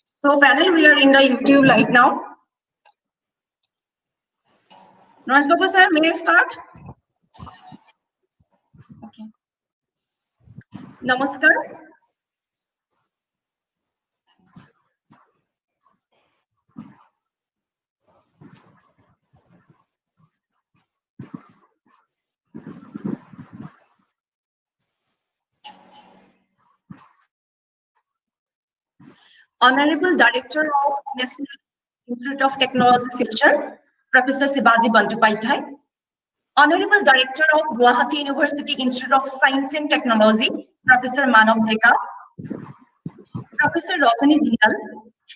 So panel, we are in the YouTube right now. Noise Babu sir, may I start? Okay. Namaskar. Honorable Director of National Institute of Technology, Silchar, Professor Sibaji Bandyopadhyay. Honorable Director of Guwahati University Institute of Science and Technology, Professor Manav Deka. Professor Rosani Zinal,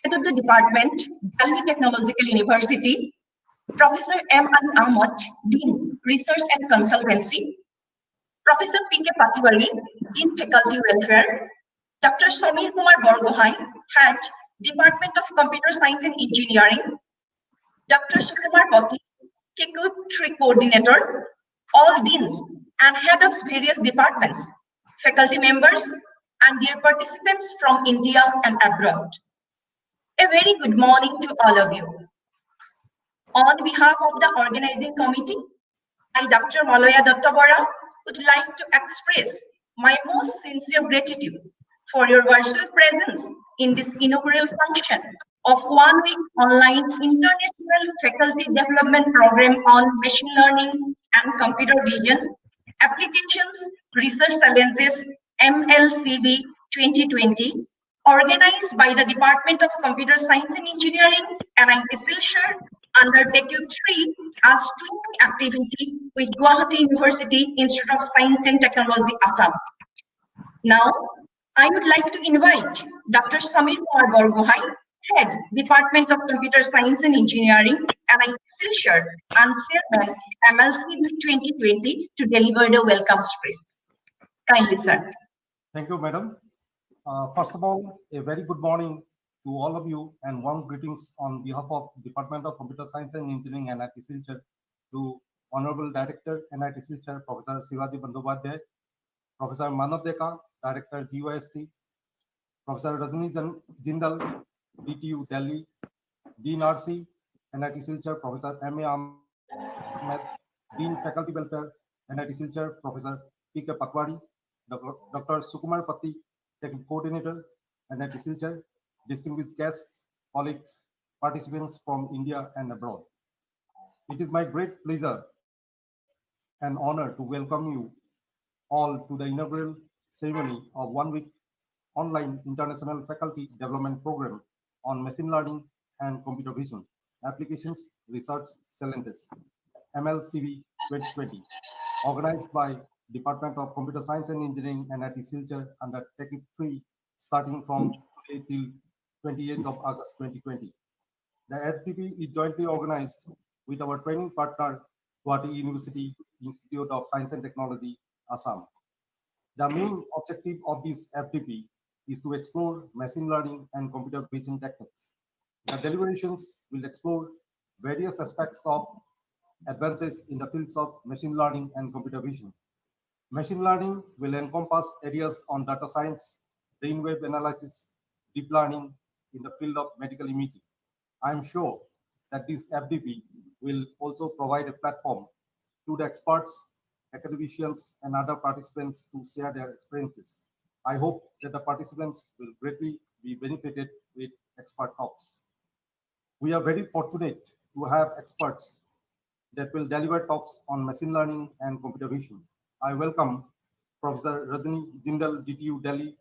Head of the Department, Delhi Technological University. Professor M. Ali Ahmad, Dean, Research and Consultancy. Professor P.K. Patwari, Dean Faculty Welfare. Dr. Samir Kumar Borgohain, Head, Department of Computer Science and Engineering. Dr. Sukumar Bhatti, Keynote 3 Coordinator, all deans and head of various departments, faculty members, and dear participants from India and abroad. A very good morning to all of you. On behalf of the organizing committee, I, Dr. Maloya Dattabora, would like to express my most sincere gratitude for your virtual presence in this inaugural function of one-week online international faculty development program on machine learning and computer vision, applications, research challenges, MLCV 2020, organized by the Department of Computer Science and Engineering, NIT Silchar, under DECU3 as twinning activity with Guwahati University Institute of Science and Technology, Assam. Now, I would like to invite Dr. Samir Kumar Borgohain, Head, Department of Computer Science and Engineering, NIT Silchar, and Chairman, MLCV 2020, to deliver the welcome speech. Kindly, sir. Thank you, madam. First of all, a very good morning to all of you and warm greetings on behalf of Department of Computer Science and Engineering, NIT Silchar, to Honorable Director, NIT Silchar, Professor Sibaji Bandyopadhyay, Professor Manav Deka, Director, GUST, Professor Rajni Jindal, DTU Delhi, Dean RC, NIT Silchar, Professor M.A. Ahmed, Dean Faculty Welfare, NIT Silchar, Professor P.K. Patwari, Dr. Sukumar Bhatti, Technical Coordinator, NIT Silchar, distinguished guests, colleagues, participants from India and abroad. It is my great pleasure and honor to welcome you all to the inaugural ceremony of one-week online international faculty development program on machine learning and computer vision, applications, research, challenges, MLCV 2020, organized by Department of Computer Science and Engineering, NIT Silchar, under DECU3, starting from today till 28th of August 2020. The FDP is jointly organized with our training partner, Guwahati University Institute of Science and Technology, Assam. The main objective of this FDP is to explore machine learning and computer vision techniques. The deliberations will explore various aspects of advances in the fields of machine learning and computer vision. Machine learning will encompass areas on data science, brainwave analysis, deep learning in the field of medical imaging. I am sure that this FDP will also provide a platform to the experts, academicians, and other participants to share their experiences. I hope that the participants will greatly be benefited with expert talks. We are very fortunate to have experts that will deliver talks on machine learning and computer vision. I welcome Professor Rajni Jindal, DTU Delhi,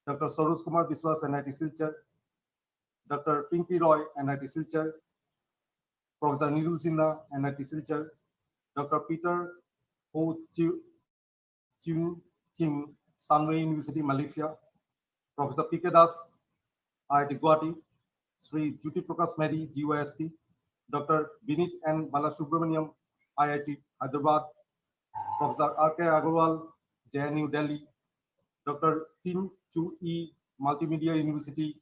Dr. Saroj Kumar Biswas, NIT Silchar, Dr. Pinky Roy, NIT Silchar, Professor Nirul Sinha, NIT Silchar, Dr. Peter Ho Ching, Sunway University, Malaysia, Professor P.K. Das, IIT Guwahati, Sri Jyoti Prakash Mehri, GUST, Dr. Vinit N. Balasubramaniam, IIT Hyderabad, Professor R.K. Agarwal, JNU Delhi, Dr. Tim Chu E. Multimedia University,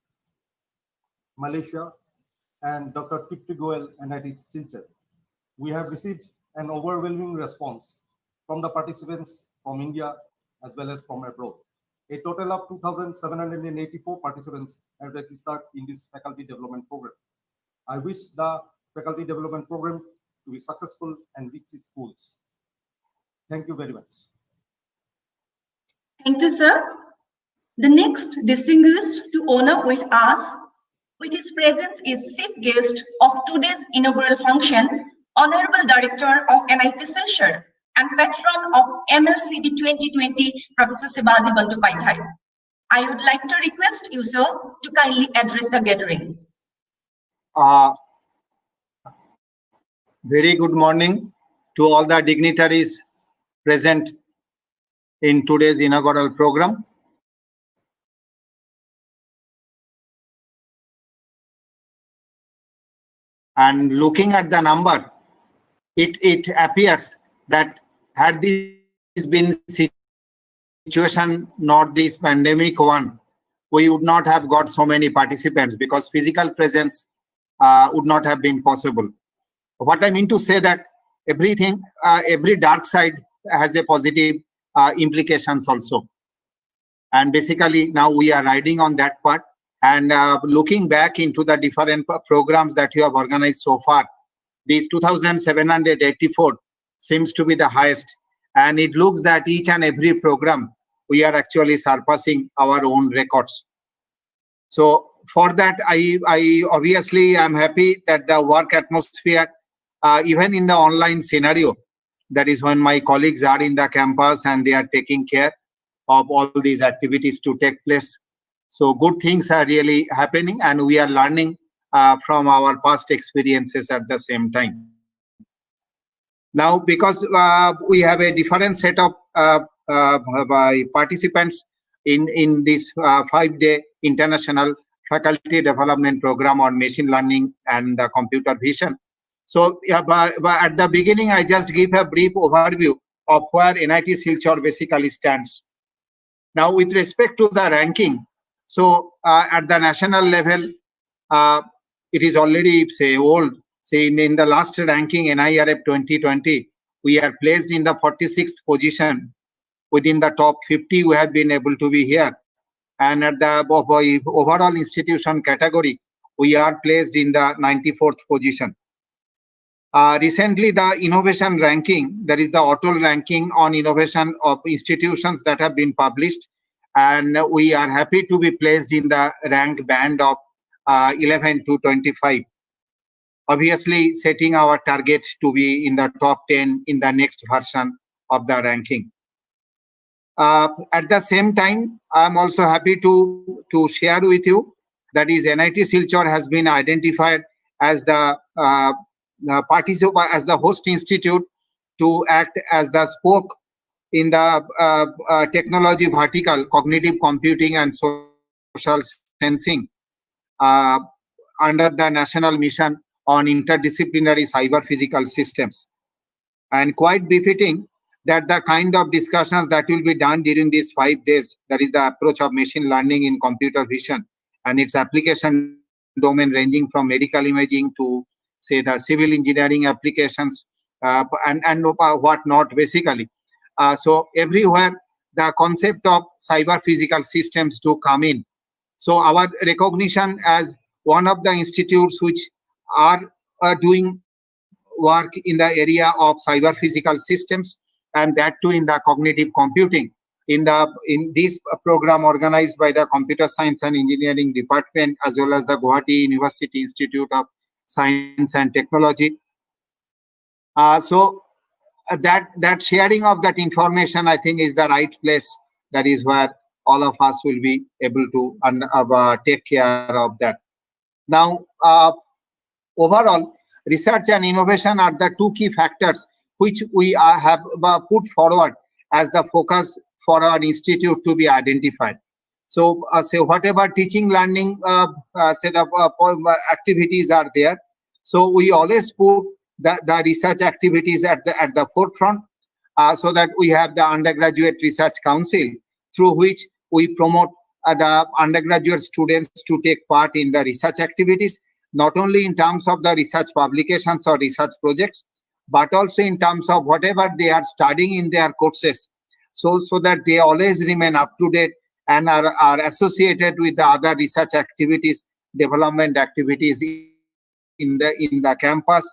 Malaysia, and Dr. Tipti Goel, NIT Silchar. We have received an overwhelming response from the participants from India as well as from abroad. A total of 2,784 participants have registered in this faculty development program. I wish the faculty development program to be successful and reach its goals. Thank you very much. Thank you, sir. The next distinguished to honor with us, with his presence, is chief guest of today's inaugural function, Honorable Director of NIT Silchar and Patron of MLCV 2020, Professor Sibaji Bandyopadhyay. I would like to request you, sir, to kindly address the gathering. Very good morning to all the dignitaries present in today's inaugural program. And looking at the number, it appears that had this been situation, not this pandemic one, we would not have got so many participants because physical presence would not have been possible. What I mean to say that everything, every dark side has a positive implications also. And basically now we are riding on that part and looking back into the different programs that you have organized so far, these 2,784 seems to be the highest. And it looks that each and every program, we are actually surpassing our own records. So for that, I obviously am happy that the work atmosphere, even in the online scenario, that is when my colleagues are in the campus and they are taking care of all these activities to take place. So good things are really happening and we are learning from our past experiences at the same time. Now, because we have a different set of participants in this 5-day international faculty development program on machine learning and computer vision. So at the beginning, I just give a brief overview of where NIT Silchar basically stands. Now, with respect to the ranking, so at the national level, it is already old. Say in the last ranking NIRF 2020, we are placed in the 46th position. Within the top 50, we have been able to be here. And at the overall institution category, we are placed in the 94th position. Recently, the innovation ranking, that is the auto ranking on innovation of institutions that have been published. And we are happy to be placed in the rank band of 11 to 25. Obviously, setting our target to be in the top 10 in the next version of the ranking. At the same time, I'm also happy to share with you that is NIT Silchar has been identified as the as the host institute to act as the spoke in the technology vertical, cognitive computing and social sensing under the national mission on interdisciplinary cyber physical systems. And quite befitting that the kind of discussions that will be done during these 5 days, that is the approach of machine learning in computer vision and its application domain ranging from medical imaging to say the civil engineering applications and what not basically. So everywhere the concept of cyber physical systems to come in. So our recognition as one of the institutes which are doing work in the area of cyber physical systems and that too in the cognitive computing in this program organized by the Computer Science and Engineering Department as well as the Guwahati University Institute of Science and Technology. So that sharing of that information, I think, is the right place. That is where all of us will be able to take care of that. Now, overall, research and innovation are the two key factors which we have put forward as the focus for our institute to be identified. So, say whatever teaching, learning set of activities are there. So we always put the research activities at the forefront, so that we have the undergraduate research council through which we promote the undergraduate students to take part in the research activities, not only in terms of the research publications or research projects, but also in terms of whatever they are studying in their courses, so that they always remain up to date and are associated with the other research activities, development activities in the campus,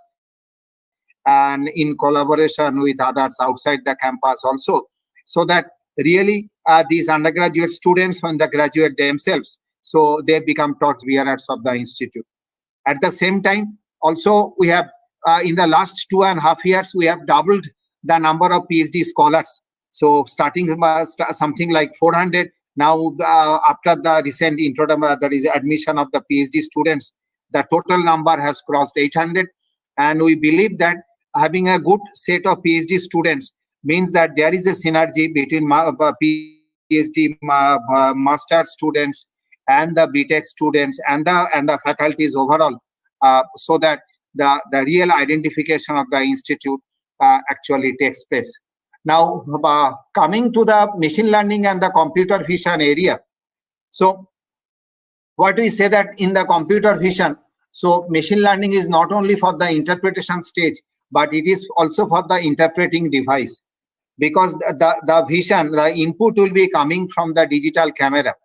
and in collaboration with others outside the campus also, so that really these undergraduate students, when they graduate themselves, so they become torch bearers of the institute. At the same time, also we have in the last 2.5 years, we have doubled the number of PhD scholars. So starting something like 400, now after the recent introduction, there is admission of the PhD students, the total number has crossed 800. And we believe that having a good set of PhD students means that there is a synergy between PhD master students and the BTech students and the faculties overall, so that the real identification of the institute actually takes place. Now, coming to the machine learning and the computer vision area. So what we say that in the computer vision, so machine learning is not only for the interpretation stage, but it is also for the interpreting device, because the vision, the input will be coming from the digital camera,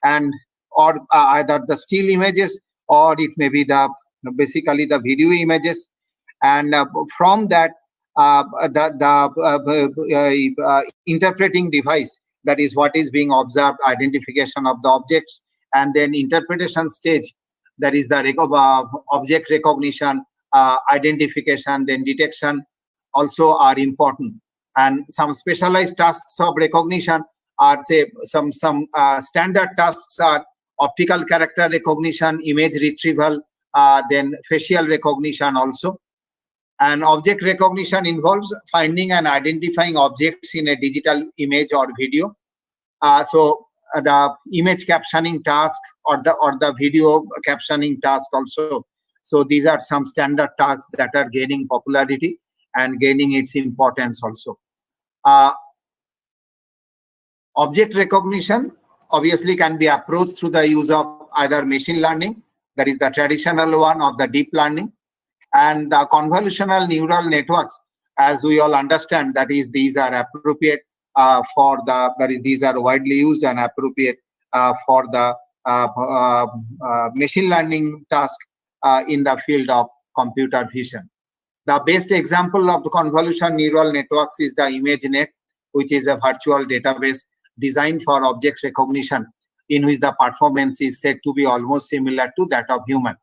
and or either the still images, or it may be basically the video images, and from that interpreting device, that is what is being observed, identification of the objects, and then interpretation stage, that is the object recognition, identification, then detection also are important. And some specialized tasks of recognition are, say, some standard tasks are optical character recognition, image retrieval, then facial recognition also. And object recognition involves finding and identifying objects in a digital image or video. So the image captioning task or the video captioning task also. So these are some standard tasks that are gaining popularity and gaining its importance also. Object recognition obviously can be approached through the use of either machine learning, that is the traditional one, or the deep learning, and the convolutional neural networks, as we all understand, that is these are appropriate these are widely used and appropriate for the machine learning task in the field of computer vision. The best example of the convolutional neural networks is the ImageNet, which is a virtual database designed for object recognition, in which the performance is said to be almost similar to that of human.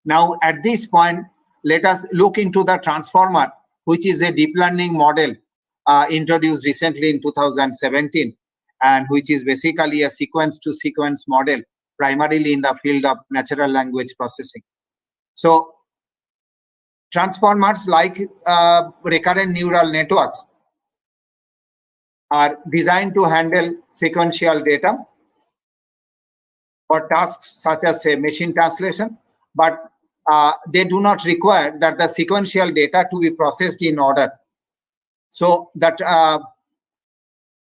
Now, at this point, let us look into the transformer, which is a deep learning model introduced recently in 2017, and which is basically a sequence-to-sequence model, primarily in the field of natural language processing. So, transformers, like recurrent neural networks, are designed to handle sequential data for tasks such as, say, machine translation, but they do not require that the sequential data to be processed in order. So that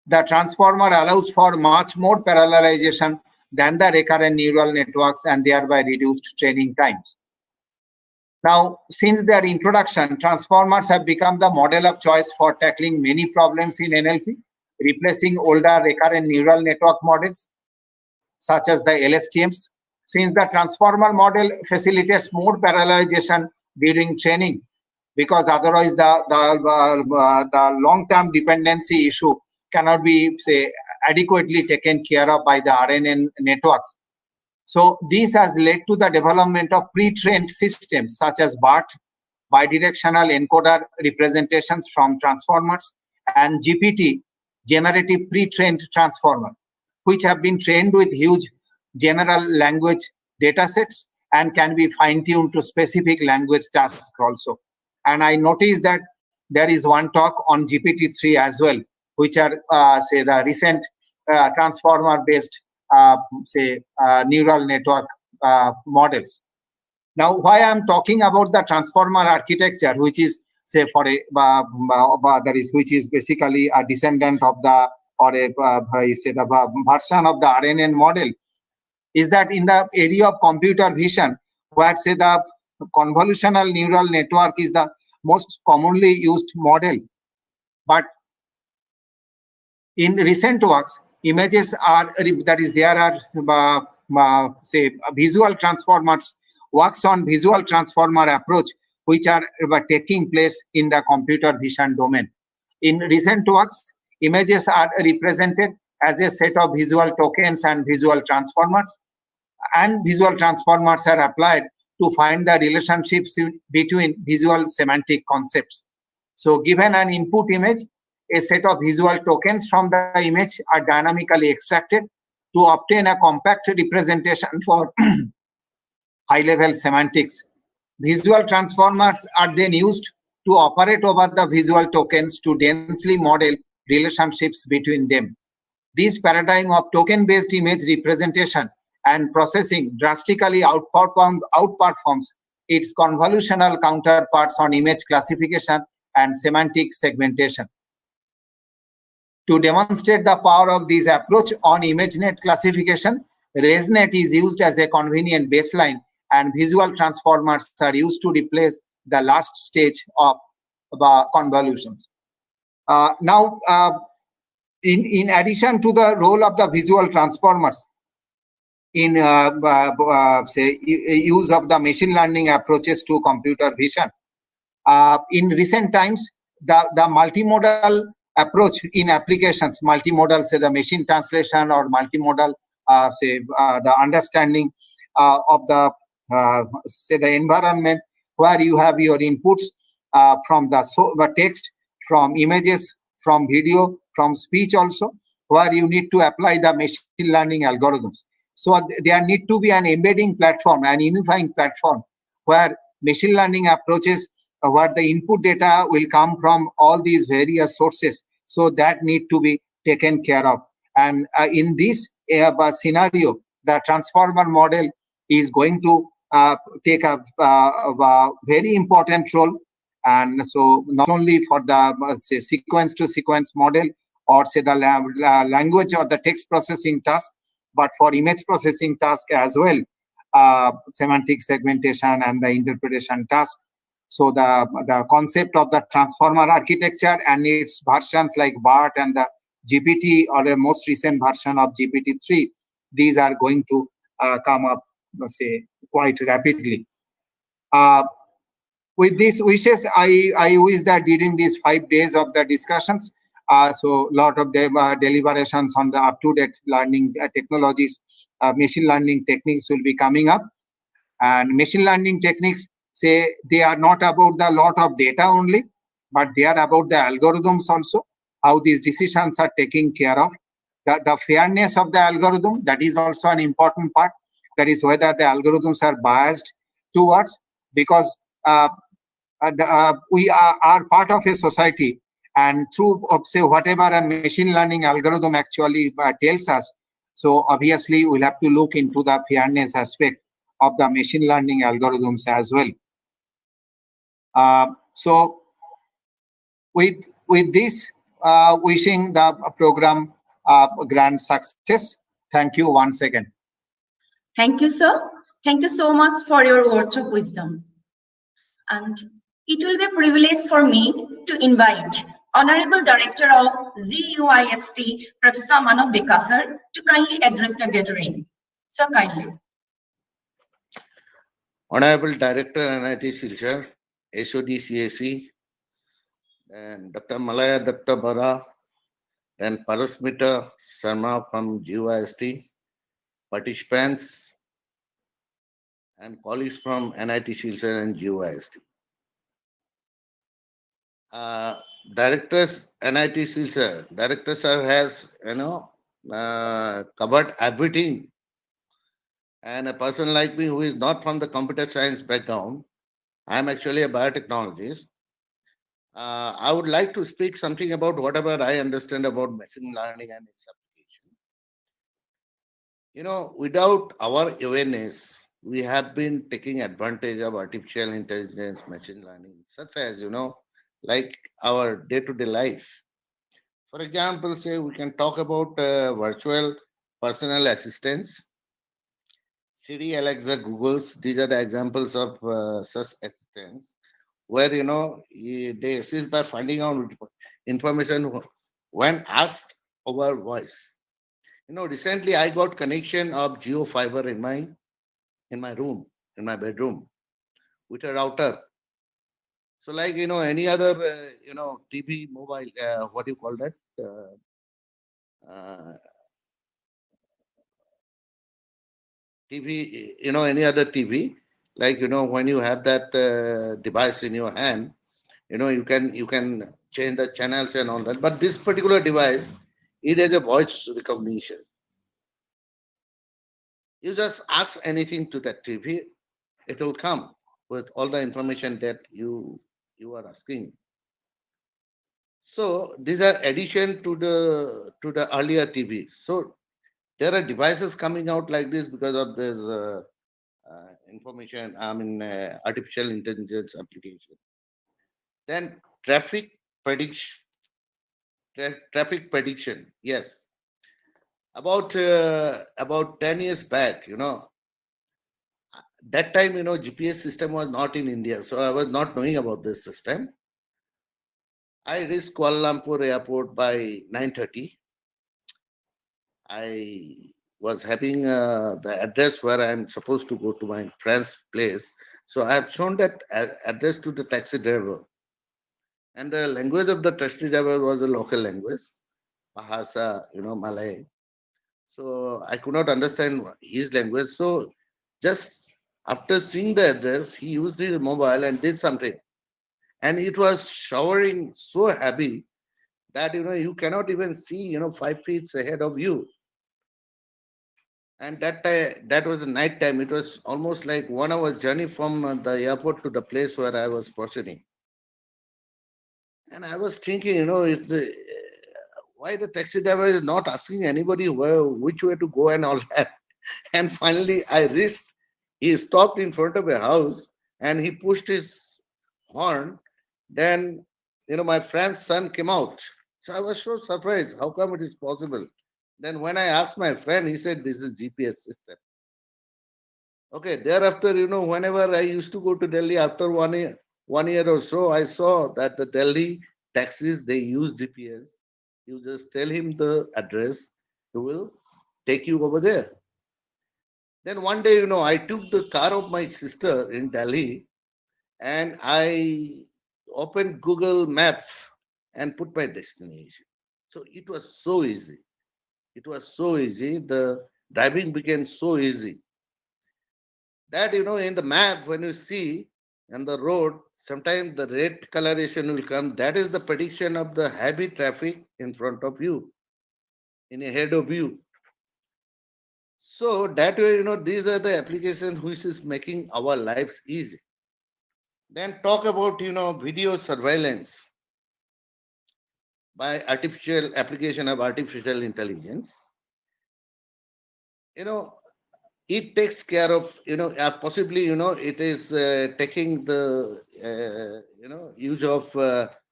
the transformer allows for much more parallelization than the recurrent neural networks, and thereby reduced training times. Now, since their introduction, transformers have become the model of choice for tackling many problems in NLP, replacing older recurrent neural network models, such as the LSTMs. Since the transformer model facilitates more parallelization during training, because otherwise the long-term dependency issue cannot be, say, adequately taken care of by the RNN networks. So this has led to the development of pre-trained systems such as BART, bidirectional encoder representations from transformers, and GPT, generative pre-trained transformer, which have been trained with huge general language datasets and can be fine-tuned to specific language tasks also. And I noticed that there is one talk on GPT-3 as well, which are, say, the recent transformer-based, neural network models. Now, why I'm talking about the transformer architecture, which is, say, for a which is basically a descendant of the, or a say, the version of the RNN model, is that in the area of computer vision, where, say, the convolutional neural network is the most commonly used model, but In recent works, images are, that is, there are, say, visual transformers, works on visual transformer approach, which are taking place in the computer vision domain. In recent works, images are represented as a set of visual tokens and visual transformers, and visual transformers are applied to find the relationships between visual semantic concepts. So given an input image, a set of visual tokens from the image are dynamically extracted to obtain a compact representation for high-level semantics. Visual transformers are then used to operate over the visual tokens to densely model relationships between them. This paradigm of token-based image representation and processing drastically outperforms its convolutional counterparts on image classification and semantic segmentation. To demonstrate the power of this approach on ImageNet classification, ResNet is used as a convenient baseline, and visual transformers are used to replace the last stage of convolutions. Now, in addition to the role of the visual transformers in say use of the machine learning approaches to computer vision, in recent times, the multimodal approach in applications, multimodal, say the machine translation, or multimodal, say the understanding of the say the environment, where you have your inputs from the text, from images, from video, from speech also, where you need to apply the machine learning algorithms. So there need to be an embedding platform, an unifying platform, where machine learning approaches, where the input data will come from all these various sources. So that need to be taken care of. And in this scenario, the transformer model is going to take a very important role. And so not only for the say sequence to sequence model, or say the language or the text processing task, but for image processing task as well, semantic segmentation and the interpretation task. So the concept of the transformer architecture and its versions like BART and the GPT, or a most recent version of GPT-3, these are going to come up, say, quite rapidly. With these wishes, I wish that during these 5 days of the discussions, so lot of deliberations on the up-to-date learning technologies, machine learning techniques will be coming up. And machine learning techniques, say, they are not about the lot of data only, but they are about the algorithms also, how these decisions are taken care of. The fairness of the algorithm, that is also an important part. That is whether the algorithms are biased towards, because we are part of a society, and through, say, whatever a machine learning algorithm actually tells us, so obviously we'll have to look into the fairness aspect of the machine learning algorithms as well. So with this, wishing the program grand success. Thank you once again. Thank you, sir. Thank you so much for your words of wisdom. And it will be a privilege for me to invite Honorable Director of ZUIST, Professor Manav Dekar, sir, to kindly address the gathering. So kindly. Honorable Director NIT Silchar, HOD CAC, and Dr. Malaya Dr. Bara, and Parasmita Sharma from GUIST, participants and colleagues from NIT Silchar and GUIST. Directors NIT Silchar, Director sir has covered everything. And a person like me who is not from the computer science background, I am actually a biotechnologist. I would like to speak something about whatever I understand about machine learning and its application. Without our awareness, we have been taking advantage of artificial intelligence, machine learning, such as, like our day-to-day life. For example, say we can talk about virtual personal assistants, Siri, Alexa, Googles. These are the examples of such assistants, where they assist by finding out information when asked over voice. Recently I got connection of Geo fiber in my room, in my bedroom, with a router. So like any other TV, mobile, what do you call that? Uh, TV, any other TV, like when you have that device in your hand, you can change the channels and all that. But this particular device, it has a voice recognition. You just ask anything to that TV, it will come with all the information that you are asking. So these are addition to the earlier TV. So there are devices coming out like this because of this information. I mean, artificial intelligence application. Then traffic prediction. Yes, about 10 years back, that time GPS system was not in India, so I was not knowing about this system. I reached Kuala Lumpur airport by 9:30. I was having the address where I'm supposed to go to my friend's place. So I have shown that address to the taxi driver. And the language of the taxi driver was a local language, Bahasa, Malay. So I could not understand his language. So just after seeing the address, he used his mobile and did something. And it was showering so heavy that you cannot even see 5 feet ahead of you. And that was a night time. It was almost like 1 hour journey from the airport to the place where I was proceeding. And I was thinking, is why the taxi driver is not asking anybody which way to go and all that. And finally, I reached. He stopped in front of a house and he pushed his horn. Then, my friend's son came out. So I was so surprised. How come it is possible? Then when I asked my friend, he said, this is GPS system. Okay, thereafter, whenever I used to go to Delhi after 1 year or so, I saw that the Delhi taxis, they use GPS. You just tell him the address, he will take you over there. Then one day, I took the car of my sister in Delhi and I opened Google Maps and put my destination. So it was so easy. It was so easy. The driving became so easy that in the map when you see on the road sometimes the red coloration will come. That is the prediction of the heavy traffic in front of you, in ahead of you. So that way these are the applications which is making our lives easy. Then talk about video surveillance by artificial application of artificial intelligence. you know it takes care of possibly it is taking the use of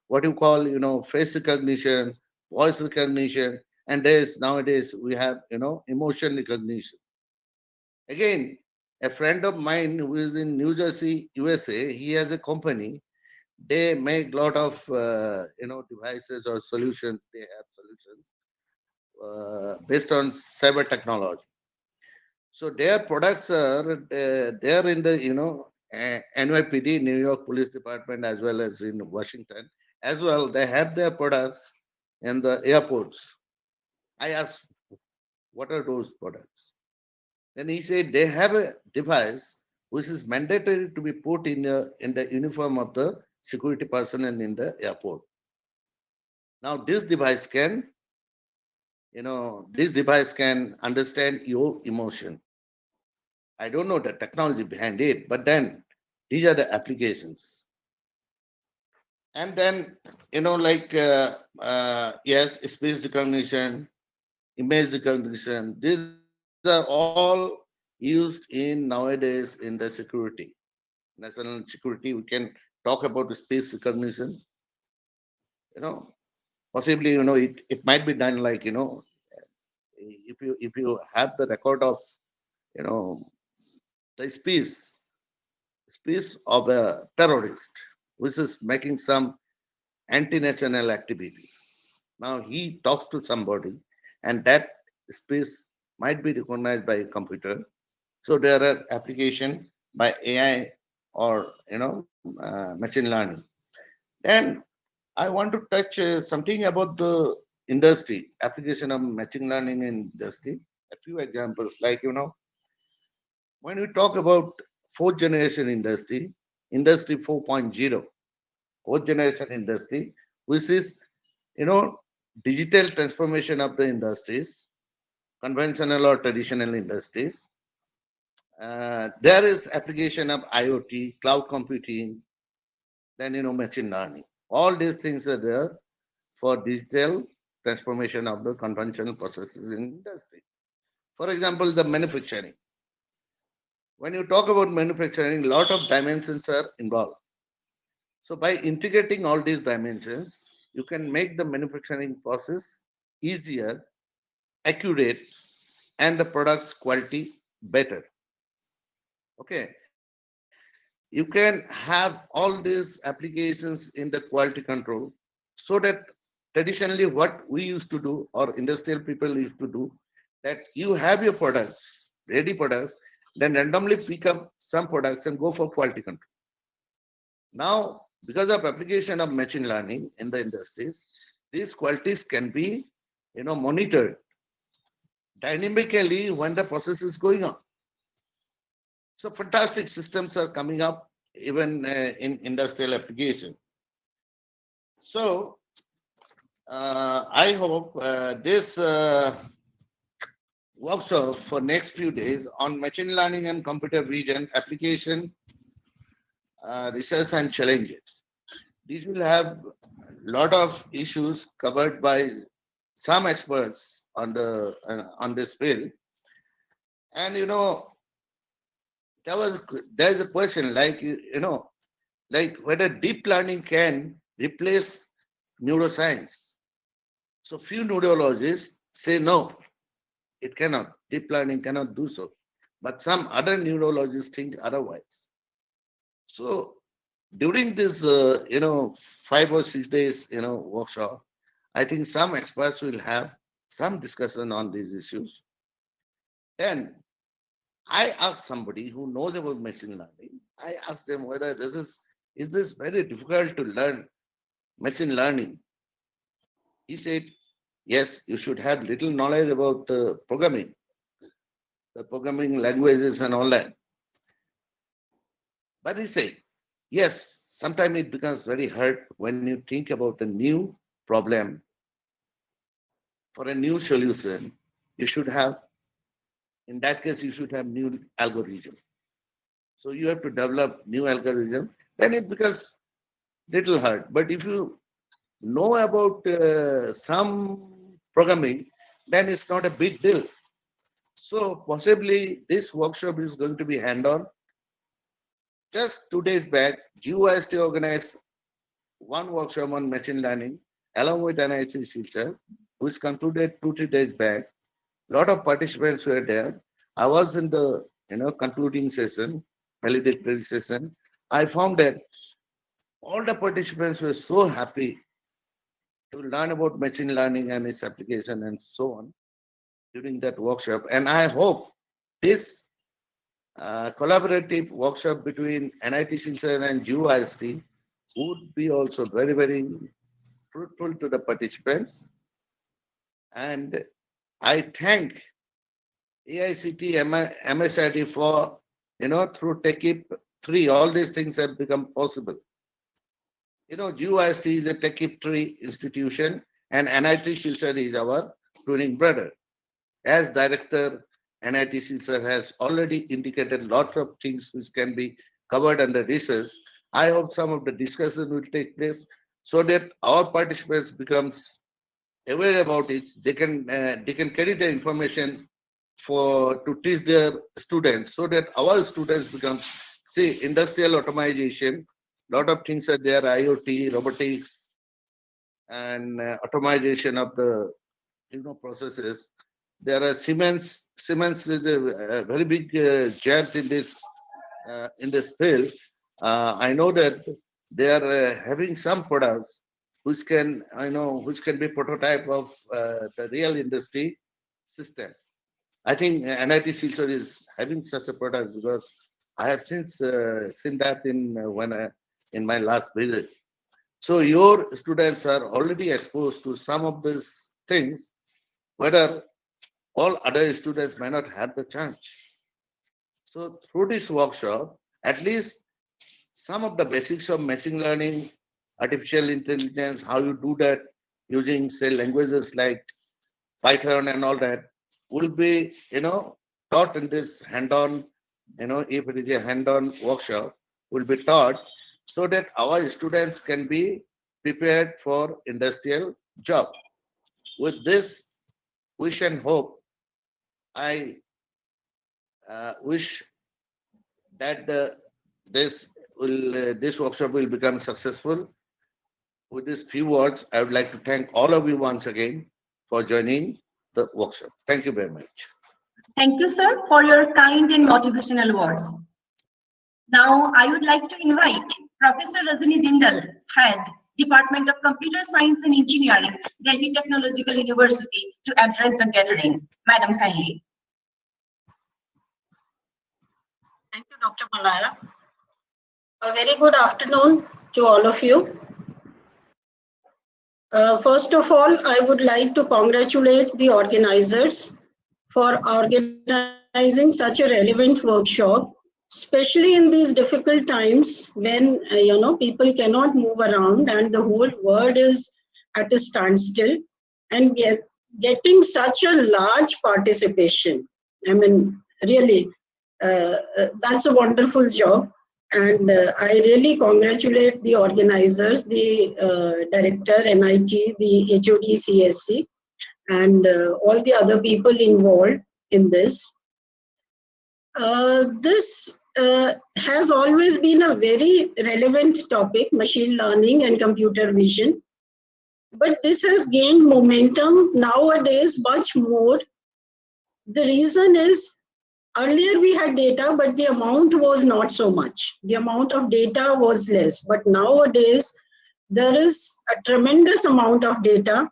what you call face recognition, voice recognition, and there's nowadays we have emotion recognition. Again, a friend of mine who is in New Jersey, USA, he has a company. They make lot of devices or solutions. They have solutions based on cyber technology. So their products are there in the NYPD, New York Police Department, as well as in Washington, as well. They have their products in the airports. I asked, what are those products? Then he said they have a device which is mandatory to be put in the uniform of the security personnel in the airport. Now this device can understand your emotion. I don't know the technology behind it, but then these are the applications. And then, yes, speech recognition, image recognition, these are all used in nowadays in the security, national security. We can talk about the speech recognition, you know, possibly, it might be done like, if you have the record of, you know, the speech of a terrorist, which is making some anti-national activities. Now he talks to somebody, and that space might be recognized by a computer. So there are application by AI or machine learning. And I want to touch something about the industry application of machine learning in industry. A few examples, like when we talk about fourth generation industry, industry 4.0, fourth generation industry, which is you know digital transformation of the industries, conventional or traditional industries. There is application of IoT, cloud computing, then machine learning. All these things are there for digital transformation of the conventional processes in industry. For example, the manufacturing. When you talk about manufacturing, a lot of dimensions are involved. So by integrating all these dimensions, you can make the manufacturing process easier, accurate, and the product's quality better. Okay. You can have all these applications in the quality control so that traditionally what we used to do or industrial people used to do, that you have your products, ready products, then randomly pick up some products and go for quality control. Now, because of application of machine learning in the industries, these qualities can be monitored dynamically when the process is going on. So fantastic systems are coming up even in industrial application. So I hope this workshop for next few days on machine learning and computer vision application, research and challenges. These will have a lot of issues covered by some experts on this field. And there's a question like like whether deep learning can replace neuroscience. So few neurologists say no, it cannot. Deep learning cannot do so. But some other neurologists think otherwise. So during this 5 or 6 days workshop, I think some experts will have some discussion on these issues. And I asked somebody who knows about machine learning, I asked them whether is this very difficult to learn machine learning. He said, yes, you should have little knowledge about the programming languages and all that. But he said, yes, sometimes it becomes very hard when you think about a new problem for a new solution. You should have, in that case, you should have new algorithm. So you have to develop new algorithm. Then it becomes little hard. But if you know about some programming, then it's not a big deal. So possibly this workshop is going to be hand-on. Just 2 days back, GUIST organized one workshop on machine learning along with NIH Silchar, which concluded 2 3 days back. A lot of participants were there. I was in the concluding session, valedictory session. I found that all the participants were so happy to learn about machine learning and its application and so on during that workshop. And I hope this collaborative workshop between NIT Silchar and GUIST would be also very, very fruitful to the participants. And I thank AICT, MSID for, through TechIP 3, all these things have become possible. GUIST is a TechIP 3 institution and NIT Silchar is our twinning brother. As director, NIT Silchar has already indicated lots of things which can be covered under research. I hope some of the discussion will take place so that our participants becomes aware about it. They can carry the information to teach their students so that our students become, see, industrial automation. Lot of things are there, IoT, robotics, and automation of the processes. There are Siemens. Siemens is a very big giant in this field. I know that they are having some products which can, which can be prototype of the real industry system. I think NIT Silchar is having such a product because I have since seen that in my last visit. So your students are already exposed to some of these things, whether all other students may not have the chance. So through this workshop, at least some of the basics of machine learning, artificial intelligence, how you do that using, say, languages like Python and all that will be, taught in this hand-on, if it is a hand-on workshop, will be taught so that our students can be prepared for industrial job. With this wish and hope, I wish that this workshop will become successful. With these few words, I would like to thank all of you once again for joining the workshop. Thank you very much. Thank you, sir, for your kind and motivational words. Now, I would like to invite Professor Rajani Jindal, Head, Department of Computer Science and Engineering, Delhi Technological University, to address the gathering. Madam, kindly. Thank you, Dr. Malaya. A very good afternoon to all of you. First of all, I would like to congratulate the organizers for organizing such a relevant workshop, especially in these difficult times when people cannot move around and the whole world is at a standstill, and getting such a large participation. I mean, really, that's a wonderful job. And I really congratulate the organizers, the director, NIT, the HOD, CSC, and all the other people involved in this. This has always been a very relevant topic, machine learning and computer vision. But this has gained momentum nowadays much more. The reason is, earlier we had data, but the amount was not so much. The amount of data was less. But nowadays, there is a tremendous amount of data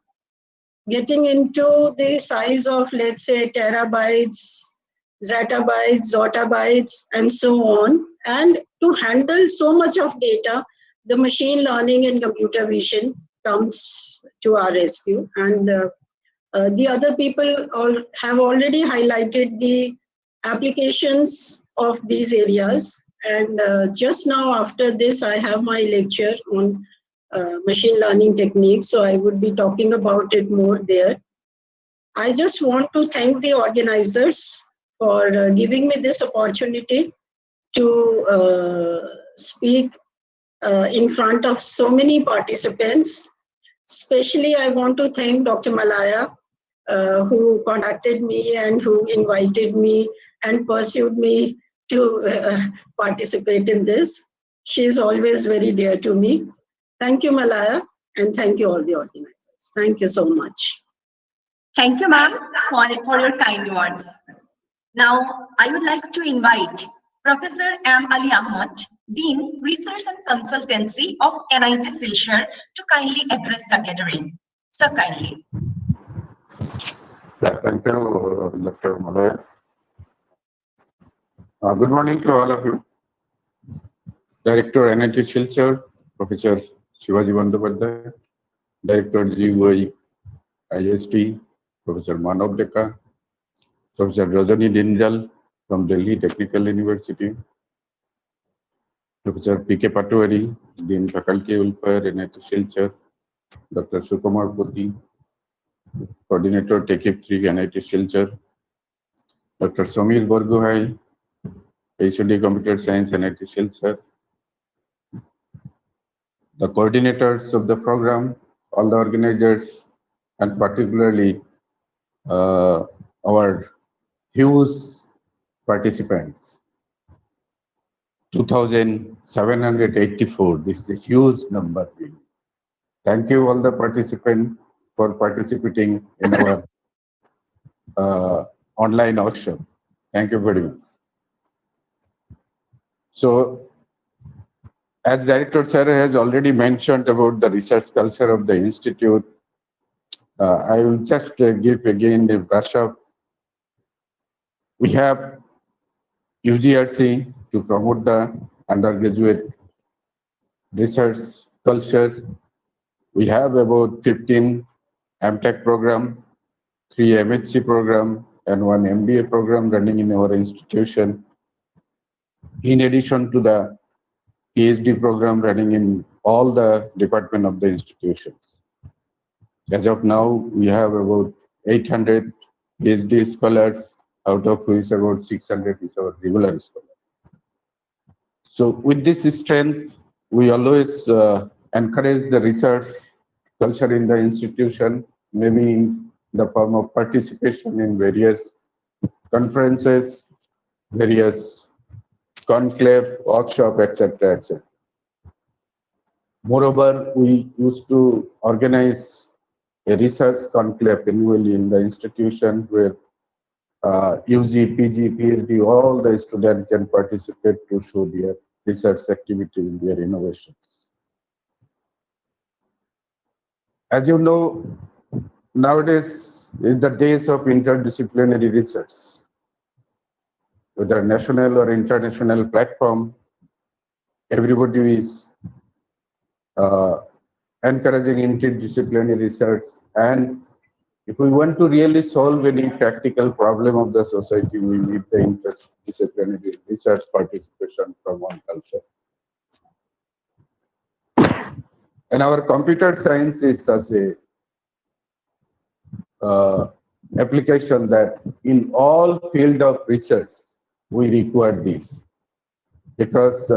getting into the size of, let's say, terabytes, zettabytes, zottabytes, and so on. And to handle so much of data, the machine learning and computer vision comes to our rescue. And the other people have already highlighted the applications of these areas. And just now after this, I have my lecture on machine learning techniques, so I would be talking about it more there. I just want to thank the organizers for giving me this opportunity to speak in front of so many participants. Especially, I want to thank Dr. Malaya, who contacted me and who invited me and pursued me to participate in this. She is always very dear to me. Thank you, Malaya, and thank you all the organizers. Thank you so much. Thank you, ma'am, for your kind words. Now, I would like to invite Professor M. Ali Ahmad, Dean, Research and Consultancy of NIT Silchar, to kindly address the gathering. Sir, kindly. Thank you, Dr. Malaya. Good morning to all of you. Director NIT Silchar, Professor Shivaji Bandyopadhyay, Director GUI IST, Professor Manav Deka, Professor Rajani Jindal from Delhi Technical University, Professor P.K. Patwari, Dean Faculty Welfare, NIT Silchar, Dr. Sukumar Poti, Coordinator TechIP 3, NIT Silchar, Dr. Samir Borgohai, HOD Computer Science, NIT Silchar, the coordinators of the program, all the organizers, and particularly our huge participants. 2,784. This is a huge number. Thank you all the participants for participating in our online workshop. Thank you very much. So As Director Sir has already mentioned about the research culture of the Institute, I will just give again a brush up. We have UGRC to promote the undergraduate research culture. We have about 15 MTech program, 3 MHC program, and 1 MBA program running in our institution. In addition to the PhD program running in all the departments of the institutions. As of now, we have about 800 PhD scholars, out of which about 600 is our regular scholars. So with this strength, we always encourage the research culture in the institution, maybe in the form of participation in various conferences, various conclave, workshop, etc., etc. Moreover, we used to organize a research conclave annually in the institution where UG, PG, PhD, all the students can participate to show their research activities, their innovations. As you know, nowadays is the days of interdisciplinary research. Whether national or international platform, everybody is encouraging interdisciplinary research, and if we want to really solve any practical problem of the society, we need the interdisciplinary research participation from one culture. And our computer science is such a application that in all field of research, we require this. Because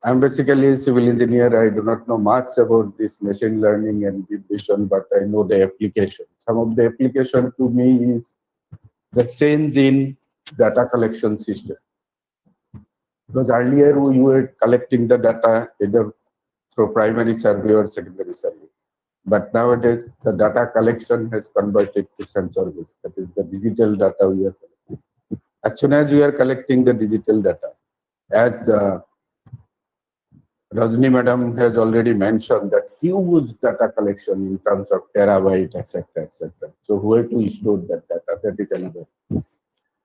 I'm basically a civil engineer, I do not know much about this machine learning and deep vision, but I know the application. Some of the application to me is the change in data collection system. Because earlier we were collecting the data either through primary survey or secondary survey. But nowadays the data collection has converted to sensor-based. That is the digital data we are collecting. As soon as we are collecting the digital data, as Rajni Madam has already mentioned that huge data collection in terms of terabyte, etc., etc. So where to store that data? That is another.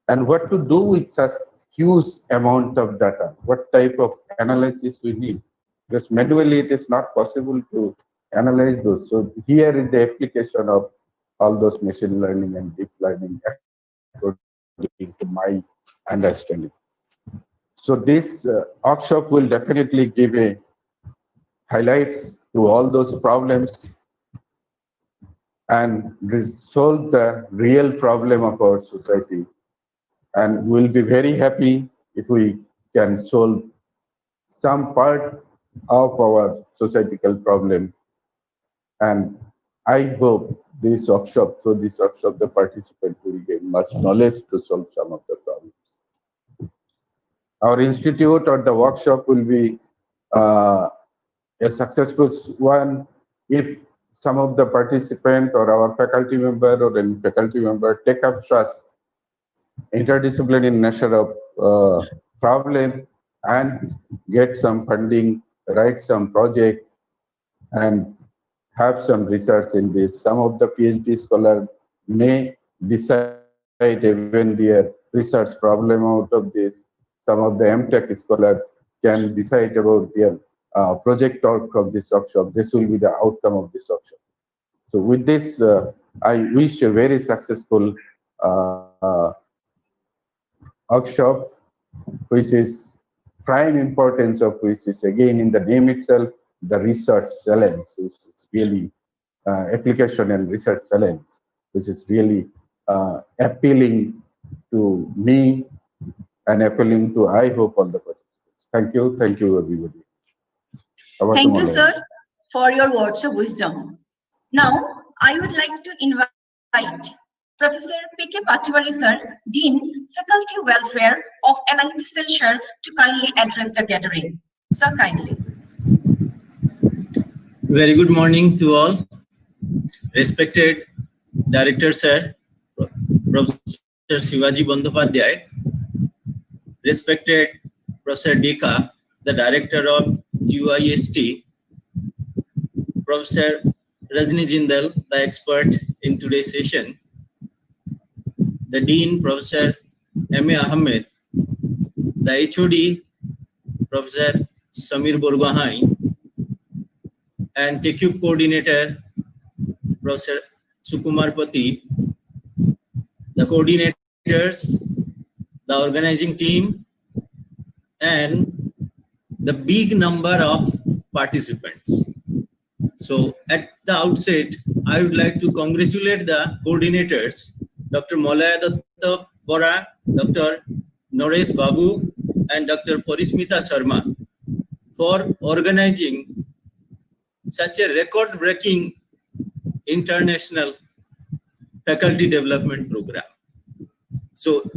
And what to do with such huge amount of data? What type of analysis we need? Because manually it is not possible to analyze those. So here is the application of all those machine learning and deep learning according to my understanding. So this workshop will definitely give a highlights to all those problems and solve the real problem of our society. And we'll be very happy if we can solve some part of our societal problem. And I hope this workshop, through this workshop, the participant will gain much knowledge to solve some of the problems. Our institute or the workshop will be a successful one if some of the participant or our faculty member or any faculty member take up such interdisciplinary nature of problem and get some funding, write some project, and have some research in this. Some of the PhD scholars may decide even their research problem out of this. Some of the MTech scholars can decide about their project out from this workshop. This will be the outcome of this workshop. So with this, I wish a very successful workshop, which is prime importance of which is again in the name itself, the research excellence, which is really application and research excellence, which is really appealing to me and appealing to, I hope, all the participants. Thank you everybody. Thank you, sir, for your words of wisdom. Now, I would like to invite Professor P.K. Patwari, sir, Dean, Faculty Welfare of NIT Silchar, to kindly address the gathering. Sir, kindly. Very good morning to all. Respected Director, sir, Professor Shivaji Bandyopadhyay, respected Professor Dika, the Director of GIST, Professor Rajni Jindal, the expert in today's session, the Dean, Professor M.A. Ahmed, the HOD, Professor Samir Borgahai, and TechCube coordinator, Professor Sukumar Pati, the coordinators, the organizing team, and the big number of participants. So at the outset, I would like to congratulate the coordinators, Dr. Molaya Datta Bora, Dr. Naresh Babu, and Dr. Parismita Sharma for organizing such a record-breaking international faculty development program. So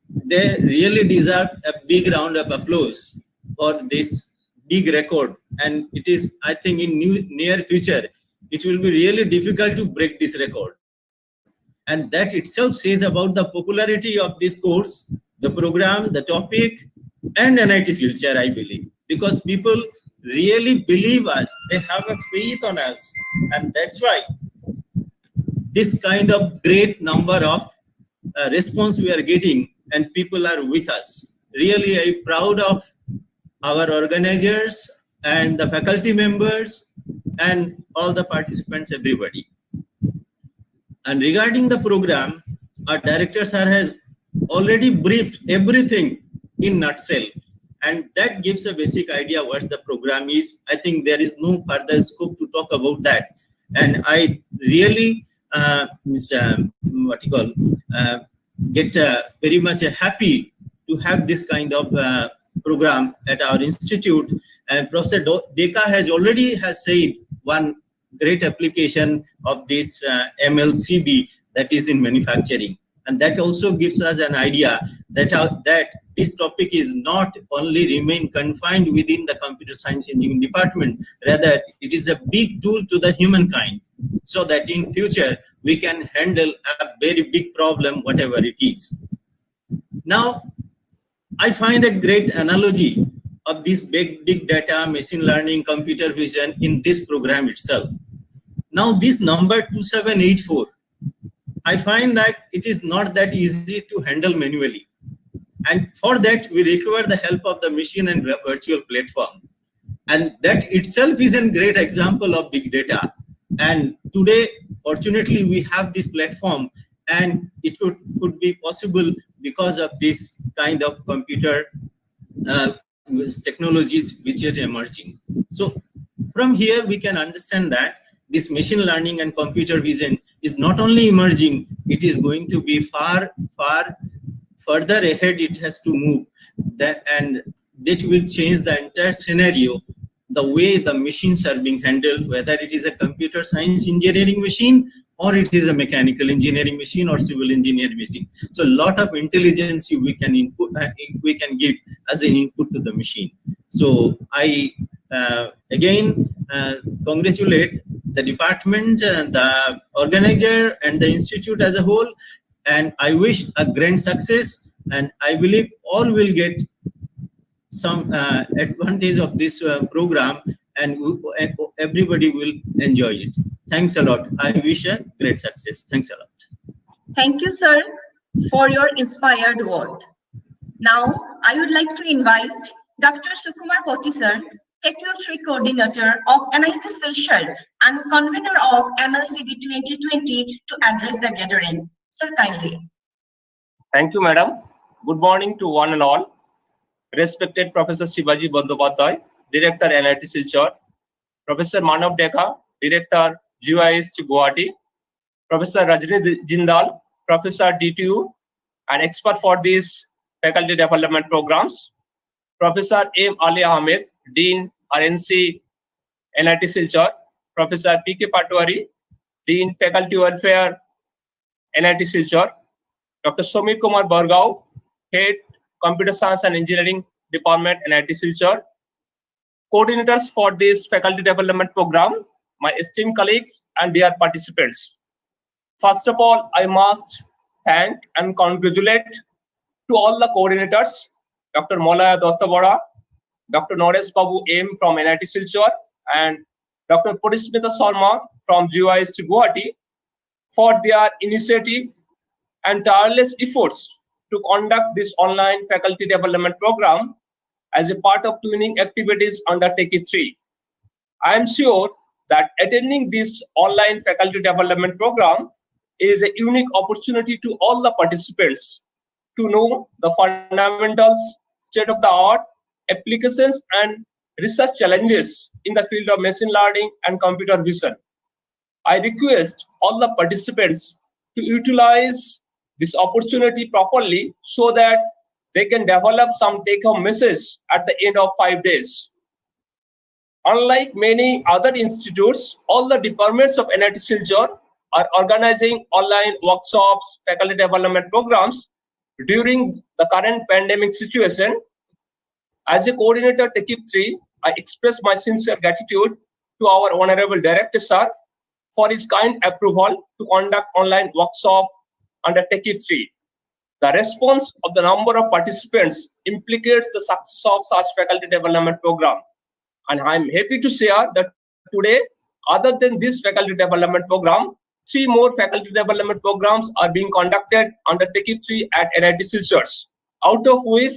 they really deserve a big round of applause for this big record. And it is, I think, in near future, it will be really difficult to break this record. And that itself says about the popularity of this course, the program, the topic, and NIT Silchar, I believe. Because people really believe us, they have a faith on us. And that's why this kind of great number of response we are getting, and people are with us. Really, I'm proud of our organizers and the faculty members and all the participants, everybody. And regarding the program, our director sir has already briefed everything in nutshell, and that gives a basic idea what the program is. I think there is no further scope to talk about that. And I really get very much happy to have this kind of program at our institute. And Professor Deka has already said one great application of this MLCV that is in manufacturing. And that also gives us an idea that, that this topic is not only remain confined within the computer science engineering department, rather it is a big tool to the humankind, so that in future we can handle a very big problem, whatever it is. Now, I find a great analogy of this big data, machine learning, computer vision in this program itself. Now, this number 2784, I find that it is not that easy to handle manually. And for that, we require the help of the machine and virtual platform. And that itself is a great example of big data. And today, fortunately, we have this platform, and it could be possible because of this kind of computer technologies which are emerging. So from here, we can understand that this machine learning and computer vision is not only emerging, it is going to be far, far further ahead. It has to move, and that will change the entire scenario, the way the machines are being handled, whether it is a computer science engineering machine, or it is a mechanical engineering machine or civil engineering machine. So a lot of intelligence we can input, we can give as an input to the machine. So I again congratulate the department, the organizer, and the institute as a whole. And I wish a grand success. And I believe all will get some advantage of this program, and everybody will enjoy it. Thanks a lot. I wish a great success. Thanks a lot. Thank you, sir, for your inspired word. Now, I would like to invite Dr. Sukumar Poti, sir, TechCube coordinator of NIT Silchar and convener of MLCV 2020, to address the gathering. Sir, kindly. Thank you, madam. Good morning to one and all. Respected Professor Shivaji Bandyopadhyay, Director NIT Silchar, Professor Manav Deka, Director GIST Guwahati, Professor Rajni Jindal, Professor DTU, and expert for these faculty development programs, Professor M. Ali Ahmed, Dean RNC NIT Silchar, Professor P.K. Patwari, Dean Faculty Welfare NIT Silchar, Dr. Somir Kumar Bargao, Head Computer Science and Engineering Department NIT Silchar, coordinators for this faculty development program, my esteemed colleagues and dear participants. First of all, I must thank and congratulate to all the coordinators, Dr. Molaya Datta Bora, Dr. Naresh Babu M from NIT Silchar, and Dr. Parismita Sharma from GIST Guwahati for their initiative and tireless efforts to conduct this online faculty development program as a part of twinning activities under TechE 3. I am sure that attending this online faculty development program is a unique opportunity to all the participants to know the fundamentals, state-of-the-art applications, and research challenges in the field of machine learning and computer vision. I request all the participants to utilize this opportunity properly so that they can develop some take-home message at the end of 5 days. Unlike many other institutes, all the departments of NIT Silchar are organizing online workshops, faculty development programs during the current pandemic situation. As a coordinator TechE 3, I express my sincere gratitude to our Honorable Director, sir, for his kind approval to conduct online workshop under TechE 3. The response of the number of participants implicates the success of such faculty development program. And I'm happy to share that today, other than this faculty development program, 3 more faculty development programs are being conducted under TechE 3 at NIT Silchar, out of which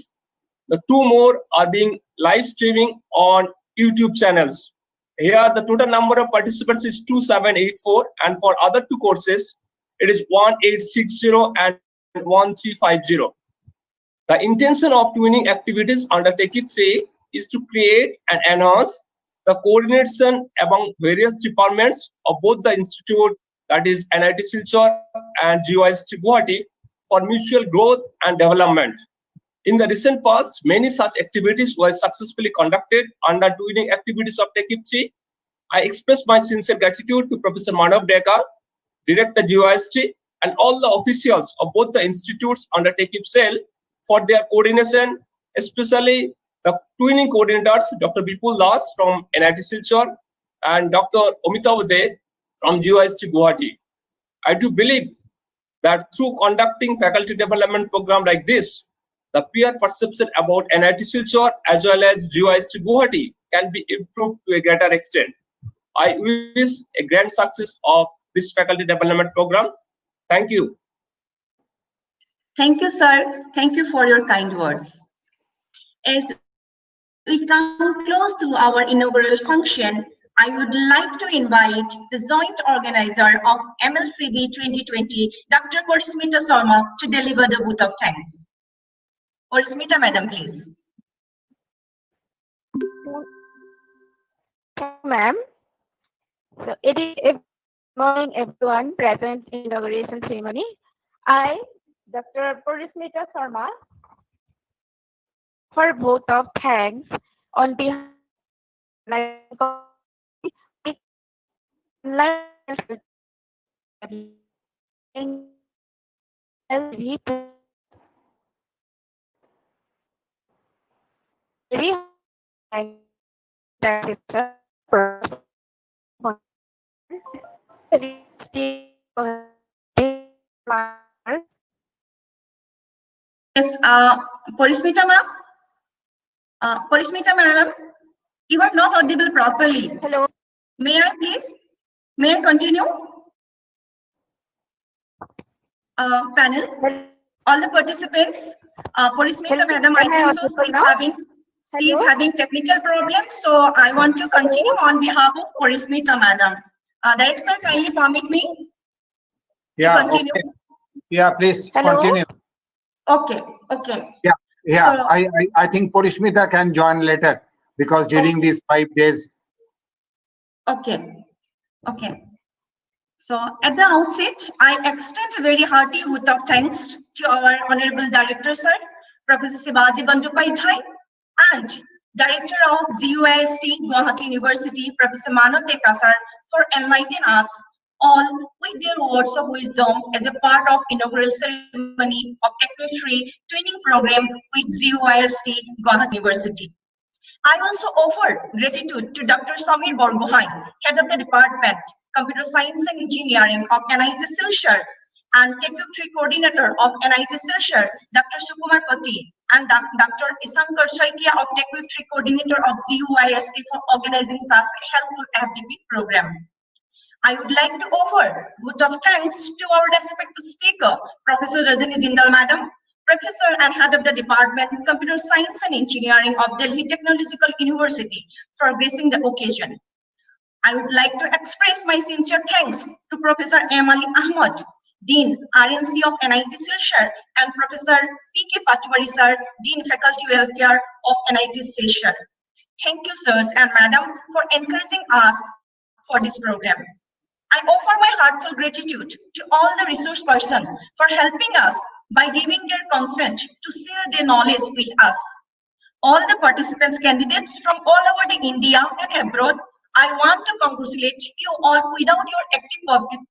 the 2 more are being live streaming on YouTube channels. Here, the total number of participants is 2784, and for other 2 courses, it is 1860 and 1350. The intention of twinning activities under TechE 3 is to create and enhance the coordination among various departments of both the institute, that is NIT Silchar and GIST Guwahati, for mutual growth and development. In the recent past, many such activities were successfully conducted under twinning activities of TechE 3. I express my sincere gratitude to Professor Manav Deka, Director GIST, and all the officials of both the institutes under TechE cell for their coordination, especially the twinning coordinators, Dr. Bipul Das from NIT Silchar and Dr. Amitav De from GIST Guwahati. I do believe that through conducting faculty development program like this, the peer perception about NIT Silchar as well as GIST Guwahati can be improved to a greater extent. I wish a grand success of this faculty development program. Thank you. Thank you, sir. Thank you for your kind words. As we come close to our inaugural function, I would like to invite the joint organizer of MLCV 2020, Dr. Parismita Sharma, to deliver the vote of thanks. Parismita, madam, please. Thank you, ma'am. So it is a morning, everyone present in inauguration ceremony. I, Dr. Parismita Sharma, for vote of thanks on behalf of Yes, Parismita ma'am. Parismita ma'am, you are not audible properly. Hello. May I please? May I continue? Panel, all the participants, Parismita madam, I think so she is having technical problems, so I want to continue on behalf of Parismita madam. Director, kindly permit me. Yeah, continue. okay. Yeah, please Hello? continue. Okay, okay. Yeah, So, I think Parismita can join later because during these 5 days. Okay, okay. So at the outset, I extend a very hearty vote of thanks to our Honorable Director, sir, Professor Sibaji Bandyopadhyay, and Director of GIST Guwahati University, Professor Manav Deka, sir, for enlightening us all with their words of wisdom as a part of inaugural ceremony of Techno-3 training program with GIST Guwahati University. I also offer gratitude to Dr. Samir Borgohain, Head of the Department, Computer Science and Engineering of NIT Silchar, and Techno-3 Coordinator of NIT Silchar, Dr. Sukumar Pati, and Dr. Isankar Shaikia of Tech3 Coordinator of CUIST for organizing such a helpful FDP program. I would like to offer vote of thanks to our respected speaker, Professor Rajani Jindal Madam, Professor and Head of the Department, Computer Science and Engineering of Delhi Technological University for gracing the occasion. I would like to express my sincere thanks to Professor M. Ali Ahmad, Dean, RNC of NIT Silchar, and Professor P.K. Patwari Sir, Dean Faculty Welfare of NIT Silchar. Thank you, sirs and madam, for encouraging us for this program. I offer my heartfelt gratitude to all the resource persons for helping us by giving their consent to share their knowledge with us. All the participants, candidates from all over the India and abroad, I want to congratulate you all. Without your active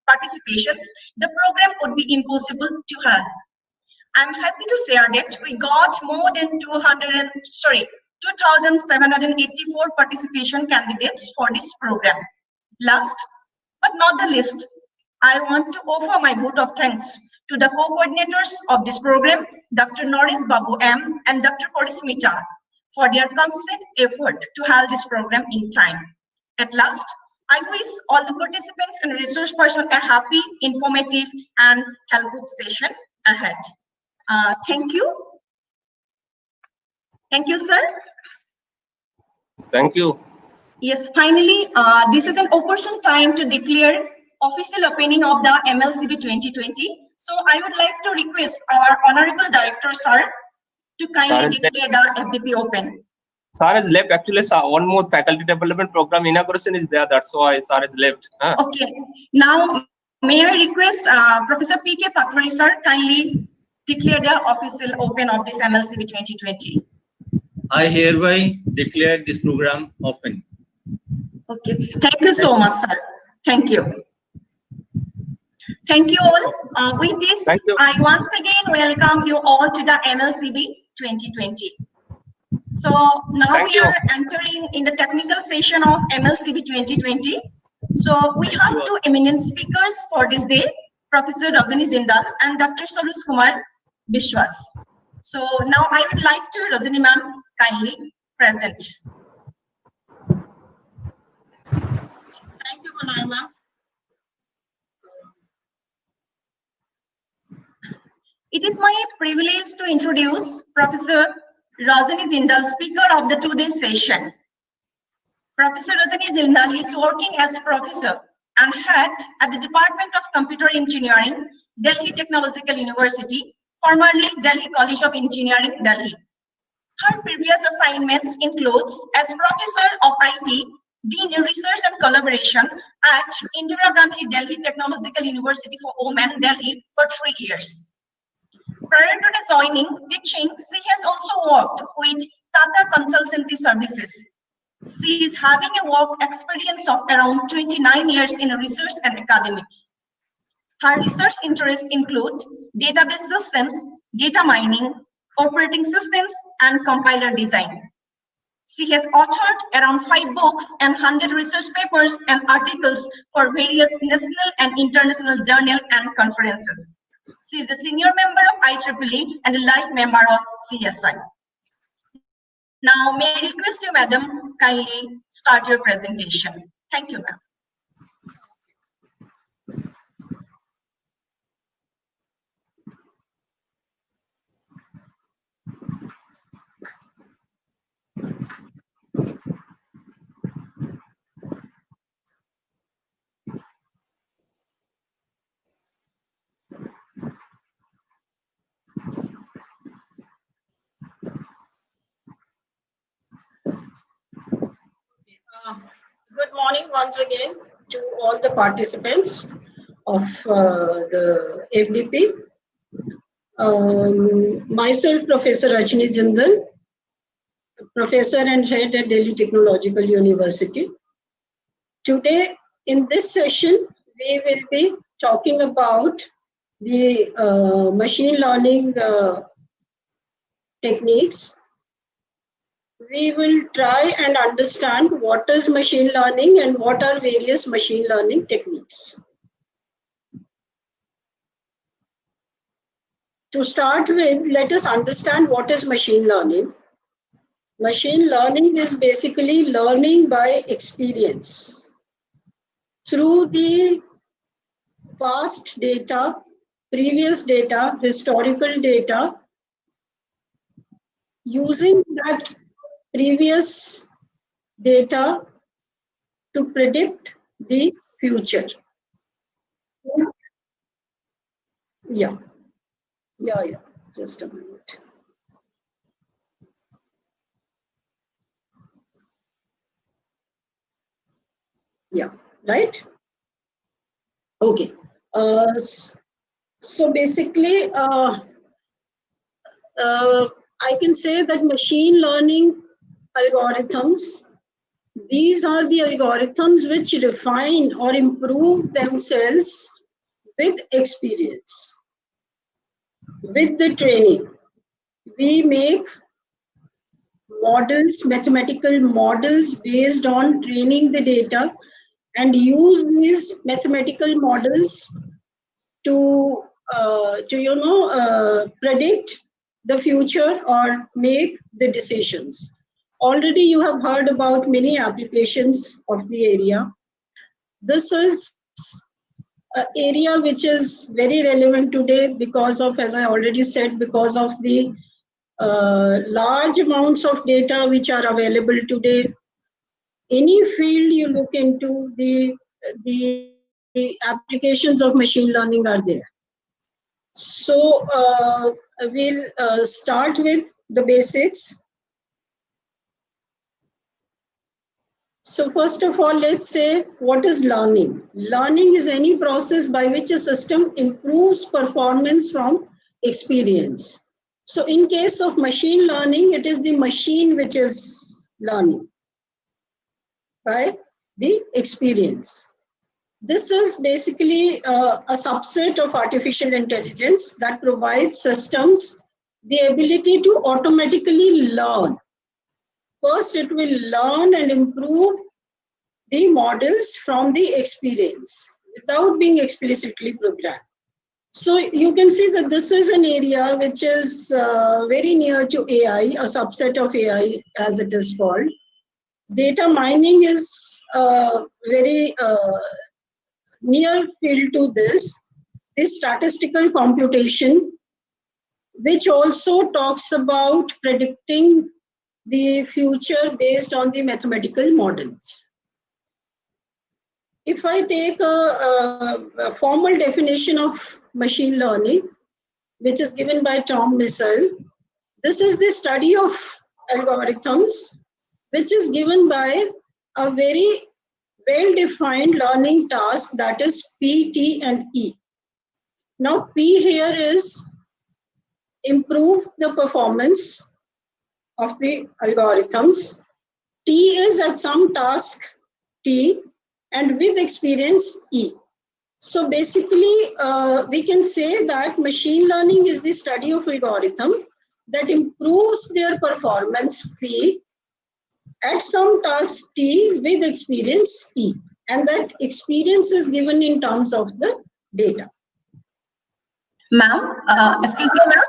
participations, the program would be impossible to have. I'm happy to share that we got more than 2,784 participation candidates for this program. Last but not the least, I want to offer my vote of thanks to the co-coordinators of this program, Dr. Norris Babu M. and Dr. Korismita, for their constant effort to hold this program in time. At last, I wish all the participants and resource persons a happy, informative, and helpful session ahead. Thank you. Thank you, sir. Thank you. Yes, finally, this is an opportune time to declare official opening of the MLCV 2020. So I would like to request our Honorable Director, sir, to kindly declare the FDP open. Sir has left. Actually, sir, one more faculty development program inauguration is there. That's why Sir has left. Okay. Now, may I request Professor P.K. Patwari, sir, kindly declare the official open of this MLCV 2020. I hereby declare this program open. Okay. Thank you so much, sir. Thank you. Thank you all. With this, I once again welcome you all to the MLCV 2020. So now we are entering in the technical session of MLCV 2020. So we have two eminent speakers for this day, Professor Rajani Jindal and Dr. Saroj Kumar Bishwas. So now I would like to Rajani ma'am kindly present. Thank you, Manay ma'am. It is my privilege to introduce Professor Rajani Jindal, speaker of the today's session. Professor Rajani Jindal is working as professor and head at the Department of Computer Engineering, Delhi Technological University, formerly Delhi College of Engineering, Delhi. Her previous assignments includes as professor of IT, Dean in Research and Collaboration at Indira Gandhi Delhi Technological University for Women, Delhi for 3 years. Prior to joining teaching, she has also worked with Tata Consultancy Services. She is having a work experience of around 29 years in research and academics. Her research interests include database systems, data mining, operating systems, and compiler design. She has authored around 5 books and 100 research papers and articles for various national and international journals and conferences. She is a senior member of IEEE and a life member of CSI. Now, may I request you, madam, kindly start your presentation. Thank you, ma'am. Good morning once again to all the participants of the FDP. Myself, Professor Rajani Jindal, Professor and Head at Delhi Technological University. Today, in this session, we will be talking about the machine learning techniques. We will try and understand what is machine learning and what are various machine learning techniques. to start with, let us understand what is machine learning. Machine learning is basically learning by experience through the past data, previous data, historical data, using that previous data to predict the future. Yeah, just a minute. Yeah, right? Okay. So basically, I can say that machine learning algorithms, these are the algorithms which refine or improve themselves with experience, with the training. We make models, mathematical models based on training the data, and use these mathematical models to predict the future or make the decisions. Already you have heard about many applications of the area. This is an area which is very relevant today because of, as I already said, because of the large amounts of data which are available today. Any field you look into, the applications of machine learning are there. So we'll start with the basics. So first of all, let's say, what is learning? Learning is any process by which a system improves performance from experience. So in case of machine learning, it is the machine which is learning, right? The experience. This is basically a subset of artificial intelligence that provides systems the ability to automatically learn. First, it will learn and improve the models from the experience without being explicitly programmed. So you can see that this is an area which is very near to AI, a subset of AI as it is called. Data mining is very near field to this statistical computation, which also talks about predicting the future based on the mathematical models. If I take a formal definition of machine learning, which is given by Tom Missel, this is the study of algorithms, which is given by a very well-defined learning task, that is P, T, and E. Now, P here is improve the performance of the algorithms. T is at some task T, and with experience E. So basically, we can say that machine learning is the study of algorithm that improves their performance P at some task T with experience E. And that experience is given in terms of the data. Ma'am, excuse me, ma'am.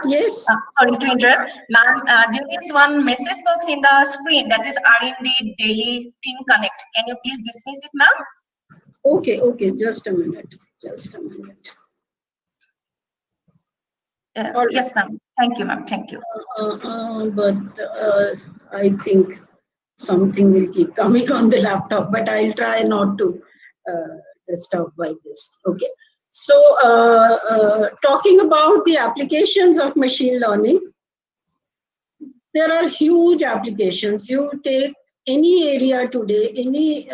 Yes. Sorry to interrupt. Ma'am, there is one message box in the screen that is R&D Daily Team Connect. Can you please dismiss it, ma'am? Okay, just a minute. Right. Yes, ma'am. Thank you, ma'am. Thank you. But I think something will keep coming on the laptop, but I'll try not to disturb by this. Okay. So talking about the applications of machine learning, there are huge applications. You take any area today, any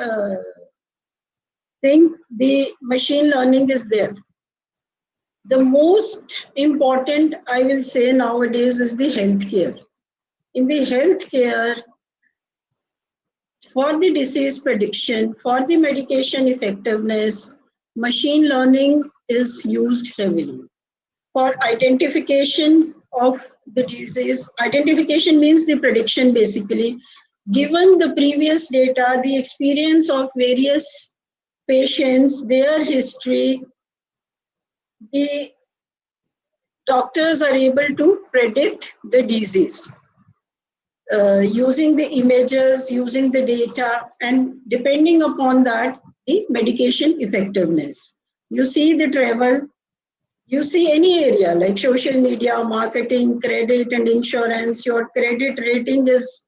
thing, the machine learning is there. The most important, I will say nowadays, is the healthcare. In the healthcare, for the disease prediction, for the medication effectiveness, machine learning is used heavily. For identification of the disease, identification means the prediction basically. Given the previous data, the experience of various patients, their history, the doctors are able to predict the disease using the images, using the data, and depending upon that, the medication effectiveness. You see the travel, you see any area like social media, marketing, credit and insurance, your credit rating is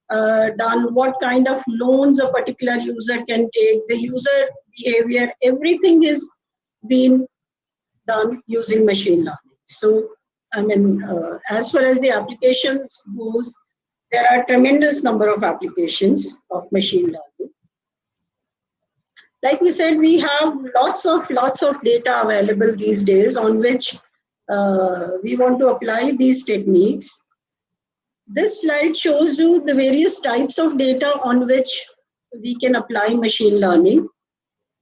done, what kind of loans a particular user can take, the user behavior, everything is being done using machine learning. So, I mean, as far as the applications goes, there are tremendous number of applications of machine learning. Like we said, we have lots of data available these days on which we want to apply these techniques. This slide shows you the various types of data on which we can apply machine learning.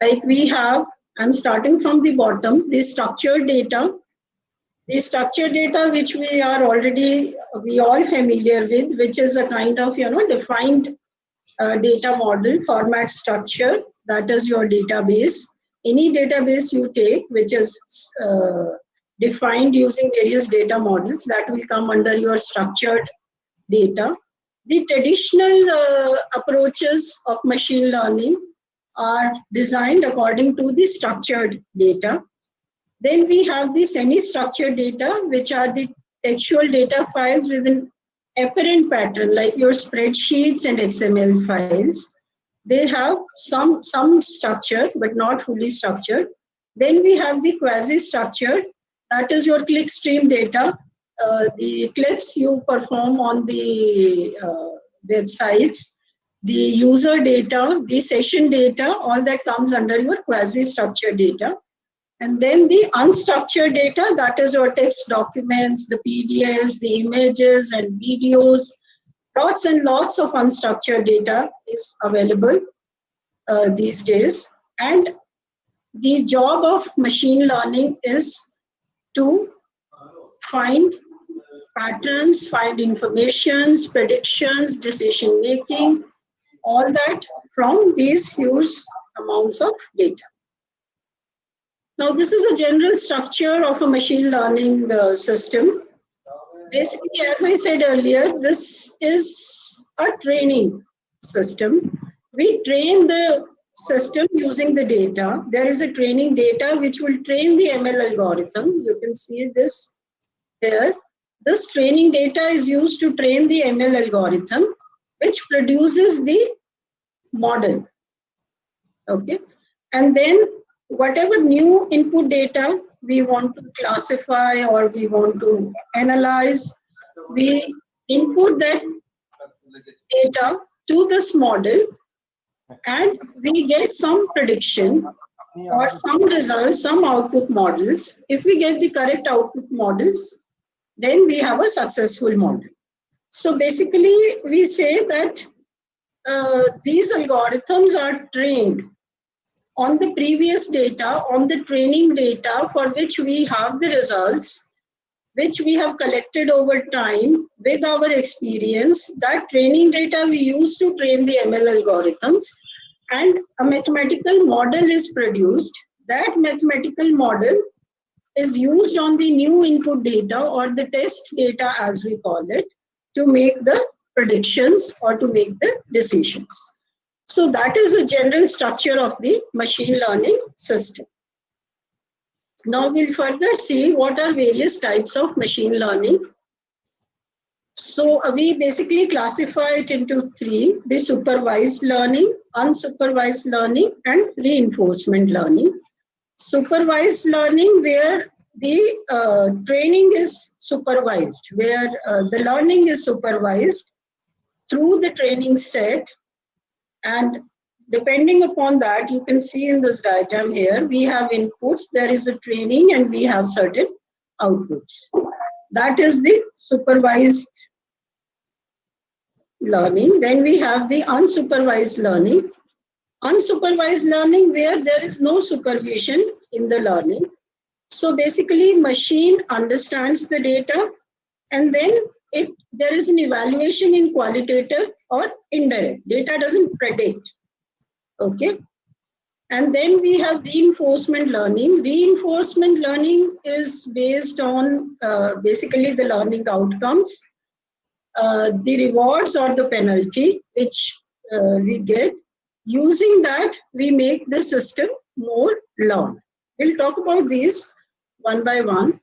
Like we have, I'm starting from the bottom, the structured data. The structured data which we all familiar with, which is a kind of defined data model, format structure, that is your database. Any database you take which is defined using various data models, that will come under your structured data. The traditional approaches of machine learning are designed according to the structured data. Then we have the semi-structured data, which are the textual data files with an apparent pattern, like your spreadsheets and XML files. They have some structure, but not fully structured. Then we have the quasi-structured, that is your clickstream data, the clicks you perform on the websites, the user data, the session data, all that comes under your quasi-structured data. And then the unstructured data, that is your text documents, the PDFs, the images and videos. Lots and lots of unstructured data is available these days. And the job of machine learning is to find patterns, find informations, predictions, decision making, all that from these huge amounts of data. Now, this is a general structure of a machine learning system. Basically, as I said earlier, this is a training system. We train the system using the data. There is a training data which will train the ML algorithm. You can see this here. This training data is used to train the ML algorithm, which produces the model. Okay, and then whatever new input data we want to classify or we want to analyze, we input that data to this model and we get some prediction or some results, some output models. If we get the correct output models, then we have a successful model. So basically, we say that these algorithms are trained on the previous data, on the training data for which we have the results, which we have collected over time with our experience. That training data we use to train the ML algorithms, and a mathematical model is produced. That mathematical model is used on the new input data or the test data, as we call it, to make the predictions or to make the decisions. So that is a general structure of the machine learning system. Now we'll further see what are various types of machine learning. So we basically classify it into three: the supervised learning, unsupervised learning, and reinforcement learning. Supervised learning, where the training is supervised, where the learning is supervised through the training set. And depending upon that, you can see in this diagram here, we have inputs, there is a training, and we have certain outputs. That is the supervised learning. Then we have the unsupervised learning. Unsupervised learning, where there is no supervision in the learning. So basically, machine understands the data, and then there is an evaluation in qualitative or indirect. Data doesn't predict. Okay. And then we have reinforcement learning. Reinforcement learning is based on basically the learning outcomes, the rewards or the penalty which we get. Using that, we make the system more learned. We'll talk about these one by one.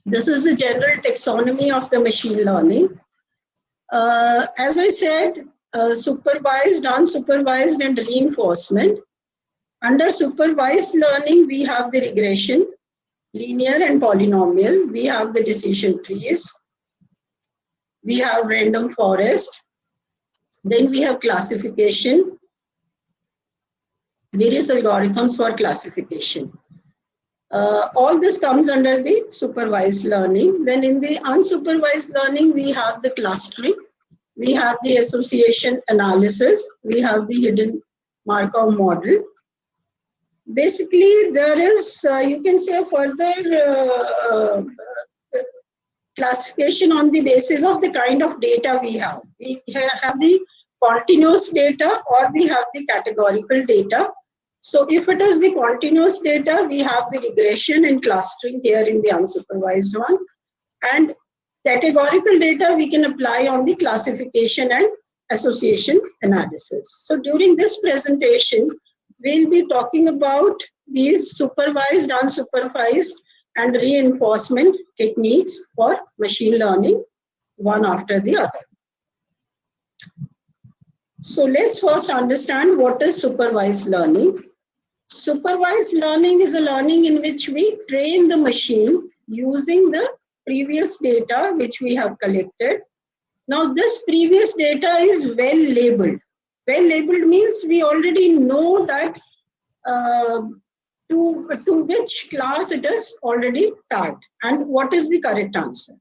This is the general taxonomy of the machine learning. As I said, supervised, unsupervised, and reinforcement. Under supervised learning, we have the regression, linear and polynomial. We have the decision trees. We have random forest. Then we have classification, various algorithms for classification. All this comes under the supervised learning. Then in the unsupervised learning, we have the clustering, we have the association analysis, we have the hidden Markov model. Basically, there is, you can say, further classification on the basis of the kind of data we have. We have the continuous data or we have the categorical data. So if it is the continuous data, we have the regression and clustering here in the unsupervised one. And categorical data we can apply on the classification and association analysis. So during this presentation, we'll be talking about these supervised, unsupervised, and reinforcement techniques for machine learning, one after the other. So let's first understand what is supervised learning. Supervised learning is a learning in which we train the machine using the previous data which we have collected. Now this previous data is well labeled. Well labeled means we already know that to which class it is already tagged and what is the correct answer.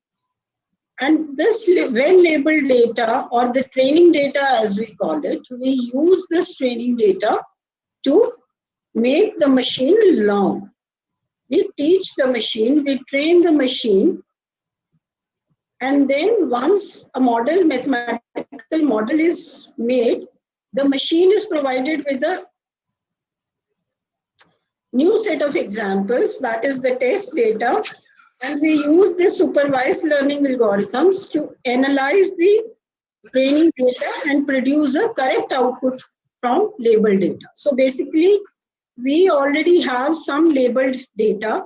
And this well labeled data, or the training data as we call it, we use this training data to make the machine learn. We teach the machine, we train the machine, and then once a model, mathematical model is made, the machine is provided with a new set of examples, that is the test data, and we use the supervised learning algorithms to analyze the training data and produce a correct output from labeled data. So basically, we already have some labeled data,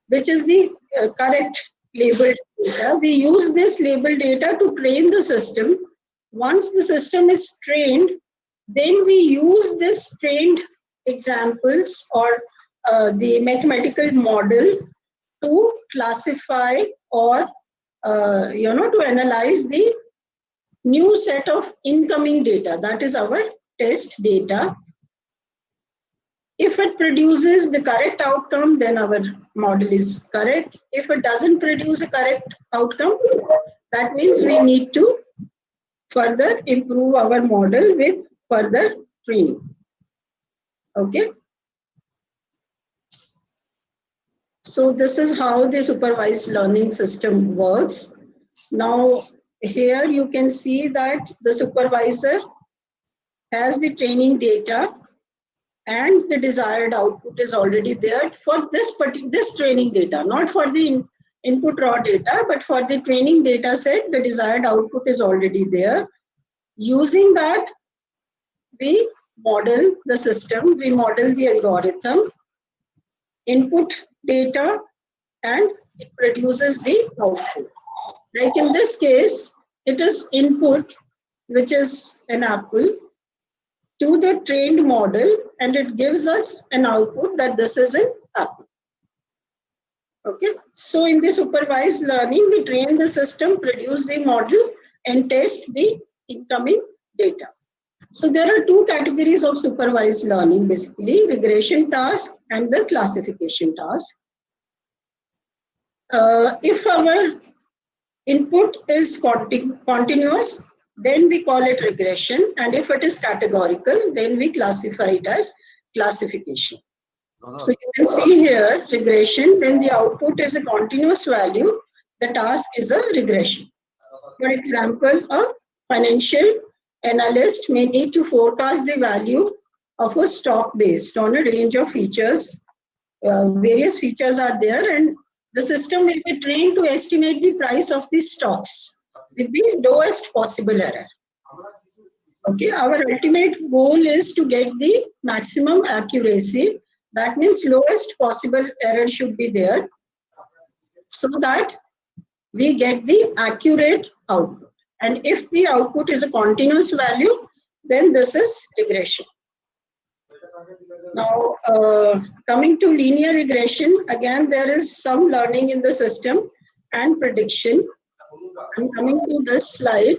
which is the correct labeled data. We use this labeled data to train the system. Once the system is trained, then we use this trained examples or the mathematical model to classify or to analyze the new set of incoming data, that is our test data. If it produces the correct outcome, then our model is correct. If it doesn't produce a correct outcome, that means we need to further improve our model with further training. Okay. So this is how the supervised learning system works. Now here you can see that the supervisor has the training data and the desired output is already there for this training data, not for the input raw data, but for the training data set, the desired output is already there. Using that, we model the system, we model the algorithm, input data, and it produces the output. Like in this case, it is input, which is an apple, to the trained model, and it gives us an output that this is an apple. Okay, so in the supervised learning, we train the system, produce the model, and test the incoming data. So there are two categories of supervised learning, basically, regression task and the classification task. If our input is continuous, then we call it regression, and if it is categorical, then we classify it as classification. So you can see here regression, when the output is a continuous value, the task is a regression. For example, a financial analyst may need to forecast the value of a stock based on a range of features. Various features are there, and the system will be trained to estimate the price of the stocks with the lowest possible error. Okay, our ultimate goal is to get the maximum accuracy. That means lowest possible error should be there, so that we get the accurate output. And if the output is a continuous value, then this is regression. Now, coming to linear regression, again, there is some learning in the system and prediction. I'm coming to this slide,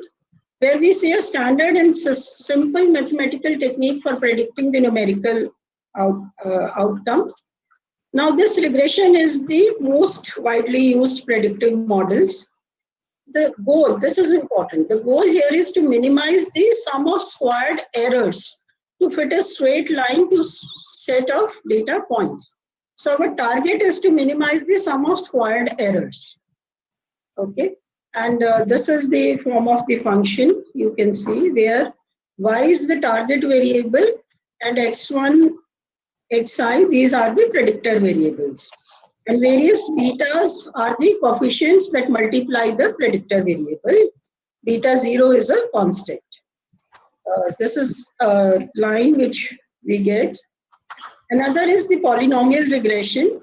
where we see a standard and simple mathematical technique for predicting the numerical outcome. Now, this regression is the most widely used predictive models. The goal, this is important, the goal here is to minimize the sum of squared errors to fit a straight line to set of data points. So our target is to minimize the sum of squared errors. Okay, and this is the form of the function you can see, where y is the target variable and x1, xi, these are the predictor variables. And various betas are the coefficients that multiply the predictor variable. Beta 0 is a constant. This is a line which we get. Another is the polynomial regression.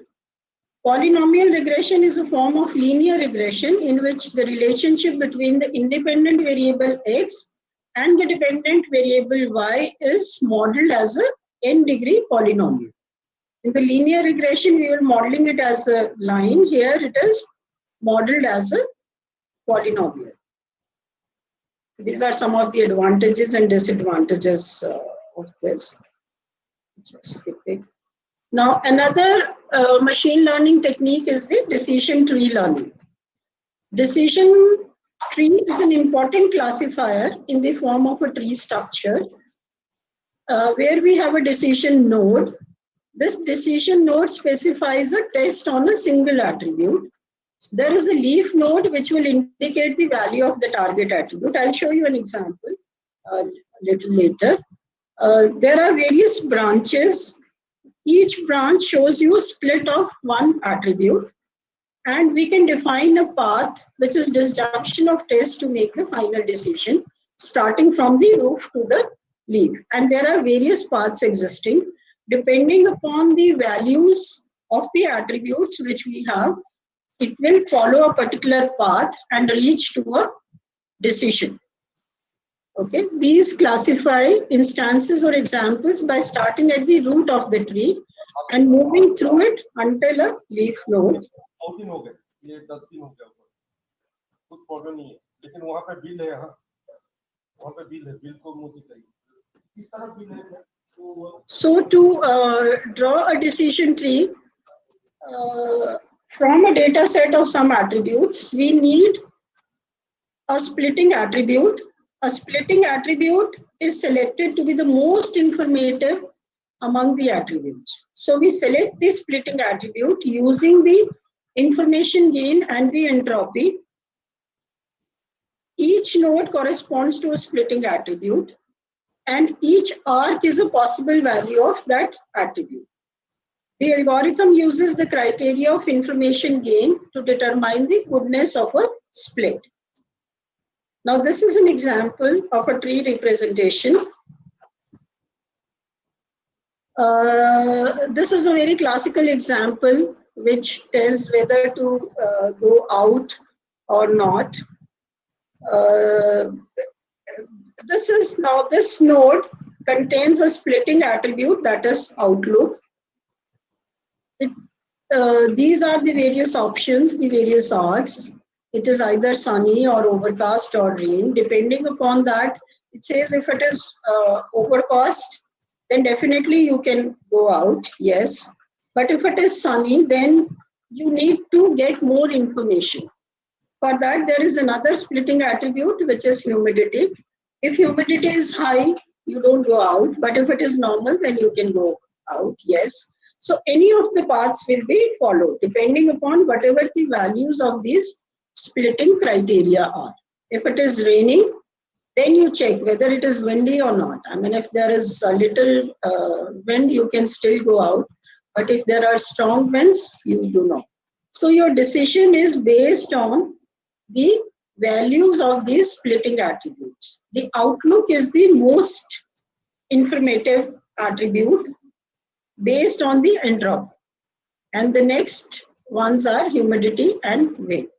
Polynomial regression is a form of linear regression in which the relationship between the independent variable x and the dependent variable y is modeled as a n-degree polynomial. In the linear regression, we are modeling it as a line. Here it is modeled as a polynomial. These are some of the advantages and disadvantages of this. Just skip it. Now, another machine learning technique is the decision tree learning. Decision tree is an important classifier in the form of a tree structure where we have a decision node. This decision node specifies a test on a single attribute. There is a leaf node which will indicate the value of the target attribute. I'll show you an example a little later. There are various branches. Each branch shows you a split of one attribute, and we can define a path which is disjunction of tests to make the final decision, starting from the roof to the leaf. And there are various paths existing. Depending upon the values of the attributes which we have, it will follow a particular path and reach to a decision. Okay, these classify instances or examples by starting at the root of the tree and moving through it until a leaf node. So to draw a decision tree from a data set of some attributes, we need a splitting attribute. A splitting attribute is selected to be the most informative among the attributes. So we select the splitting attribute using the information gain and the entropy. Each node corresponds to a splitting attribute, and each arc is a possible value of that attribute. The algorithm uses the criteria of information gain to determine the goodness of a split. Now, this is an example of a tree representation. This is a very classical example which tells whether to go out or not. This node contains a splitting attribute, that is outlook. These are the various options, the various arcs. It is either sunny or overcast or rain. Depending upon that, it says if it is overcast, then definitely you can go out, yes. But if it is sunny, then you need to get more information. For that, there is another splitting attribute, which is humidity. If humidity is high, you don't go out. But if it is normal, then you can go out, yes. So any of the paths will be followed, depending upon whatever the values of these splitting criteria are. If it is raining, Then you check whether it is windy or not. I mean, if there is a little wind, you can still go out. But if there are strong winds, you do not. So your decision is based on the values of these splitting attributes. The outlook is the most informative attribute based on the entropy. And the next ones are humidity and wind.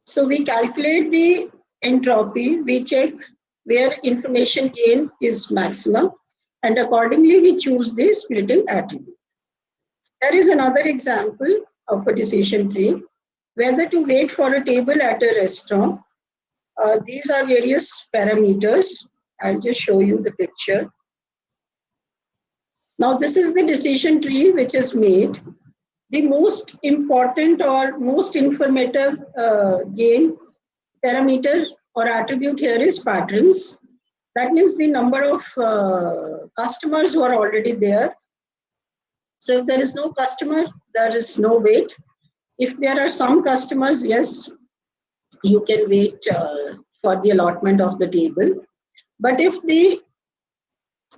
So we calculate the entropy, we check where information gain is maximum, and accordingly we choose the splitting attribute. There is another example of a decision tree, whether to wait for a table at a restaurant. These are various parameters. I'll just show you the picture. Now this is the decision tree which is made. The most important or most informative gain parameter or attribute here is patterns. That means the number of customers who are already there. So if there is no customer, there is no wait. If there are some customers, yes, you can wait for the allotment of the table. But if the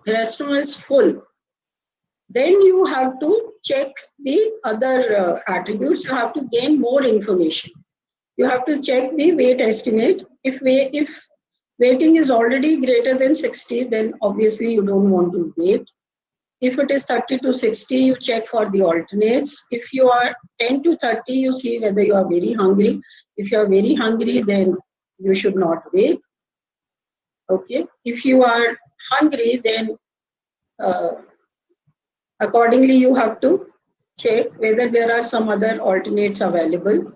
restaurant is full, then you have to check the other attributes. You have to gain more information. You have to check the weight estimate. If waiting is already greater than 60, then obviously you don't want to wait. If it is 30 to 60, you check for the alternates. If you are 10 to 30, you see whether you are very hungry. If you are very hungry, then you should not wait. Okay. If you are hungry, then accordingly, you have to check whether there are some other alternates available.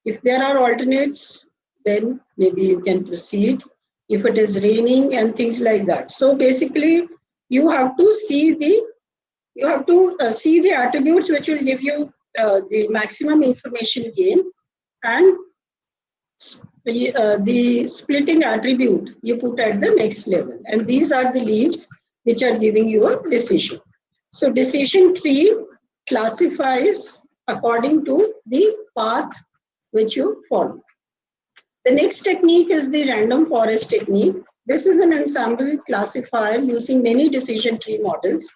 If there are alternates, then maybe you can proceed. If it is raining and things like that. So basically, you have to see the attributes which will give you the maximum information gain, and the splitting attribute you put at the next level. And these are the leaves which are giving you a decision. So decision tree classifies according to the path which you follow. The next technique is the random forest technique. This is an ensemble classifier using many decision tree models.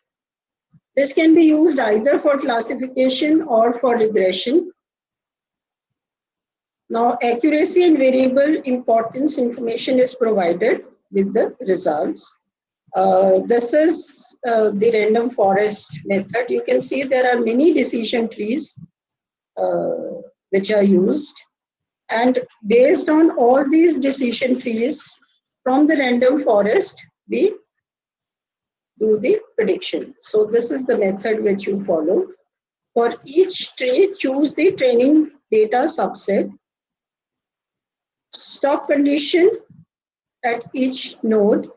This can be used either for classification or for regression. Now, accuracy and variable importance information is provided with the results. This is the random forest method. You can see there are many decision trees which are used. And based on all these decision trees from the random forest, we do the prediction. So this is the method which you follow. For each tree, choose the training data subset. Stop condition at each node.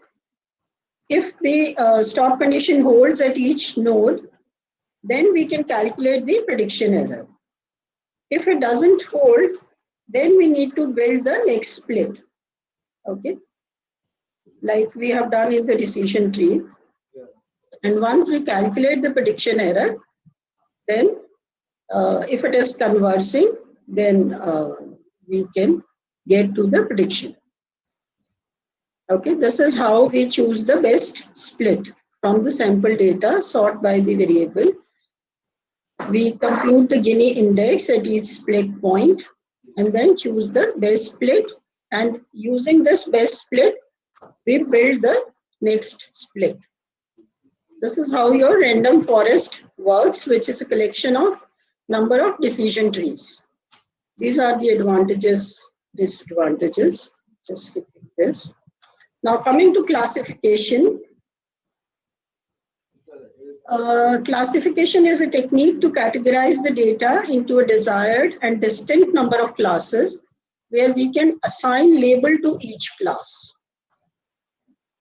If the stop condition holds at each node, then we can calculate the prediction error. If it doesn't hold, then we need to build the next split. Okay, like we have done in the decision tree. And once we calculate the prediction error, then if it is conversing, then we can get to the prediction. Okay, this is how we choose the best split from the sample data, sort by the variable. We compute the Gini index at each split point and then choose the best split. And using this best split, we build the next split. This is how your random forest works, which is a collection of number of decision trees. These are the advantages, disadvantages. Just skip this. Now coming to classification. Classification is a technique to categorize the data into a desired and distinct number of classes where we can assign label to each class.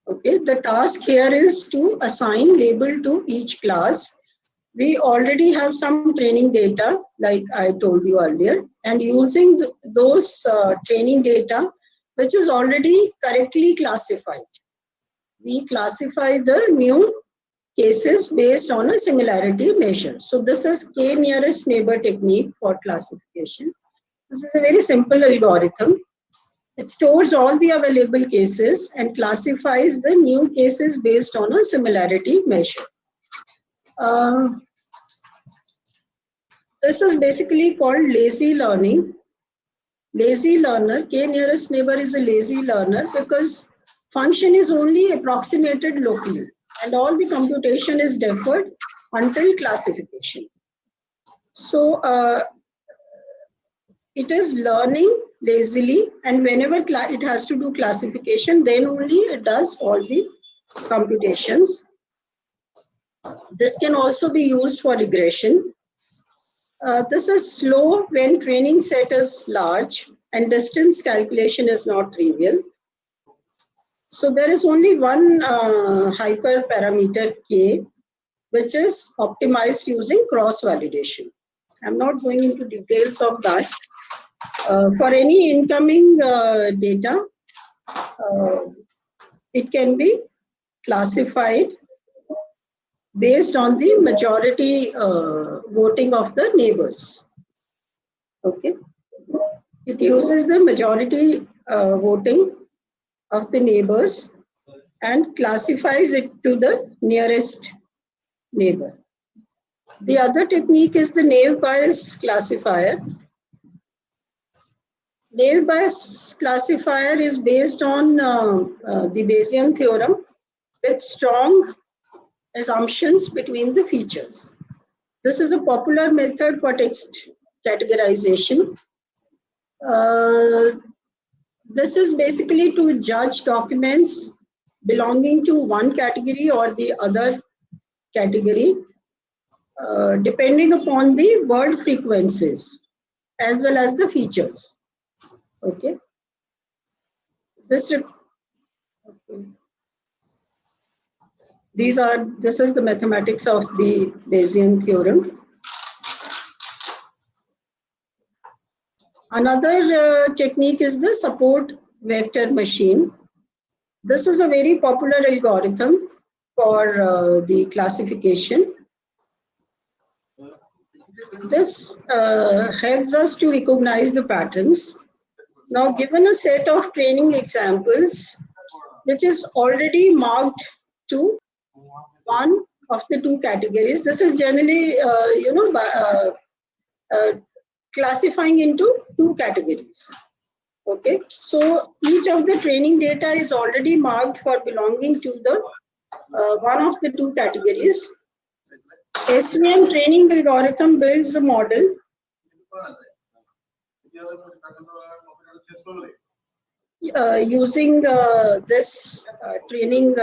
Okay, the task here is to assign label to each class. We already have some training data, like I told you earlier, and using those training data, which is already correctly classified, we classify the new cases based on a similarity measure. So this is K nearest neighbor technique for classification. This is a very simple algorithm. It stores all the available cases and classifies the new cases based on a similarity measure. This is basically called lazy learning. Lazy learner, K nearest neighbor is a lazy learner because function is only approximated locally and all the computation is deferred until classification. So it is learning lazily, and whenever it has to do classification, then only it does all the computations. This can also be used for regression. This is slow when training set is large and distance calculation is not trivial. So there is only one hyperparameter K, which is optimized using cross-validation. I'm not going into details of that. For any incoming data, it can be classified based on the majority voting of the neighbors. Okay, it uses the majority voting of the neighbors and classifies it to the nearest neighbor. The other technique is the naive Bayes classifier. Naive Bayes classifier is based on the Bayesian theorem with strong assumptions between the features. This is a popular method for text categorization. This is basically to judge documents belonging to one category or the other category, depending upon the word frequencies as well as the features. Okay. This is the mathematics of the Bayesian theorem. Another technique is the support vector machine. This is a very popular algorithm for the classification. This helps us to recognize the patterns. Now, given a set of training examples, which is already marked to one of the two categories, this is generally, classifying into two categories. Okay, so each of the training data is already marked for belonging to the one of the two categories. SVM training algorithm builds a model using this training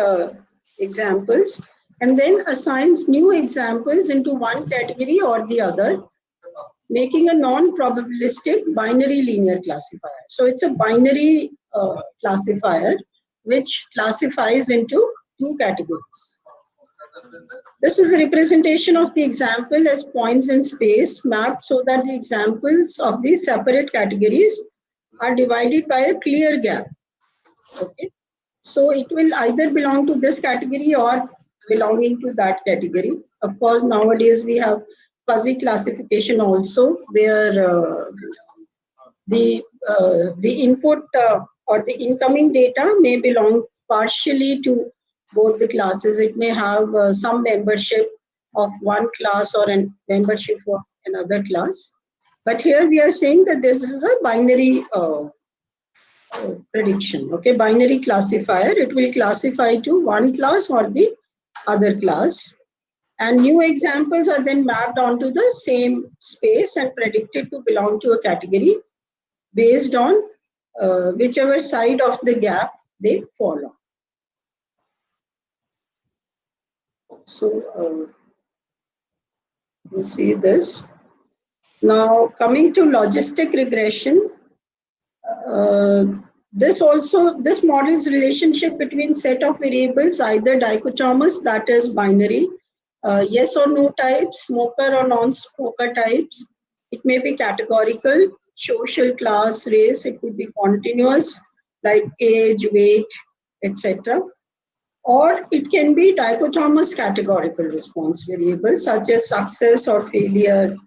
examples, and then assigns new examples into one category or the other, making a non-probabilistic binary linear classifier. So it's a binary classifier which classifies into two categories. This is a representation of the example as points in space mapped so that the examples of these separate categories are divided by a clear gap. Okay, so it will either belong to this category or belonging to that category. Of course, nowadays we have fuzzy classification also, where the input or the incoming data may belong partially to both the classes. It may have some membership of one class or a membership of another class. But here we are saying that this is a binary prediction. Okay, binary classifier. It will classify to one class or the other class. And new examples are then mapped onto the same space and predicted to belong to a category based on whichever side of the gap they fall on. So you see this. Now coming to logistic regression, this model's relationship between set of variables, either dichotomous, that is binary, yes or no types, smoker or non-smoker types. It may be categorical, social, class, race. It could be continuous, like age, weight, etc. Or it can be dichotomous categorical response variables, such as success or failure,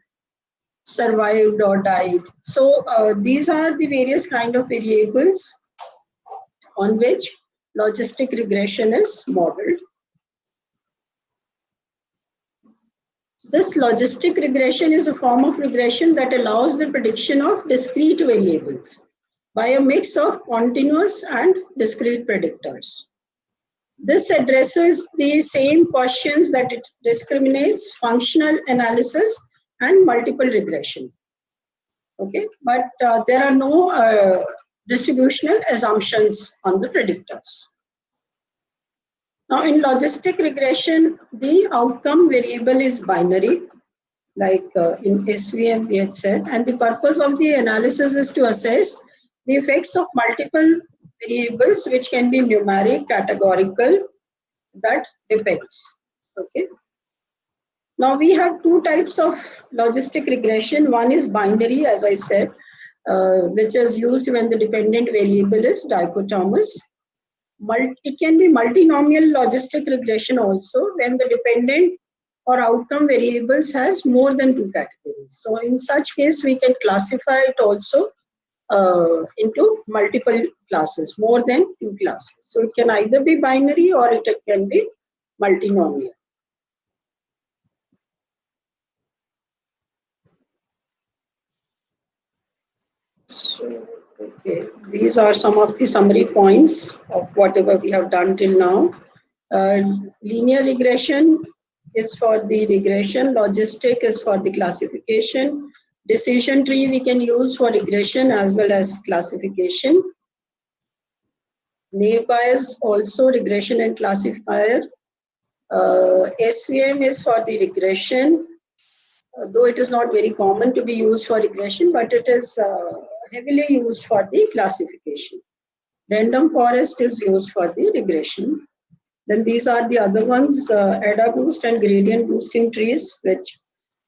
survived or died. So these are the various kind of variables on which logistic regression is modeled. This logistic regression is a form of regression that allows the prediction of discrete variables by a mix of continuous and discrete predictors. This addresses the same questions that it discriminates functional analysis and multiple regression. Okay, but there are no distributional assumptions on the predictors. Now, in logistic regression, the outcome variable is binary, like in SVM we had said, and the purpose of the analysis is to assess the effects of multiple variables, which can be numeric, categorical, that depends. Okay. Now we have two types of logistic regression. One is binary, as I said, which is used when the dependent variable is dichotomous. It can be multinomial logistic regression also when the dependent or outcome variables has more than two categories. So in such case, we can classify it also into multiple classes, more than two classes. So it can either be binary or it can be multinomial. So, okay, these are some of the summary points of whatever we have done till now. Linear regression is for the regression, logistic is for the classification, decision tree we can use for regression as well as classification. Naive Bayes also regression and classifier. SVM is for the regression, though it is not very common to be used for regression, but it is heavily used for the classification. Random forest is used for the regression. Then these are the other ones, ADA boost and gradient boosting trees, which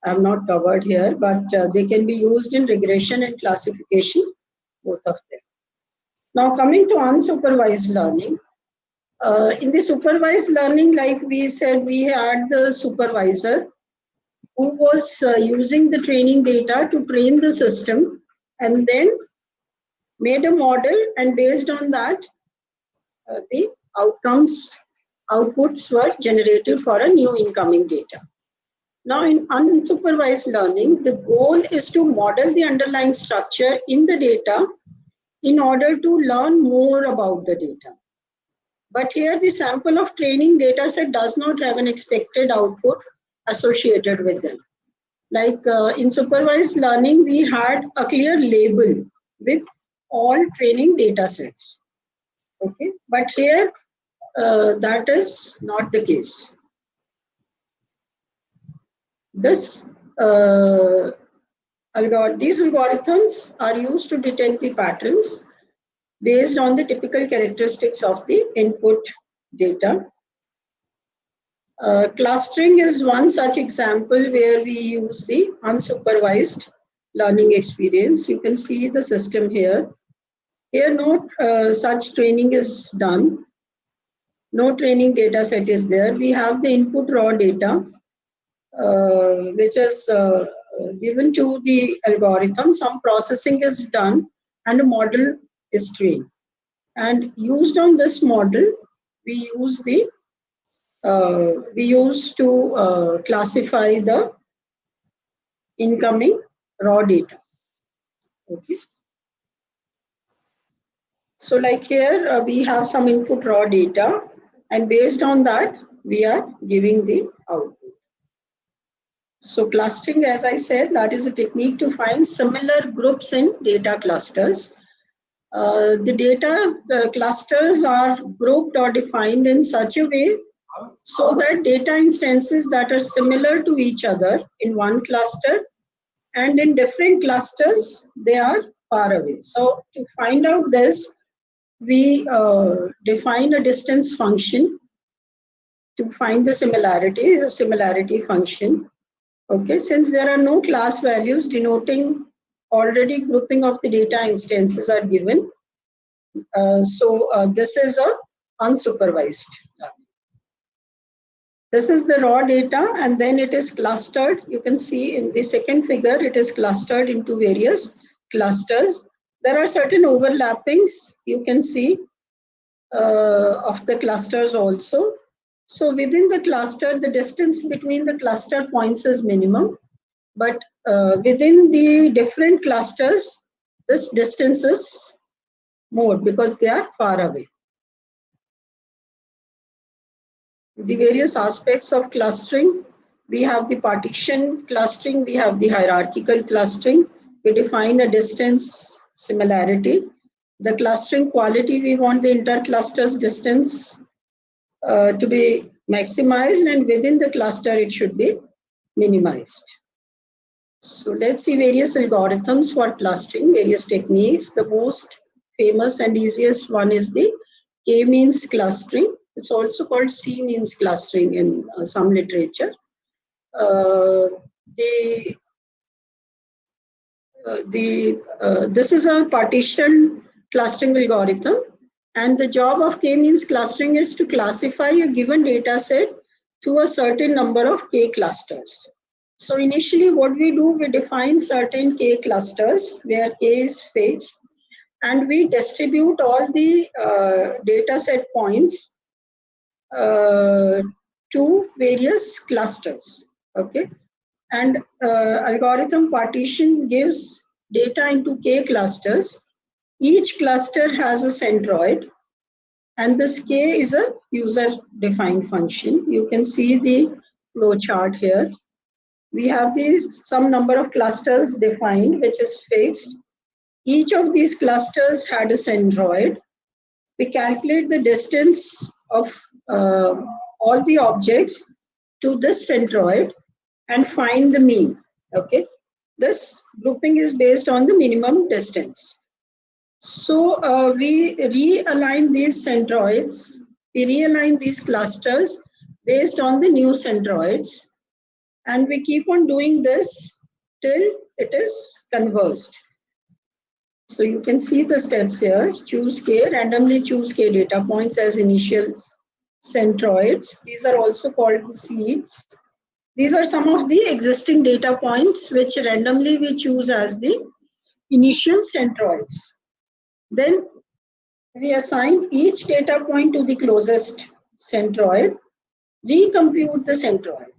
I have not covered here, but they can be used in regression and classification, both of them. Now coming to unsupervised learning. In the supervised learning, like we said, we had the supervisor who was using the training data to train the system and then made a model, and based on that, the outputs were generated for a new incoming data. Now in unsupervised learning, the goal is to model the underlying structure in the data in order to learn more about the data. But here the sample of training data set does not have an expected output associated with them. Like in supervised learning, we had a clear label with all training data sets. Okay, but here that is not the case. These algorithms are used to detect the patterns based on the typical characteristics of the input data. Clustering is one such example where we use the unsupervised learning experience. You can see the system here. Here no such training is done. No training data set is there. We have the input raw data, which is given to the algorithm. Some processing is done and a model is trained. And used on this model, we use to classify the incoming raw data. Okay. So like here, we have some input raw data, and based on that, we are giving the output. So clustering, as I said, that is a technique to find similar groups in data clusters. The data clusters are grouped or defined in such a way so that data instances that are similar to each other in one cluster and in different clusters, they are far away. So to find out this, we define a distance function to find the similarity, a similarity function. Okay, since there are no class values denoting already grouping of the data instances are given. So this is a unsupervised learning. This is the raw data, and then it is clustered. You can see in the second figure, it is clustered into various clusters. There are certain overlappings you can see of the clusters also. So within the cluster, the distance between the cluster points is minimum, but within the different clusters, this distance is more because they are far away. The various aspects of clustering, we have the partition clustering, we have the hierarchical clustering. We define a distance similarity. The clustering quality, we want the inter-clusters distance to be maximized, and within the cluster it should be minimized. So let's see various algorithms for clustering, various techniques. The most famous and easiest one is the k-means clustering. It's also called c-means clustering in some literature. This is a partition clustering algorithm, and the job of k-means clustering is to classify a given data set to a certain number of k clusters. So initially what we do, we define certain k clusters where k is fixed, and we distribute all the data set points to various clusters. Okay, and algorithm partition gives data into k clusters. Each cluster has a centroid, and this k is a user defined function. You can see the flow chart here. We have some number of clusters defined, which is fixed. Each of these clusters had a centroid. We calculate the distance of all the objects to this centroid and find the mean. Okay, this grouping is based on the minimum distance. So we realign these centroids, we realign these clusters based on the new centroids, and we keep on doing this till it is converged. So you can see the steps here. Choose k, randomly choose k data points as initial centroids. These are also called the seeds. These are some of the existing data points which randomly we choose as the initial centroids. Then we assign each data point to the closest centroid, recompute the centroid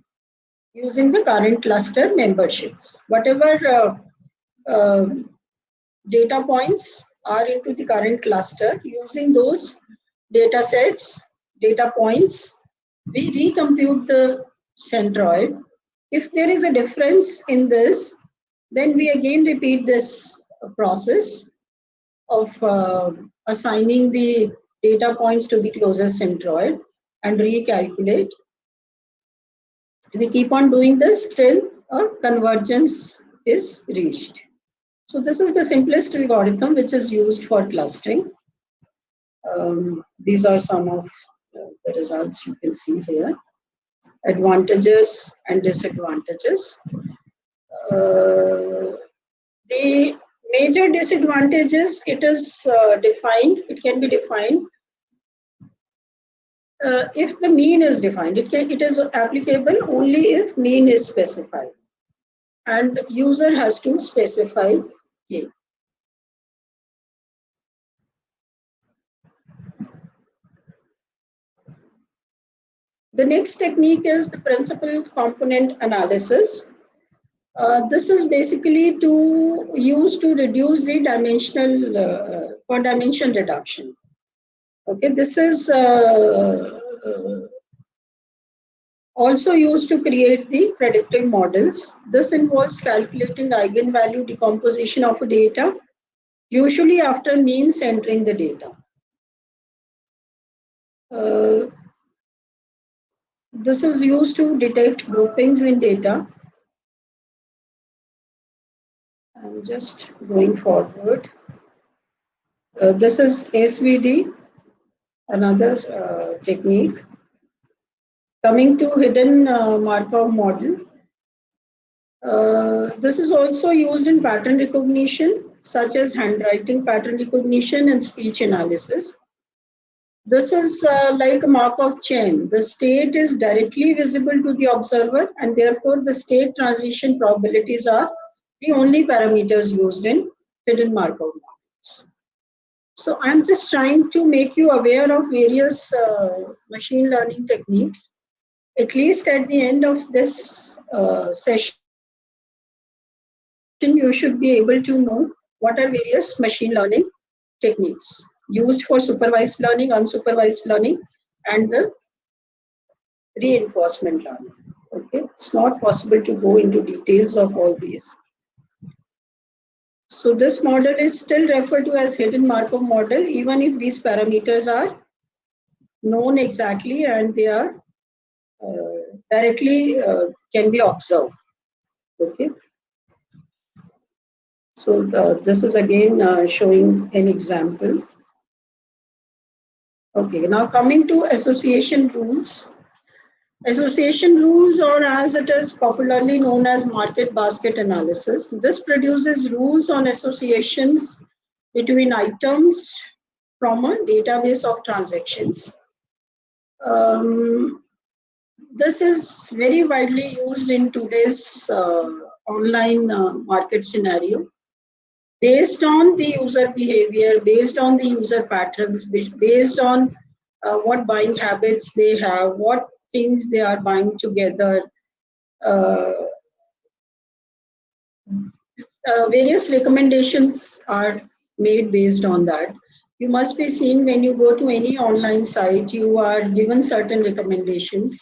using the current cluster memberships. Whatever data points are into the current cluster, using those data sets, data points, we recompute the centroid. If there is a difference in this, then we again repeat this process of assigning the data points to the closest centroid and recalculate. We keep on doing this till a convergence is reached. So this is the simplest algorithm which is used for clustering. These are some of the results you can see here. Advantages and disadvantages. The major disadvantages, it is defined, it can be defined. If the mean is defined, it is applicable only if mean is specified, and user has to specify k. The next technique is the principal component analysis. This is basically used to reduce the for dimension reduction. Okay, this is also used to create the predictive models. This involves calculating eigenvalue decomposition of a data, usually after mean centering the data. This is used to detect groupings in data. I'm just going forward. This is SVD, another technique. Coming to hidden Markov model. This is also used in pattern recognition, such as handwriting pattern recognition and speech analysis. This is like a Markov chain. The state is directly visible to the observer, and therefore the state transition probabilities are the only parameters used in hidden Markov models. So I'm just trying to make you aware of various machine learning techniques. At least at the end of this session, you should be able to know what are various machine learning techniques used for supervised learning, unsupervised learning, and the reinforcement learning. Okay, it's not possible to go into details of all these. So this model is still referred to as hidden Markov model, even if these parameters are known exactly and they are directly can be observed. Okay. So this is again showing an example. Okay, now coming to association rules. Association rules, or as it is popularly known as market basket analysis, this produces rules on associations between items from a database of transactions. This is very widely used in today's online market scenario. Based on the user behavior, based on the user patterns, based on what buying habits they have, what things they are buying together, various recommendations are made based on that. You must be seeing when you go to any online site, you are given certain recommendations.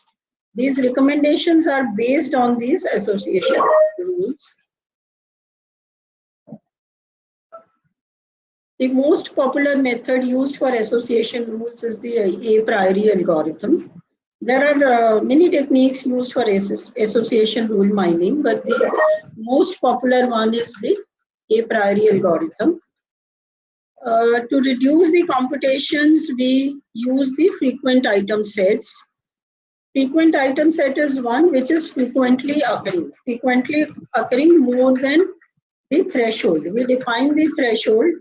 These recommendations are based on these association rules. The most popular method used for association rules is the a priori algorithm. There are many techniques used for association rule mining, but the most popular one is the a priori algorithm. To reduce the computations, we use the frequent item sets. Frequent item set is one which is frequently occurring more than the threshold. We define the threshold,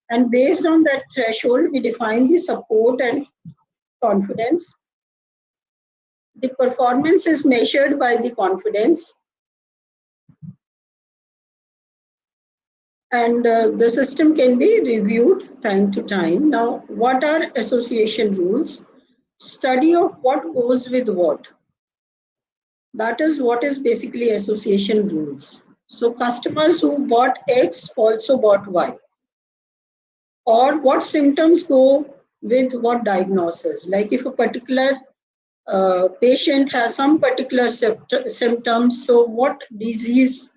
and based on that threshold, we define the support and confidence. The performance is measured by the confidence, and the system can be reviewed time to time. Now, what are association rules? Study of what goes with what. That is what is basically association rules. So customers who bought X also bought Y. Or what symptoms go with what diagnosis. Like if a particular patient has some particular symptoms, so what disease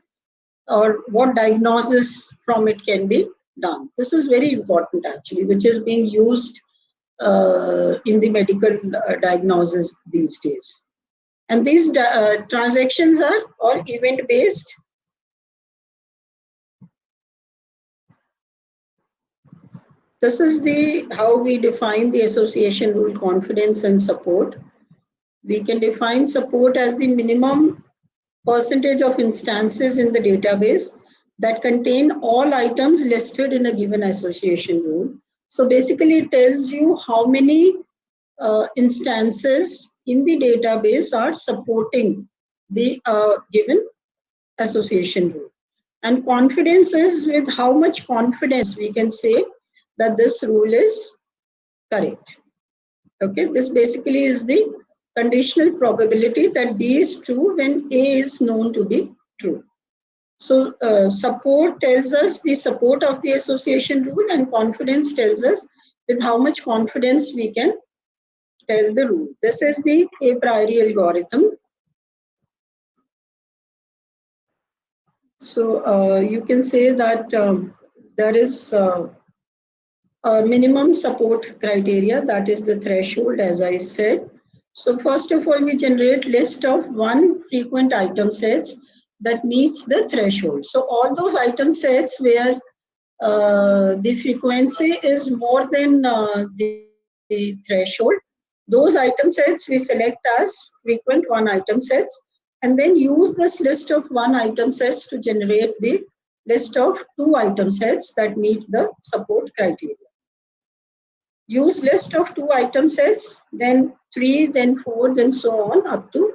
or what diagnosis from it can be done. This is very important actually, which is being used in the medical diagnosis these days. And these transactions are all event based. This is the how we define the association rule confidence and support. We can define support as the minimum percentage of instances in the database that contain all items listed in a given association rule. So basically it tells you how many instances in the database are supporting the given association rule. And confidence is with how much confidence we can say that this rule is correct. Okay, this basically is the conditional probability that B is true when A is known to be true. So support tells us the support of the association rule, and confidence tells us with how much confidence we can tell the rule. This is the a priori algorithm. So you can say that there is a minimum support criteria, that is the threshold, as I said. So first of all, we generate list of 1 frequent item sets that meets the threshold. So all those item sets where the frequency is more than the threshold, those item sets we select as frequent 1 item sets, and then use this list of 1 item sets to generate the list of 2 item sets that meet the support criteria. use list of 2 item sets, then 3, then 4, then so on up to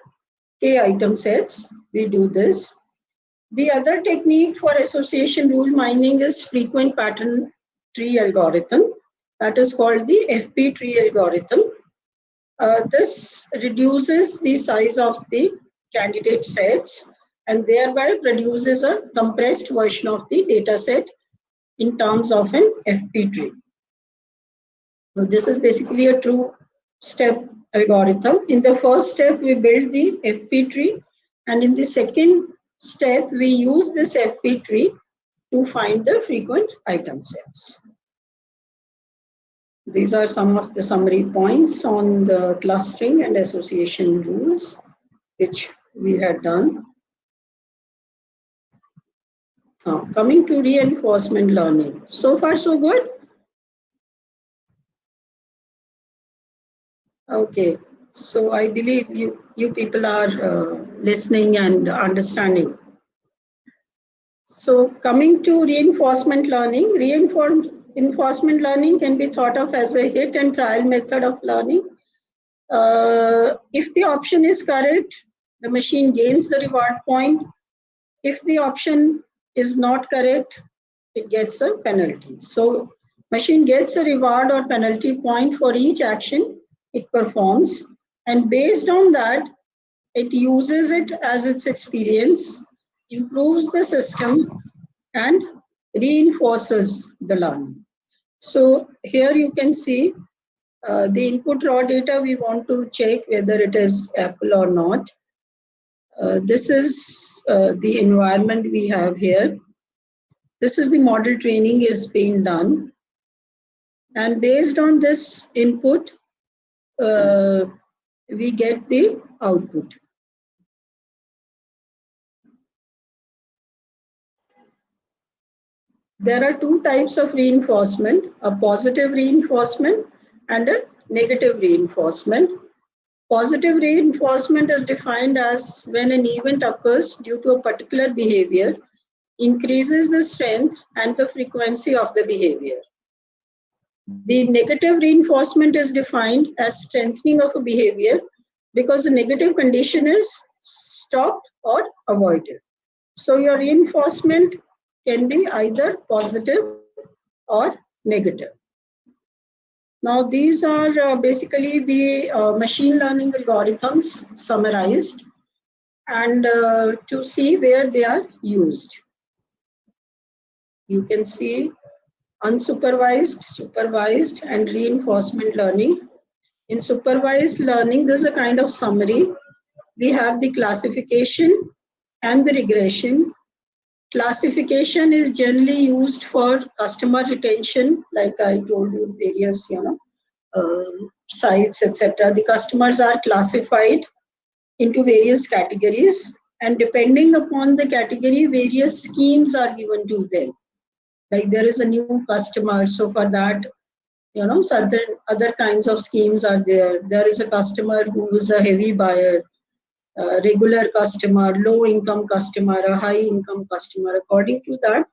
k item sets. We do this. The other technique for association rule mining is frequent pattern tree algorithm. That is called the FP tree algorithm. This reduces the size of the candidate sets and thereby produces a compressed version of the data set in terms of an FP tree. So this is basically a two-step algorithm. In the first step, we build the FP tree, and in the second step, we use this FP tree to find the frequent item sets. These are some of the summary points on the clustering and association rules, which we had done. Now, coming to reinforcement learning. So far, so good? Okay, so I believe you people are listening and understanding. So coming to reinforcement learning, reinforcement learning can be thought of as a hit and trial method of learning. If the option is correct, the machine gains the reward point. If the option is not correct, it gets a penalty. So machine gets a reward or penalty point for each action it performs, and based on that, it uses it as its experience, improves the system, and reinforces the learning. So here you can see the input raw data. We want to check whether it is apple or not. This is the environment we have here. This is the model training is being done. And based on this input, we get the output. There are 2 types of reinforcement, a positive reinforcement and a negative reinforcement. Positive reinforcement is defined as when an event occurs due to a particular behavior, increases the strength and the frequency of the behavior. The negative reinforcement is defined as strengthening of a behavior because the negative condition is stopped or avoided. So your reinforcement can be either positive or negative. Now these are basically the machine learning algorithms summarized and to see where they are used. You can see unsupervised, supervised, and reinforcement learning. In supervised learning, there's a kind of summary. We have the classification and the regression. Classification is generally used for customer retention, like I told you, various sites, etc. The customers are classified into various categories, and depending upon the category, various schemes are given to them. Like there is a new customer, so for that, certain other kinds of schemes are there. There is a customer who is a heavy buyer, a regular customer, low income customer, a high income customer. According to that,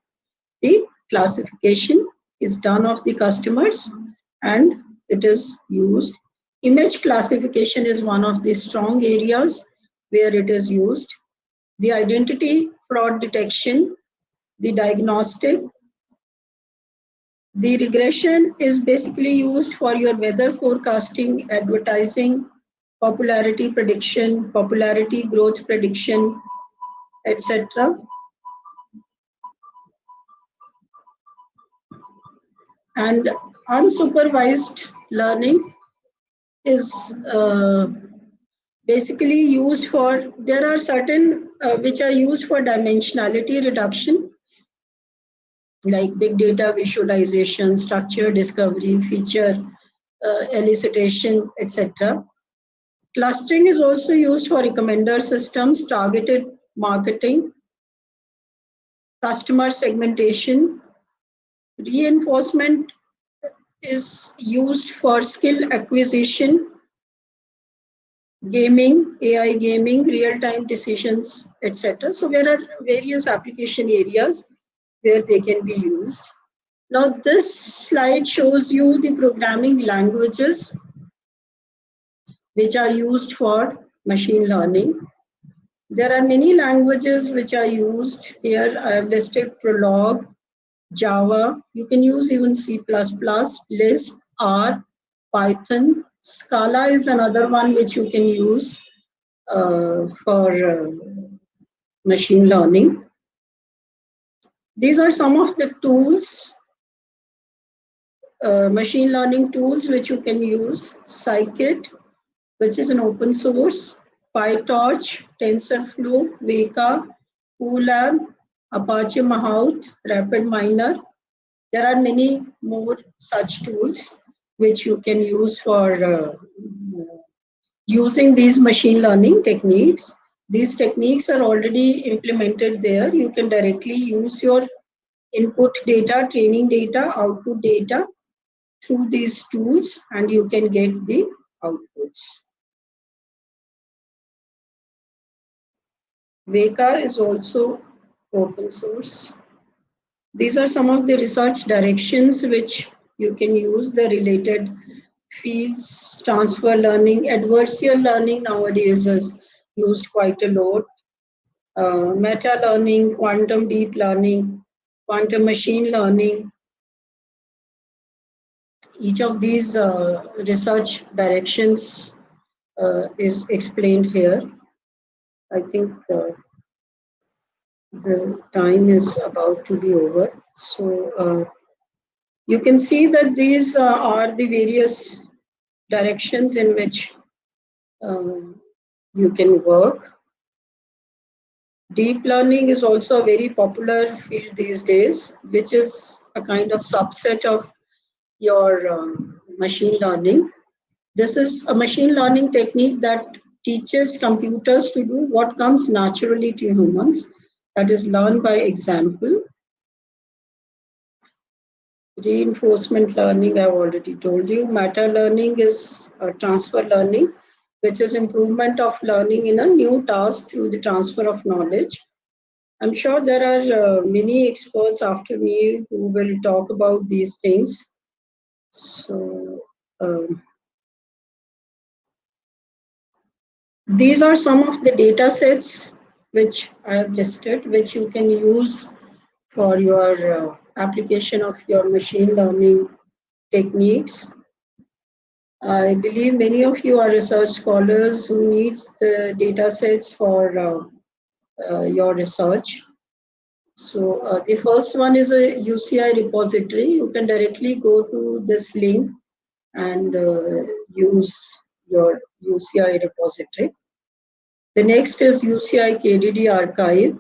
the classification is done of the customers and it is used. Image classification is one of the strong areas where it is used. The identity fraud detection, the diagnostic. The regression is basically used for your weather forecasting, advertising, popularity prediction, popularity growth prediction, etc. And unsupervised learning is basically used for, there are certain which are used for dimensionality reduction, like big data visualization, structure discovery, feature elicitation, etc. Clustering is also used for recommender systems, targeted marketing, customer segmentation. Reinforcement is used for skill acquisition, gaming, AI gaming, real-time decisions, etc. So there are various application areas where they can be used. Now this slide shows you the programming languages which are used for machine learning. There are many languages which are used here. I have listed Prolog, Java. You can use even C++, Lisp, R, Python. Scala is another one which you can use for machine learning. These are some of the tools, machine learning tools which you can use. Scikit, which is an open source, PyTorch, TensorFlow, Veka, Colab, Apache Mahout, RapidMiner. There are many more such tools which you can use for using these machine learning techniques. These techniques are already implemented there. You can directly use your input data, training data, output data through these tools, and you can get the outputs. Veka is also open source. These are some of the research directions which you can use. The related fields, transfer learning, adversarial learning nowadays is used quite a lot. Meta learning, quantum deep learning, quantum machine learning. Each of these research directions is explained here. I think the time is about to be over. So you can see that these are the various directions in which you can work. Deep learning is also a very popular field these days, which is a kind of subset of your machine learning. This is a machine learning technique that teaches computers to do what comes naturally to humans, that is learn by example. Reinforcement learning, I've already told you. Meta learning is transfer learning, which is improvement of learning in a new task through the transfer of knowledge. I'm sure there are many experts after me who will talk about these things. So these are some of the data sets which I have listed, which you can use for your application of your machine learning techniques. I believe many of you are research scholars who needs the data sets for your research. So the first one is a UCI repository. You can directly go to this link and use your UCI repository. The next is UCI KDD archive.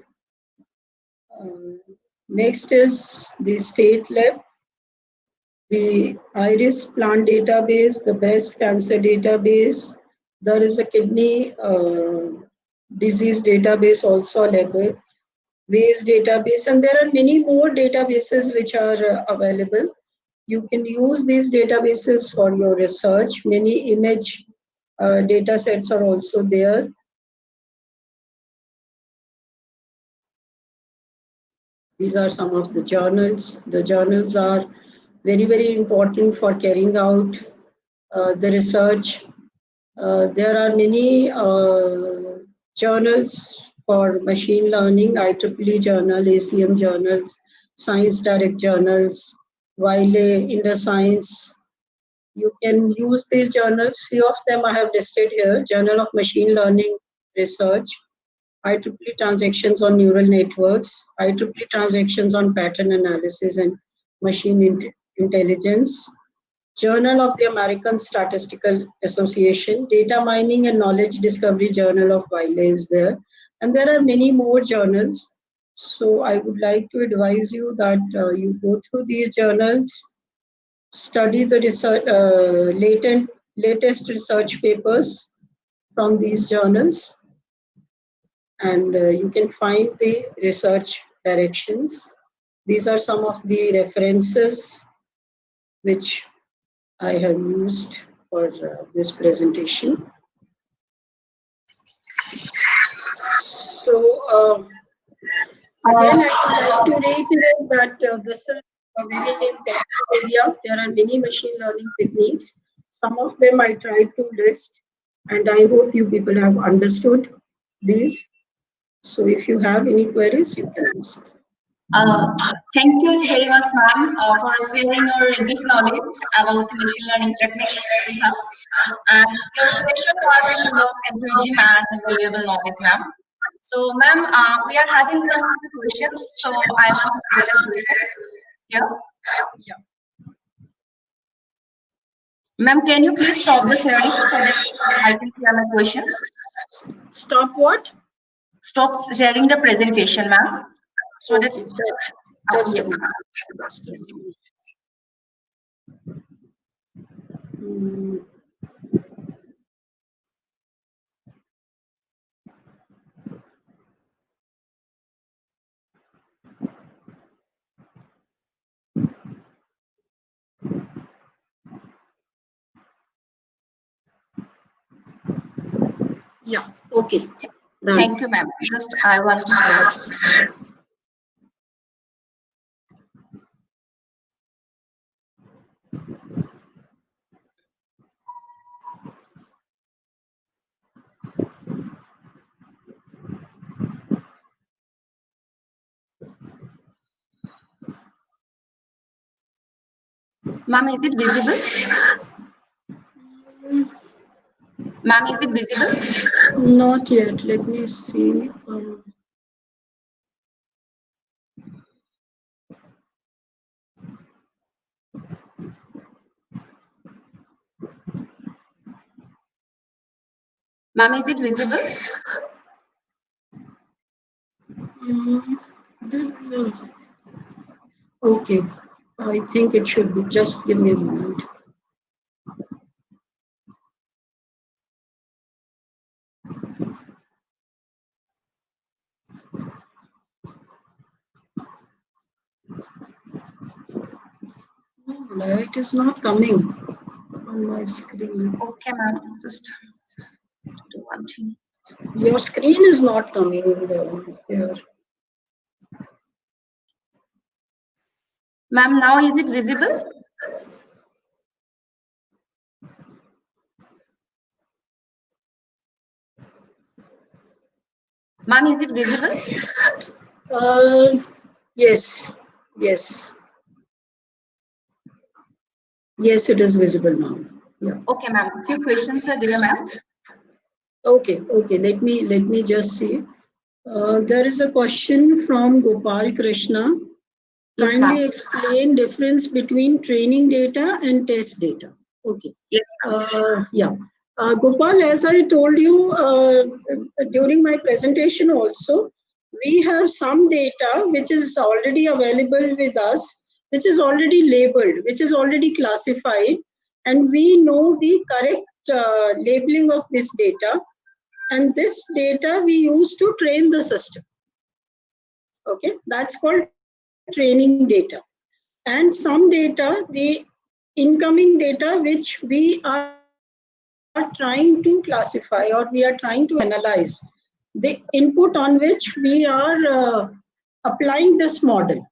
Next is the state lab, the iris plant database, the breast cancer database. There is a kidney disease database also available, waste database, and there are many more databases which are available. You can use these databases for your research. Many image data sets are also there. These are some of the journals. The journals are very, very important for carrying out the research. There are many journals for machine learning, IEEE journal, ACM journals, Science Direct journals, Wiley, InterScience. You can use these journals. Few of them I have listed here. Journal of Machine Learning Research, IEEE Transactions on Neural Networks, IEEE Transactions on Pattern Analysis and Machine Intelligence, Journal of the American Statistical Association, Data Mining and Knowledge Discovery Journal of Wiley is there. And there are many more journals. So I would like to advise you that you go through these journals, study the research, latest research papers from these journals, and you can find the research directions. These are some of the references which I have used for this presentation. So again, I would like to reiterate that this is a very important area. There are many machine learning techniques. Some of them I tried to list, and I hope you people have understood these. So if you have any queries, you can ask. Thank you very much, ma'am, for sharing your deep knowledge about machine learning techniques with us. And your session was full of engaging and valuable knowledge, ma'am. So, ma'am, we are having some questions. So, I want to share the questions here. Yeah. Ma'am, can you please stop the sharing so that I can share my questions? Stop what? Stop sharing the presentation, ma'am. So that Okay, just yes, a ma'am. minute. Hmm. Yeah, okay. Right. Thank you, ma'am. Just I want to share. Ma'am, is it visible? Ma'am, is it visible? Not yet. Let me see. Ma'am, is it visible? Okay. I think it should be. Just give me a moment. Light is not coming on my screen. Okay, ma'am. Just do one thing. Your screen is not coming here. Ma'am, now is it visible? Ma'am, is it visible? Yes. Yes. Yes, it is visible now. Yeah. Okay, ma'am. Few questions are there, ma'am. Okay. Okay. Let me just see. There is a question from Gopal Krishna. Yes, Kindly ma'am. explain difference between training data and test data. Okay. Yes. Yeah. Gopal, as I told you during my presentation also, we have some data which is already available with us, which is already labeled, which is already classified, and we know the correct labeling of this data. And this data we use to train the system. Okay, that's called training data. And some data, the incoming data which we are trying to classify or we are trying to analyze, the input on which we are applying this model.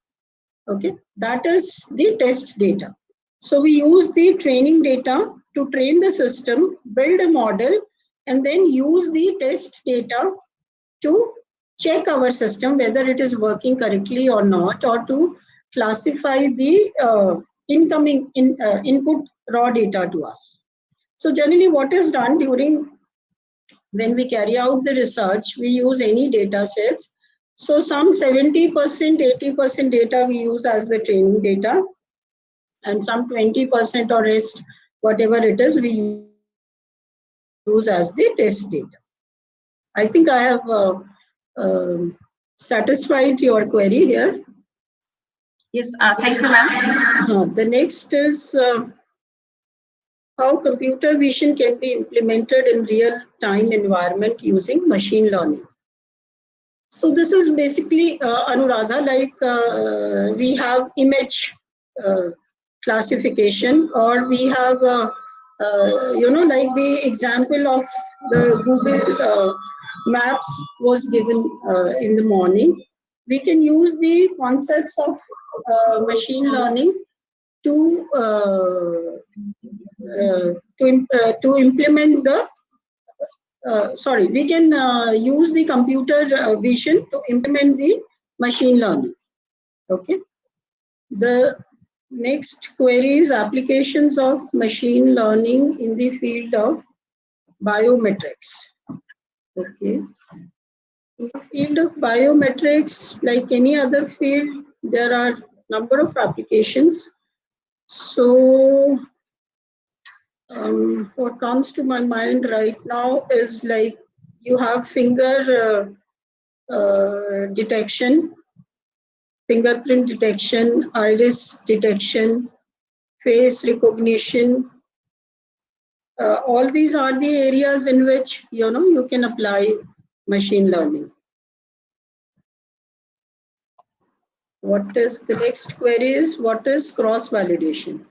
Okay, that is the test data. So we use the training data to train the system, build a model, and then use the test data to check our system whether it is working correctly or not, or to classify the input raw data to us. So generally what is done during when we carry out the research, we use any data sets. So some 70%, 80% data we use as the training data, and some 20% or rest, whatever it is, we use as the test data. I think I have satisfied your query here. Yes. Thank you, ma'am. The next is how computer vision can be implemented in real-time environment using machine learning. So this is basically Anuradha, like we have image classification, or we have like the example of the Google Maps was given in the morning. we can use the concepts of machine learning to implement the we can use the computer vision to implement the machine learning. Okay. The next query is applications of machine learning in the field of biometrics. Okay. In the field of biometrics, like any other field, there are number of applications. So what comes to my mind right now is like you have finger detection, fingerprint detection, iris detection, face recognition. All these are the areas in which you can apply machine learning. What is the next query is what is cross validation?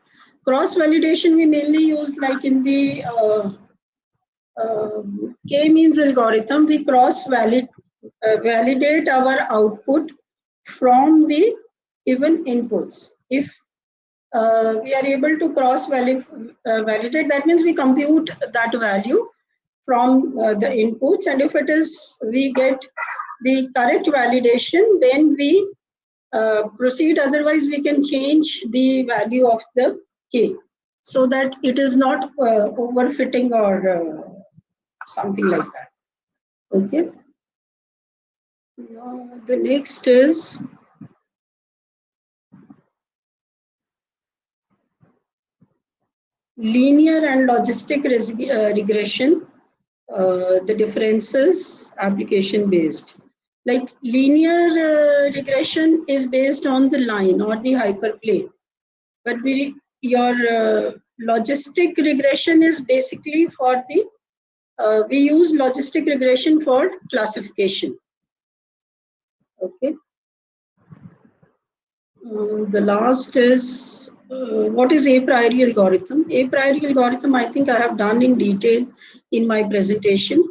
Cross validation we mainly use like in the K-means algorithm. We cross validate our output from the given inputs. If we are able to cross validate, that means we compute that value from the inputs, and if it is we get the correct validation, then we proceed. Otherwise, we can change the value of the K so that it is not overfitting or something like that. Okay. Now, the next is linear and logistic regression, the differences, application based. Like linear regression is based on the line or the hyperplane, but your logistic regression is basically for the we use logistic regression for classification. Okay. The last is what is a priori algorithm? A priori algorithm, I think I have done in detail in my presentation.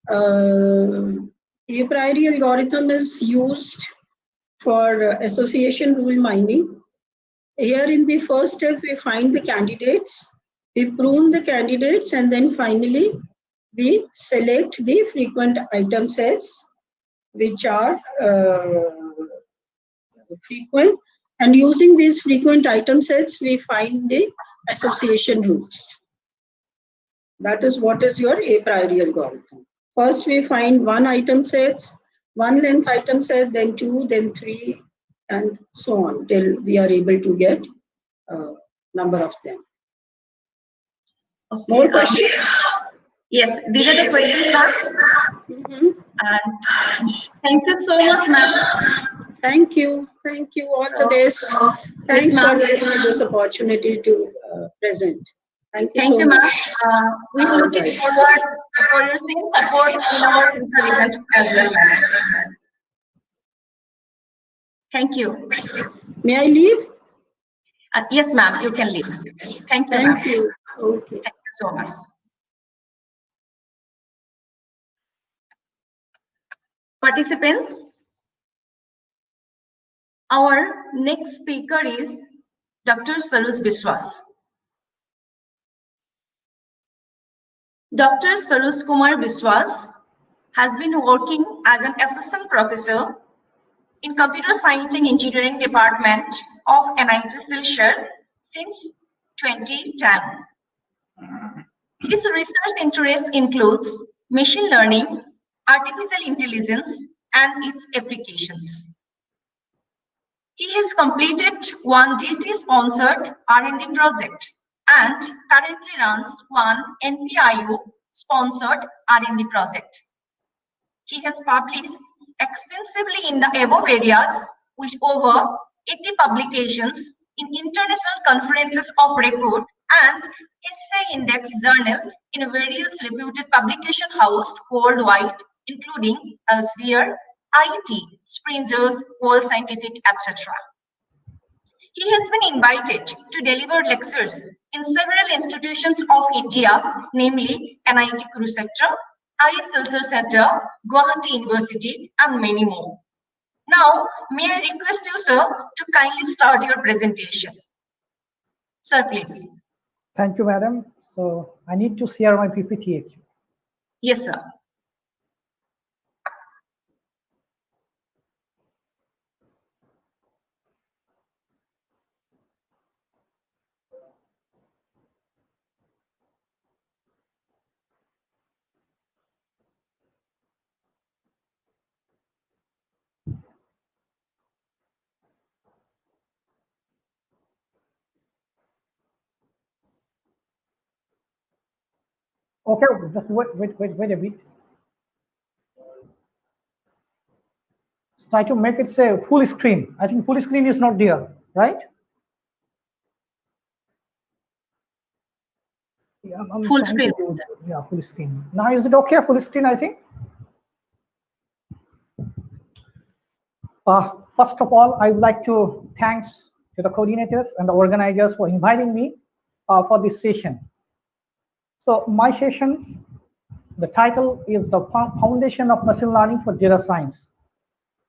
A priori algorithm is used for association rule mining. Here in the first step, we find the candidates, we prune the candidates, and then finally we select the frequent item sets which are frequent, and using these frequent item sets we find the association rules. That is what is your a priori algorithm. First we find one item sets, one length item set, then two, then three, and so on till we are able to get a number of them. Okay. More questions? Yes, these are the questions, ma'am. And thank you so much, ma'am. Thank you. Thank you. All the best. Thanks for giving me this opportunity to present. Thank you so much. We are looking forward for your same support in our future event as well. Thank you. May I leave? Yes, ma'am, you can leave. Thank you, ma'am. Thank you. Okay. Thank you so much. Participants, our next speaker is Dr. Saroj Biswas. Dr. Saroj Kumar Biswas has been working as an assistant professor in Computer Science and Engineering Department of NIT Silchar since 2010. His research interests includes machine learning, artificial intelligence, and its applications. He has completed one DT-sponsored R&D project and currently runs one NPIO-sponsored R&D project. He has published extensively in the above areas with over 80 publications in international conferences of repute and essay index journal in various reputed publication houses worldwide, including Elsevier, IT, Springer's, World Scientific, etc. He has been invited to deliver lectures in several institutions of India, namely NIT Kurukshetra, IS Silchar Center, Guwahati University, and many more. Now, may I request you, sir, to kindly start your presentation. Sir, please. Thank you, madam. So I need to share my PPT actually. Yes, sir. Okay, just wait a bit. Try to make it say full screen. I think full screen is not there, right? Yeah, I'm Full trying screen. to do, yeah, full screen. Now is it okay? Full screen, I think. First of all, I would like to thanks to the coordinators and the organizers for inviting me for this session. So my sessions, the title is the Foundation of Machine Learning for Data Science.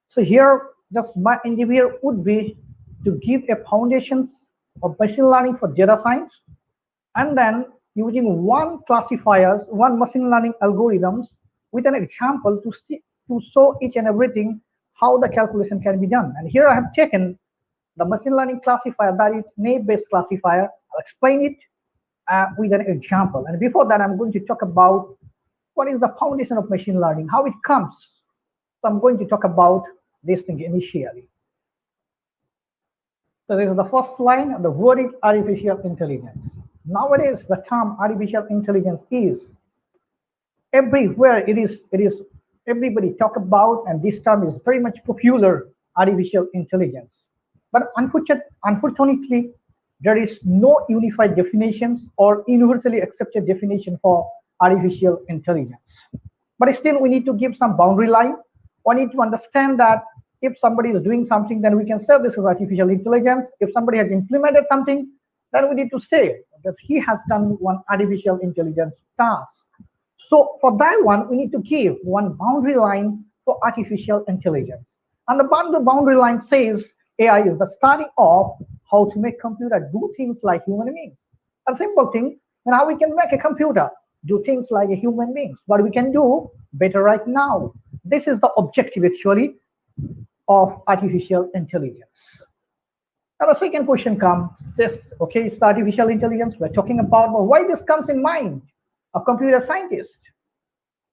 So here, just my endeavor would be to give a foundation of machine learning for data science, and then using one classifiers, one machine learning algorithms with an example to show each and everything how the calculation can be done. And here I have taken the machine learning classifier, that is naive-based classifier. I'll explain it with an example. And before that, I'm going to talk about what is the foundation of machine learning, how it comes. So I'm going to talk about this thing initially. So this is the first line. The word is artificial intelligence. Nowadays, the term artificial intelligence is everywhere. It is everybody talk about, and this term is very much popular, artificial intelligence. But unfortunately, there is no unified definitions or universally accepted definition for artificial intelligence. But still, we need to give some boundary line. We need to understand that if somebody is doing something, then we can say this is artificial intelligence. If somebody has implemented something, then we need to say that he has done one artificial intelligence task. So for that one, we need to give one boundary line for artificial intelligence. And the boundary line says AI is the study of how to make computer do things like human beings. A simple thing, and how we can make a computer do things like a human beings, what we can do better right now. This is the objective actually of artificial intelligence. Now the second question comes, this, okay, it's artificial intelligence we're talking about, but why this comes in mind of computer scientists?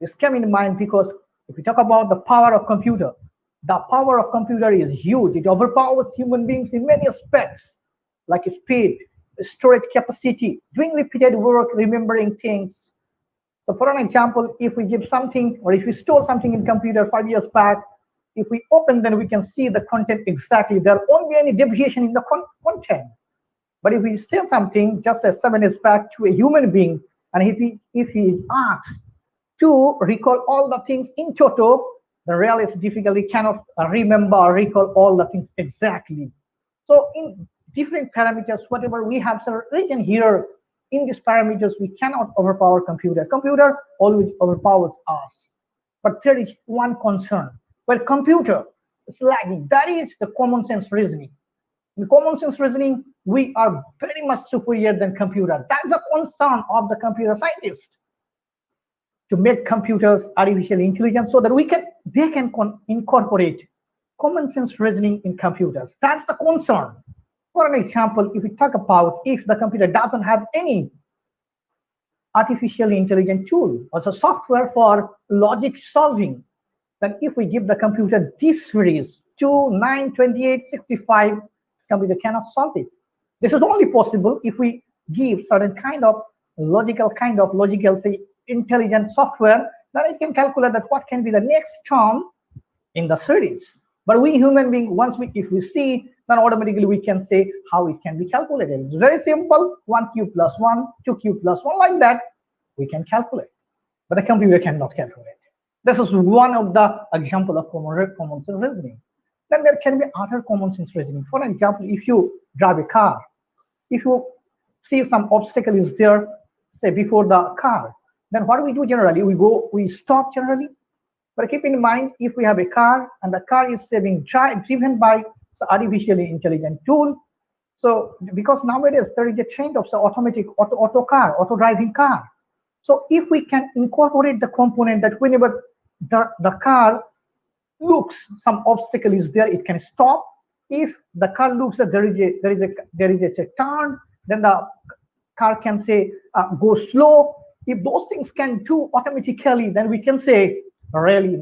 This came in mind because if we talk about the power of computer, the power of computer is huge. It overpowers human beings in many aspects, like speed, storage capacity, doing repeated work, remembering things. So for an example, if we give something, or if we store something in computer 5 years back, if we open, then we can see the content exactly. There won't be any deviation in the content. But if we say something just as 7 years back to a human being, and if he is asked to recall all the things in total, the realist difficulty cannot remember or recall all the things exactly. So in different parameters, whatever we have written here, in these parameters, we cannot overpower computer. Computer always overpowers us. But there is one concern. Where computer is lagging, that is the common sense reasoning. In common sense reasoning, we are very much superior than computer. That's the concern of the computer scientists, to make computers artificial intelligence so that they can incorporate common sense reasoning in computers. That's the concern. For an example, if we talk about if the computer doesn't have any artificial intelligence tool or so software for logic solving, then if we give the computer this series 2, 9, 28, 65, computer cannot solve it. This is only possible if we give certain kind of logical say intelligent software, then it can calculate that what can be the next term in the series. But we human beings, if we see, then automatically we can say how it can be calculated. It's very simple, 1 cube plus 1, 2 cube plus 1, like that, we can calculate. But the computer cannot calculate. This is one of the example of common sense reasoning. Then there can be other common sense reasoning. For example, if you drive a car, if you see some obstacle is there, say before the car, then what do we do generally? We stop generally. But keep in mind, if we have a car and the car is being driven by the artificially intelligent tool, so because nowadays there is a trend of the automatic auto driving car. So if we can incorporate the component that whenever the car looks some obstacle is there, it can stop. If the car looks that there is a turn, then the car can say go slow. If those things can do automatically, then we can say really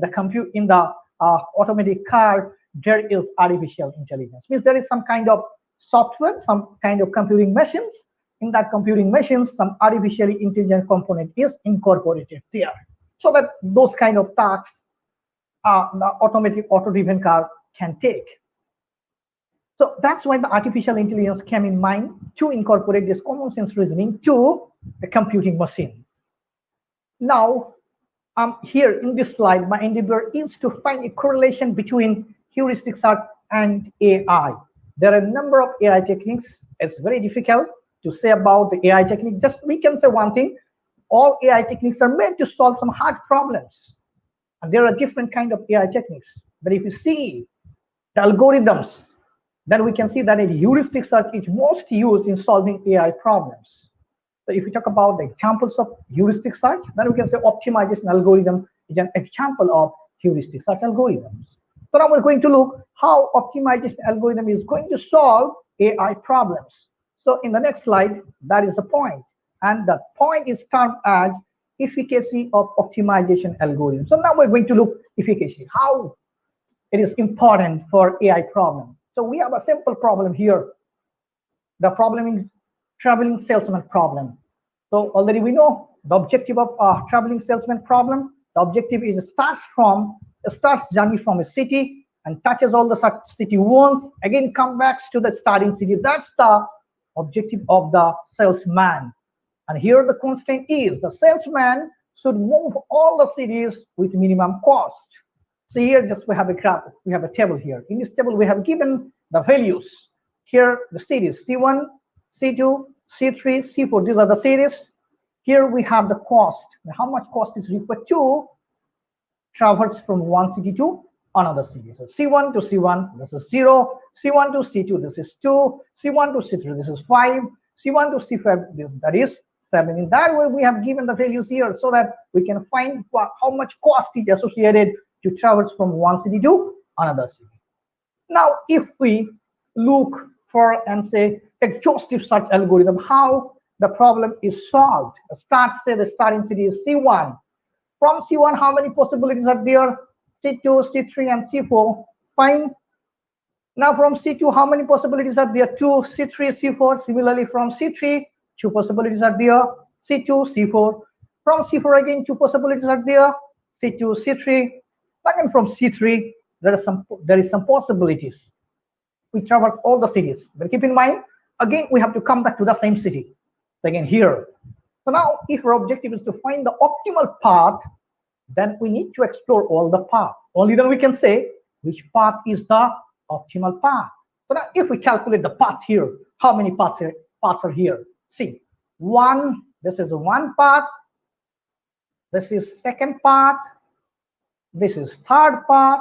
in the automatic car there is artificial intelligence. Means there is some kind of software, some kind of computing machines. In that computing machines, some artificially intelligent component is incorporated there, so that those kind of tasks the automatic auto-driven car can take. So that's why the artificial intelligence came in mind, to incorporate this common sense reasoning to the computing machine. Now, here in this slide, my endeavor is to find a correlation between heuristic search and AI. There are a number of AI techniques. It's very difficult to say about the AI technique. Just we can say one thing: all AI techniques are meant to solve some hard problems. And there are different kind of AI techniques. But if you see the algorithms, then we can see that a heuristic search is most used in solving AI problems. So if we talk about the examples of heuristic search, then we can say optimization algorithm is an example of heuristic search algorithms. So now we're going to look how optimization algorithm is going to solve AI problems. So in the next slide, that is the point. And the point is termed as efficacy of optimization algorithm. So now we're going to look efficacy, how it is important for AI problem. So we have a simple problem here. The problem is traveling salesman problem. So already we know the objective of a traveling salesman problem. The objective is starts journey from a city and touches all the city once, again come back to the starting city. That's the objective of the salesman. And here the constraint is the salesman should move all the cities with minimum cost. So here just we have a graph, we have a table here. In this table we have given the values. Here the cities C1, C2, C3, C4. These are the cities. Here we have the cost. How much cost is required to traverse from one city to another city? So C1 to C1, this is 0. C1 to C2, this is 2. C1 to C3, this is 5. C1 to C5, that is 7. In that way, we have given the values here so that we can find how much cost is associated to traverse from one city to another city. Now, if we look for and say exhaustive search algorithm, how the problem is solved. Say the starting city is C1. From C1, how many possibilities are there? C2, C3, and C4. Fine. Now from C2, how many possibilities are there? 2, C3, C4. Similarly, from C3, 2 possibilities are there. C2, C4. From C4 again, 2 possibilities are there. C2, C3. Again from C3, there is some possibilities. We traverse all the cities, but keep in mind, again we have to come back to the same city. So again here. So now, if our objective is to find the optimal path, then we need to explore all the paths. Only then we can say which path is the optimal path. So now, if we calculate the paths here, how many paths are here? See, this is one path. This is second path. This is third path.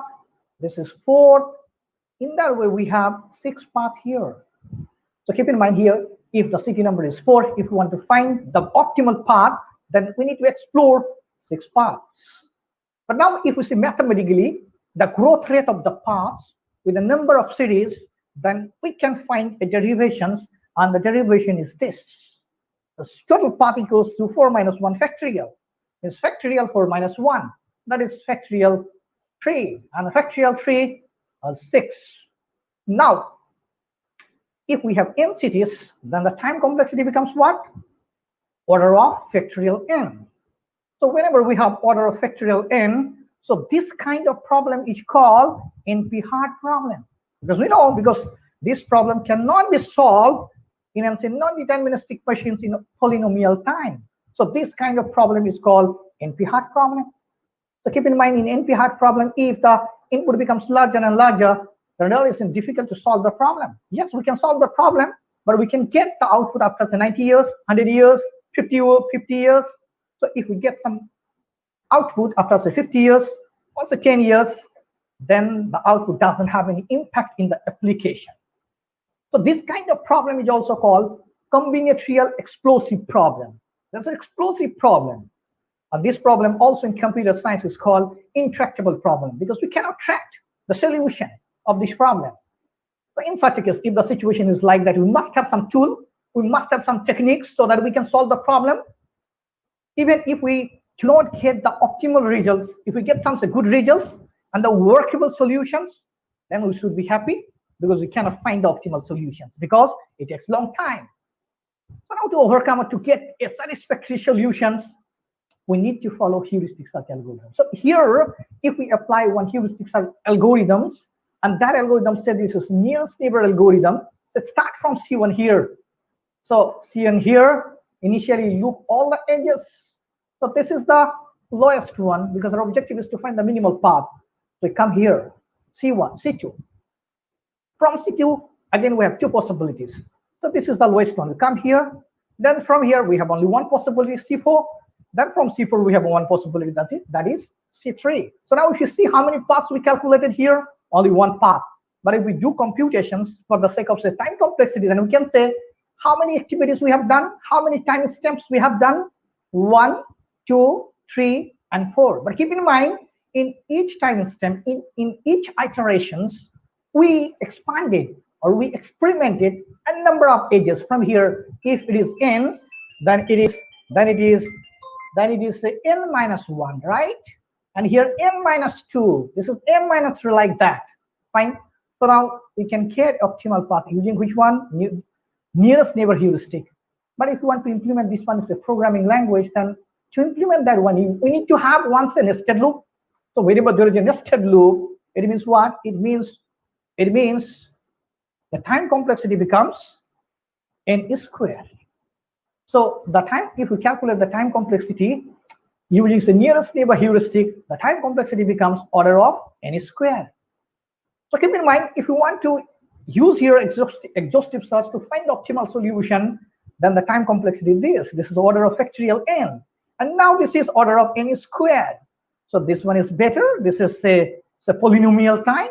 This is fourth. In that way, we have 6 paths here. So keep in mind here, if the city number is 4, if we want to find the optimal path, then we need to explore 6 paths. But now, if we see mathematically the growth rate of the paths with the number of cities, then we can find a derivations, and the derivation is this. The total path equals to 4 minus 1 factorial. Is factorial 4 minus 1. That is factorial 3. And factorial 3 is 6. Now, if we have n cities, then the time complexity becomes what? Order of factorial n. So whenever we have order of factorial n, so this kind of problem is called NP-hard problem. Because we know, because this problem cannot be solved in non-deterministic machines in polynomial time. So this kind of problem is called NP-hard problem. So keep in mind, in NP-hard problem, if the input becomes larger and larger, then it is difficult to solve the problem. Yes, we can solve the problem, but we can get the output after 90 years, 100 years, 50 years. So if we get some output after say 50 years Once the 10 years, then the output doesn't have any impact in the application. So this kind of problem is also called combinatorial explosive problem. That's an explosive problem. This problem also in computer science is called intractable problem because we cannot track the solution of this problem. So in such a case, if the situation is like that, we must have some tool, we must have some techniques so that we can solve the problem. Even if we do not get the optimal results, if we get some good results and the workable solutions, then we should be happy because we cannot find the optimal solutions because it takes a long time. So now to overcome or to get a satisfactory solutions, we need to follow heuristic search algorithms. So here, if we apply one heuristic search algorithms, and that algorithm said this is nearest neighbor algorithm, let's start from C1 here. So C1 here, initially loop all the edges. So this is the lowest one because our objective is to find the minimal path. So we come here, C1, C2. From C2, again, we have two possibilities. So this is the lowest one. We come here. Then from here, we have only one possibility, C4. Then from C4, we have one possibility, that's it, that is C3. So now if you see how many paths we calculated here, only one path. But if we do computations for the sake of say time complexity, then we can say how many activities we have done, how many time steps we have done, 1, 2, 3, and 4. But keep in mind, in each time step, in each iterations, we expanded or we experimented a number of edges from here. If it is n, then it is n minus 1, right? And here n minus 2. This is n minus 3 like that. Fine. So now we can get optimal path using which one? Nearest neighbor heuristic. But if you want to implement this one as a programming language, then to implement that one, we need to have once a nested loop. So whenever there is a nested loop, it means what? It means the time complexity becomes n squared. So the time, if we calculate the time complexity using the nearest neighbor heuristic, the time complexity becomes order of n squared. So keep in mind, if you want to use here exhaustive search to find the optimal solution, then the time complexity is this is order of factorial n. And now this is order of n squared. So this one is better. This is a polynomial time.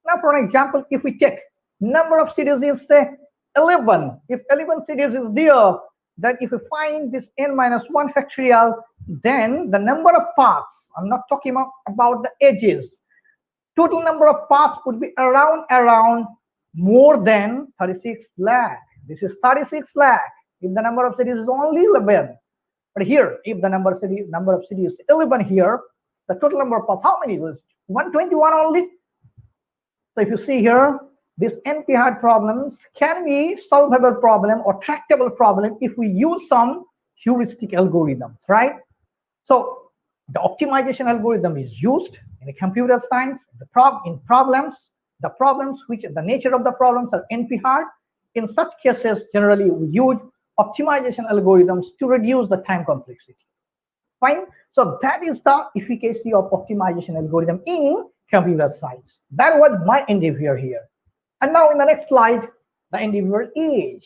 Now, for an example, if we take number of cities is say 11. If 11 cities is there, then if we find this n minus 1 factorial, then the number of paths, I'm not talking about the edges, total number of paths would be around more than 36 lakh. This is 36 lakh. If the number of cities is only 11. But here, if the number of cities is 11 here, the total number of paths, how many is 121 only? So if you see here, these NP-hard problems can be solvable problem or tractable problem if we use some heuristic algorithms, right? So the optimization algorithm is used in the computer science, the problems which the nature of the problems are NP-hard. In such cases, generally we use optimization algorithms to reduce the time complexity. Fine. So that is the efficacy of optimization algorithm in computer science. That was my endeavor here. And now in the next slide, the endeavor is.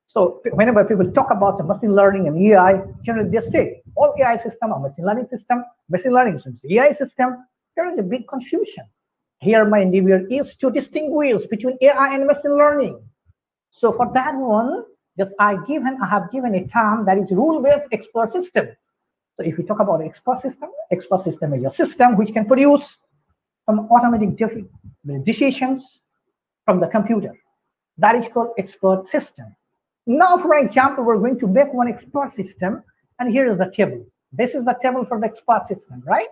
So whenever people talk about the machine learning and AI, generally they say all AI system are machine learning system, machine learning is AI system. There is a big confusion. Here my endeavor is to distinguish between AI and machine learning. So for that one, just I have given a term that is rule-based expert system. So if we talk about expert system is a system which can produce some automatic decisions from the computer. That is called expert system. Now, for example, we're going to make one expert system, and here is the table. This is the table for the expert system, right?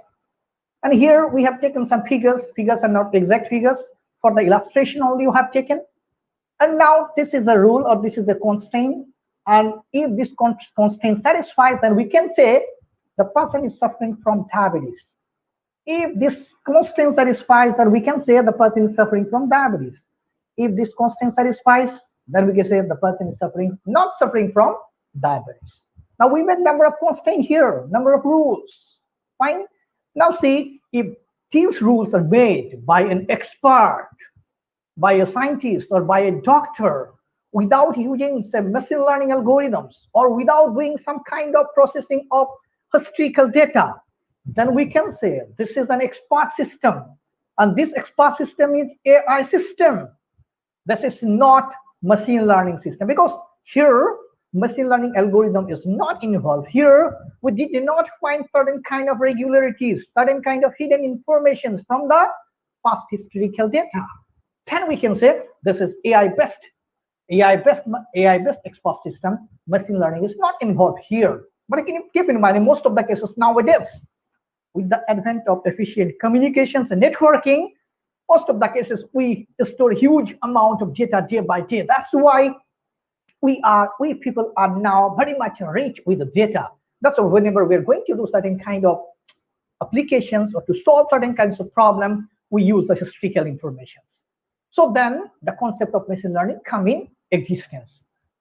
And here we have taken some figures. Figures are not exact figures. For the illustration only you have taken. And now this is the rule or this is the constraint. And if this constraint satisfies, then we can say the person is suffering from diabetes. If this constraint satisfies, then we can say the person is suffering from diabetes. If this constraint satisfies, then we can say the person is not suffering from diabetes. Now we made number of constraints here, number of rules. Fine. Now see, if these rules are made by an expert, by a scientist or by a doctor, without using some machine learning algorithms or without doing some kind of processing of historical data, then we can say this is an expert system, and this expert system is AI system. This is not machine learning system, because here machine learning algorithm is not involved. Here we did not find certain kind of regularities, certain kind of hidden informations from the past historical data. Then we can say this is AI-based expert system. Machine learning is not involved here. But can you keep in mind, in most of the cases nowadays, with the advent of efficient communications and networking, most of the cases we store huge amount of data day by day. That's why we people are now very much rich with the data. That's why whenever we're going to do certain kind of applications or to solve certain kinds of problem, we use the historical information. So then the concept of machine learning come in existence.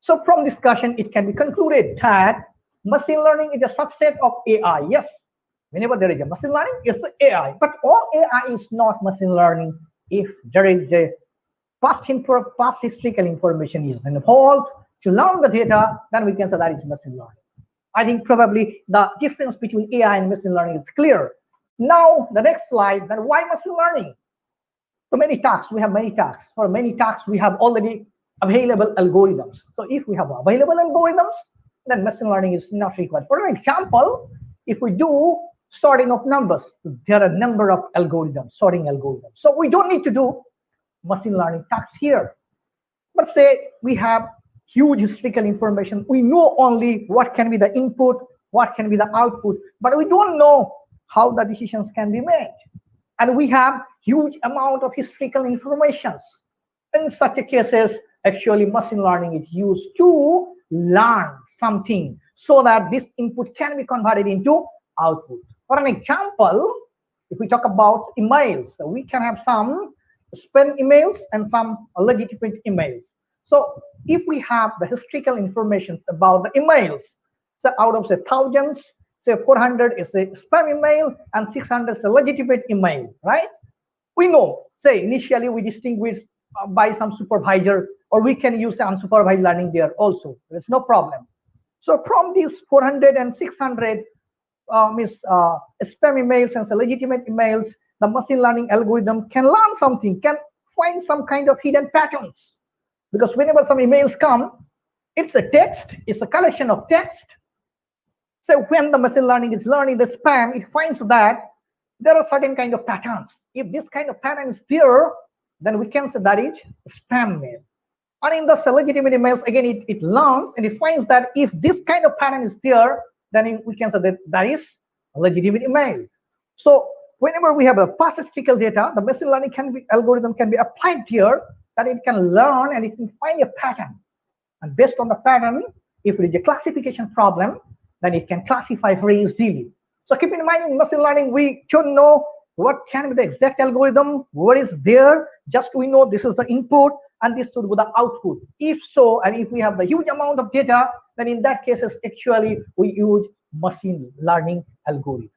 So from discussion, it can be concluded that machine learning is a subset of AI. Yes, whenever there is a machine learning, it's AI. But all AI is not machine learning. If there is a past historical information is involved to learn the data, then we can say that is machine learning. I think probably the difference between AI and machine learning is clear. Now, the next slide, then why machine learning? So many tasks, we have many tasks. For many tasks, we have already available algorithms. So if we have available algorithms, then machine learning is not required. For an example, if we do sorting of numbers, there are a number of algorithms, sorting algorithms. So we don't need to do machine learning tasks here. But say we have huge historical information. We know only what can be the input, what can be the output, but we don't know how the decisions can be made. And we have huge amount of historical informations. In such cases, actually machine learning is used to learn something so that this input can be converted into output. For an example, if we talk about emails, so we can have some spam emails and some legitimate emails. So if we have the historical information about the emails, so out of the thousands, say 400 is a spam email and 600 is a legitimate email, right? We know, say initially we distinguish by some supervisor, or we can use unsupervised learning there also. There's no problem. So from these 400 and 600 spam emails and legitimate emails, the machine learning algorithm can learn something, can find some kind of hidden patterns. Because whenever some emails come, it's a text, it's a collection of text. So when the machine learning is learning the spam, it finds that there are certain kind of patterns. If this kind of pattern is there, then we can say that is spam mail. And in the legitimate emails, again, it learns and it finds that if this kind of pattern is there, then we can say that that is a legitimate email. So whenever we have a past historical data, the machine learning algorithm can be applied here, that it can learn and it can find a pattern. And based on the pattern, if it is a classification problem, then it can classify very easily. So keep in mind, in machine learning, we don't know what can be the exact algorithm, what is there, just we know this is the input and this should be the output. If so, and if we have the huge amount of data, then in that cases, actually we use machine learning algorithms.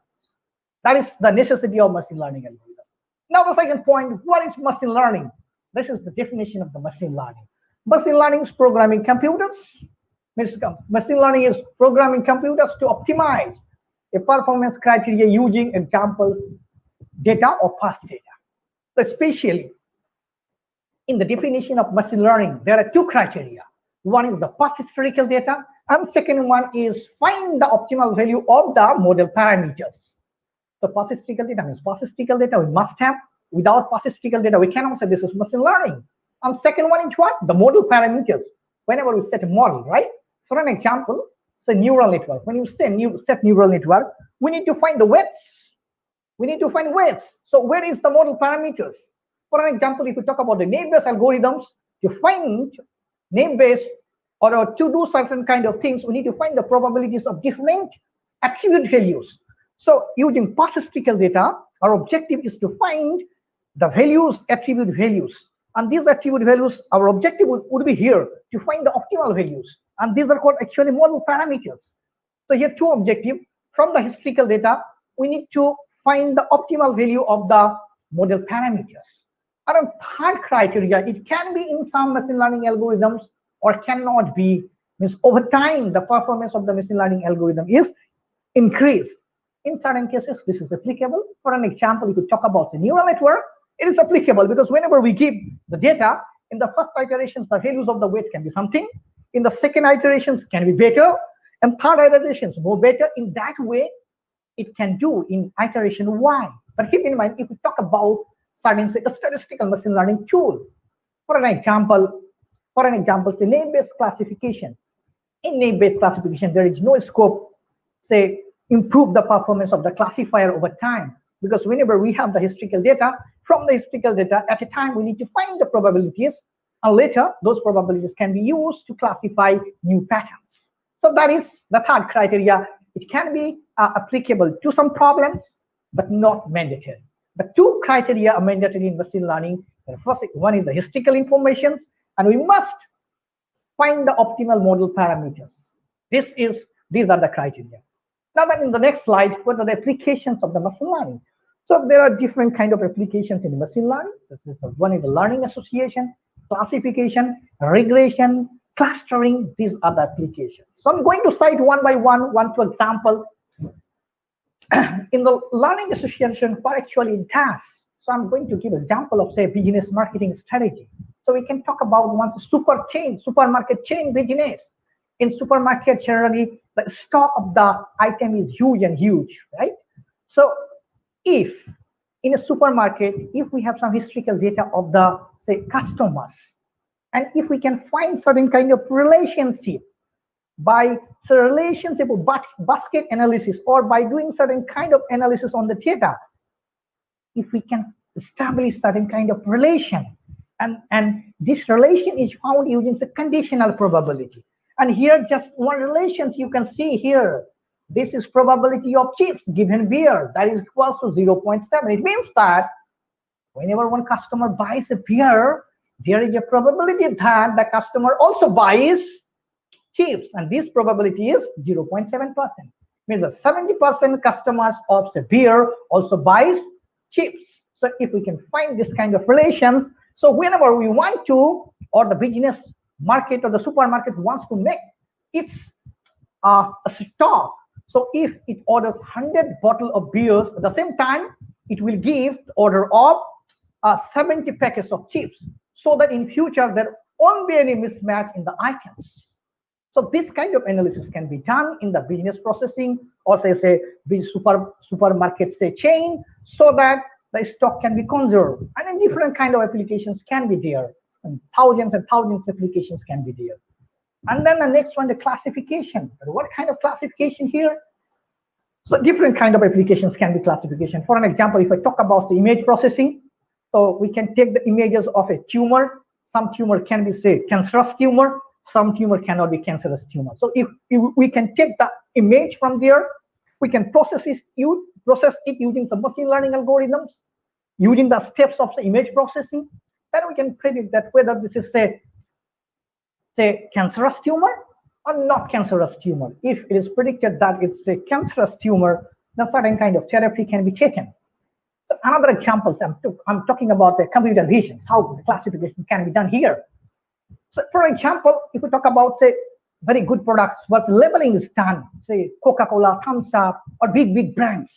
That is the necessity of machine learning algorithm. Now the second point, what is machine learning? This is the definition of the machine learning. Machine learning is programming computers. Machine learning is programming computers to optimize a performance criteria using examples, data or past data. So especially in the definition of machine learning, there are two criteria. One is the past historical data, and second one is find the optimal value of the model parameters. So past historical data means past historical data we must have. Without past historical data, we cannot say this is machine learning. And second one is what? The model parameters. Whenever we set a model, right? For an example, say neural network. When you set neural network, we need to find the weights. We need to find weights. So where is the model parameters? For an example, if we talk about the name-based algorithms, to find name-based or to do certain kind of things, we need to find the probabilities of different attribute values. So using past historical data, our objective is to find the values, attribute values. And these attribute values, our objective would be here to find the optimal values. And these are called actually model parameters. So here two objectives. From the historical data, we need to find the optimal value of the model parameters. And a third criteria, it can be in some machine learning algorithms or cannot be, means over time, the performance of the machine learning algorithm is increased. In certain cases, this is applicable. For an example, you could talk about the neural network. It is applicable because whenever we give the data, in the first iterations, the values of the weight can be something. In the second iterations, can be better. And third iterations, more better. In that way, it can do in iteration Y. But keep in mind, if we talk about certain say, a statistical machine learning tool, for an example, the name-based classification. In name-based classification, there is no scope, say, improve the performance of the classifier over time. Because whenever we have the historical data, from the historical data, at a time we need to find the probabilities, and later those probabilities can be used to classify new patterns. So that is the third criteria. It can be applicable to some problems, but not mandatory. The two criteria are mandatory in machine learning. The first one is the historical information, and we must find the optimal model parameters. These are the criteria. Now then, in the next slide, what are the applications of the machine learning? So there are different kind of applications in machine learning. One is the learning association, classification, regression, clustering. These are the applications. So I'm going to cite one by one to example. In the learning association, what actually it does. So I'm going to give example of say business marketing strategy. So we can talk about one supermarket chain business. In supermarket, generally the stock of the item is huge, right? So if in a supermarket, if we have some historical data of the say customers, and if we can find certain kind of relationship by the relationship of basket analysis or by doing certain kind of analysis on the data, if we can establish certain kind of relation, and this relation is found using the conditional probability. And here just one relation you can see here. This is probability of chips given beer, that is equal to 0.7. It means that whenever one customer buys a beer, there is a probability that the customer also buys chips, and this probability is 0.7%. Means that 70% customers of the beer also buys chips. So if we can find this kind of relations, so whenever we want to, or the business market or the supermarket wants to make its a stock. So if it orders 100 bottles of beers at the same time, it will give order of 70 packets of chips, so that in future there won't be any mismatch in the items. So this kind of analysis can be done in the business processing or say supermarket say chain, so that the stock can be conserved. And then different kind of applications can be there, and thousands of applications can be there. And then the next one, the classification. What kind of classification here? So different kind of applications can be classification. For an example, if I talk about the image processing, so we can take the images of a tumor. Some tumor can be say cancerous tumor, some tumor cannot be cancerous tumor. So if we can take the image from there, we can process it using some machine learning algorithms, using the steps of the image processing. Then we can predict that whether this is say cancerous tumor or not cancerous tumor. If it is predicted that it's a cancerous tumor, then certain kind of therapy can be taken. So another example, I'm talking about the computer vision, how the classification can be done here. So for example, if we talk about say very good products, what labeling is done, say Coca-Cola, Thumbs Up, or big brands.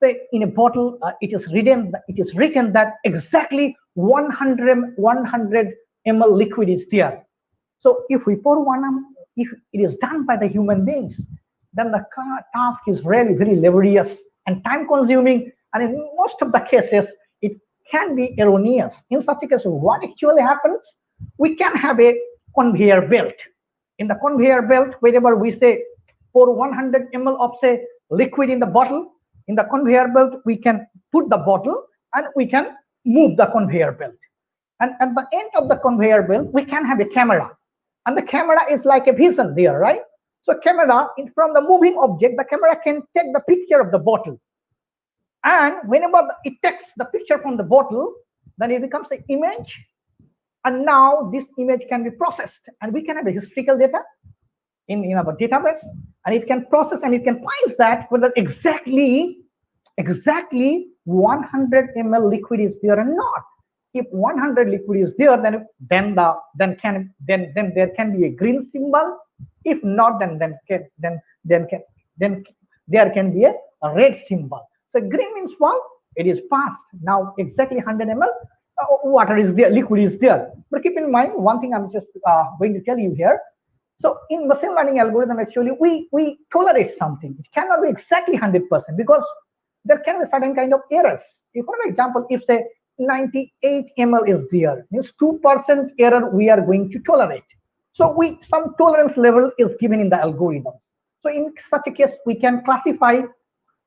Say in a bottle, it is written that exactly 100 ml liquid is there. So if we pour if it is done by the human beings, then the task is really very laborious and time consuming, and in most of the cases it can be erroneous. In such a case, what actually happens? We can have a conveyor belt. In the conveyor belt, whenever we say pour 100 ml of say liquid in the bottle, in the conveyor belt we can put the bottle and we can move the conveyor belt. And at the end of the conveyor belt, we can have a camera. And the camera is like a vision there, right? So camera, from the moving object, the camera can take the picture of the bottle. And whenever it takes the picture from the bottle, then it becomes an image. And now this image can be processed. And we can have a historical data in our database. And it can process and it can find that whether exactly 100 ml liquid is there or not. If 100 liquid is there, then there can be a green symbol. If not, then there can be a red symbol. So green means well, it is passed. Now exactly 100 ml water is there, liquid is there. But keep in mind one thing I'm just going to tell you here. So in machine learning algorithm, actually we tolerate something. It cannot be exactly 100% because there can be certain kind of errors. If, for example, if say 98 ml is there, means 2% error we are going to tolerate. So some tolerance level is given in the algorithm. So in such a case, we can classify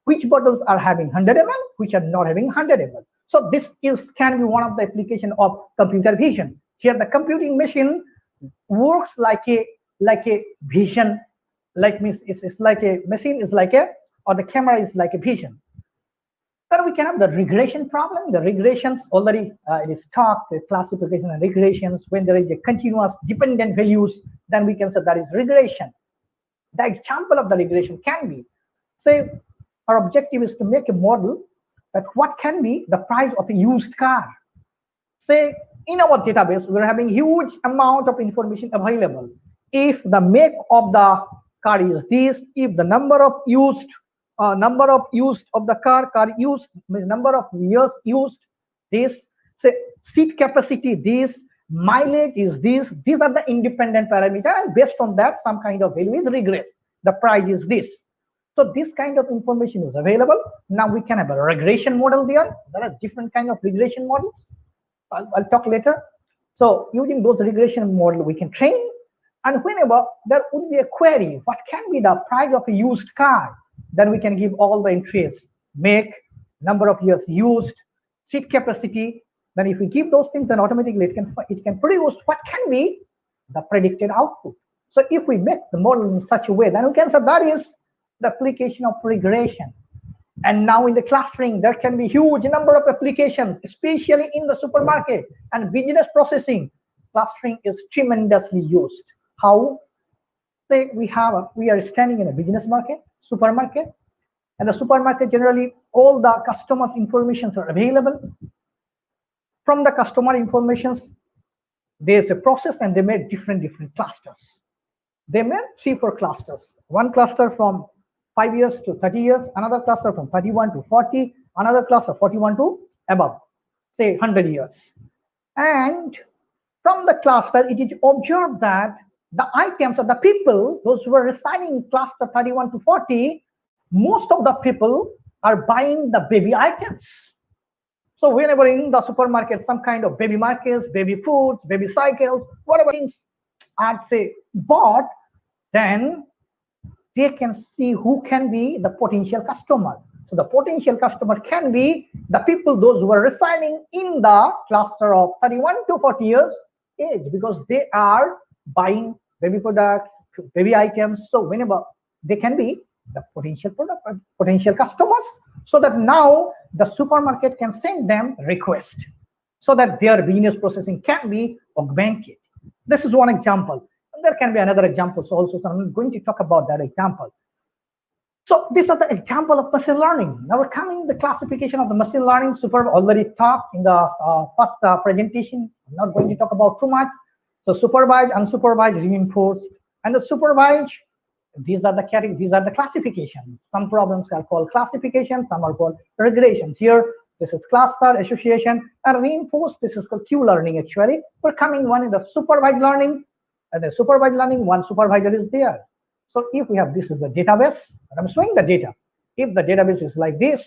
which bottles are having 100 ml, which are not having 100 ml. So this can be one of the application of computer vision. Here the computing machine works like a vision, means it's like a machine is like a, or the camera is like a vision. Then we can have the regression problem. The regressions already it is talked, the classification and regressions. When there is a continuous dependent values, then we can say that is regression. The example of the regression can be, say, our objective is to make a model that what can be the price of a used car. Say, in our database, we're having huge amount of information available. If the make of the car is this, if the number of used of the car used, number of years used, this, say, seat capacity this, mileage is this, these are the independent parameter, and based on that some kind of value is regress. The price is this. So this kind of information is available. Now we can have a regression model there. There are different kind of regression models. I'll talk later. So using those regression model, we can train. And whenever there would be a query, what can be the price of a used car? Then we can give all the entries, make, number of years used, seat capacity. Then if we give those things, then automatically it can produce what can be the predicted output. So if we make the model in such a way, then we can say that is the application of regression. And now in the clustering, there can be huge number of applications, especially in the supermarket and business processing. Clustering is tremendously used. How? Say we are standing in a business market, supermarket, and the supermarket generally all the customers' informations are available. From the customer informations, there's a process and they made different clusters. They made 3-4 clusters. One cluster from 5 years to 30 years, another cluster from 31 to 40, another cluster 41 to above, say 100 years. And from the cluster, it is observed that the items of the people, those who are residing in cluster 31 to 40, most of the people are buying the baby items. So whenever in the supermarket, some kind of baby markets, baby foods, baby cycles, whatever things are, say, bought, then they can see who can be the potential customer. So the potential customer can be the people, those who are residing in the cluster of 31 to 40 years age, because they are buying baby products, baby items. So whenever they can be the potential customers, so that now the supermarket can send them request so that their business processing can be augmented. This is one example. And there can be another examples also. So I'm going to talk about that example. So these are the example of machine learning. Now we're coming to the classification of the machine learning. Already talked in the first presentation. I'm not going to talk about too much. So supervised, unsupervised, reinforced, and the supervised. These are the categories. These are the classifications. Some problems are called classification. Some are called regressions. Here, this is cluster, association, and reinforced. This is called Q learning. Actually, we're coming one in the supervised learning. And the supervised learning, one supervisor is there. So if we have, this is the database, and I'm showing the data. If the database is like this,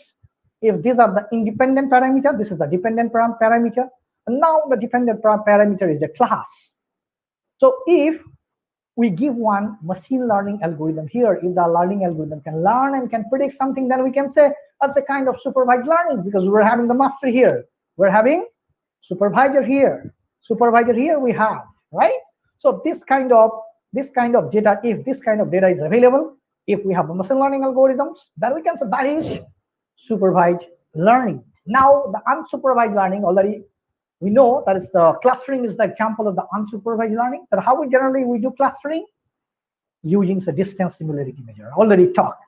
if these are the independent parameter, this is the dependent parameter. And now the dependent parameter is a class. So if we give one machine learning algorithm here, if the learning algorithm can learn and can predict something, then we can say that's a kind of supervised learning, because we're having the master here. We're having supervisor here. Supervisor here we have, right? So this kind of data, if this kind of data is available, if we have machine learning algorithms, then we can say that is supervised learning. Now the unsupervised learning, already we know that is the clustering is the example of the unsupervised learning. But how we generally do clustering? Using the distance similarity measure. Already talked.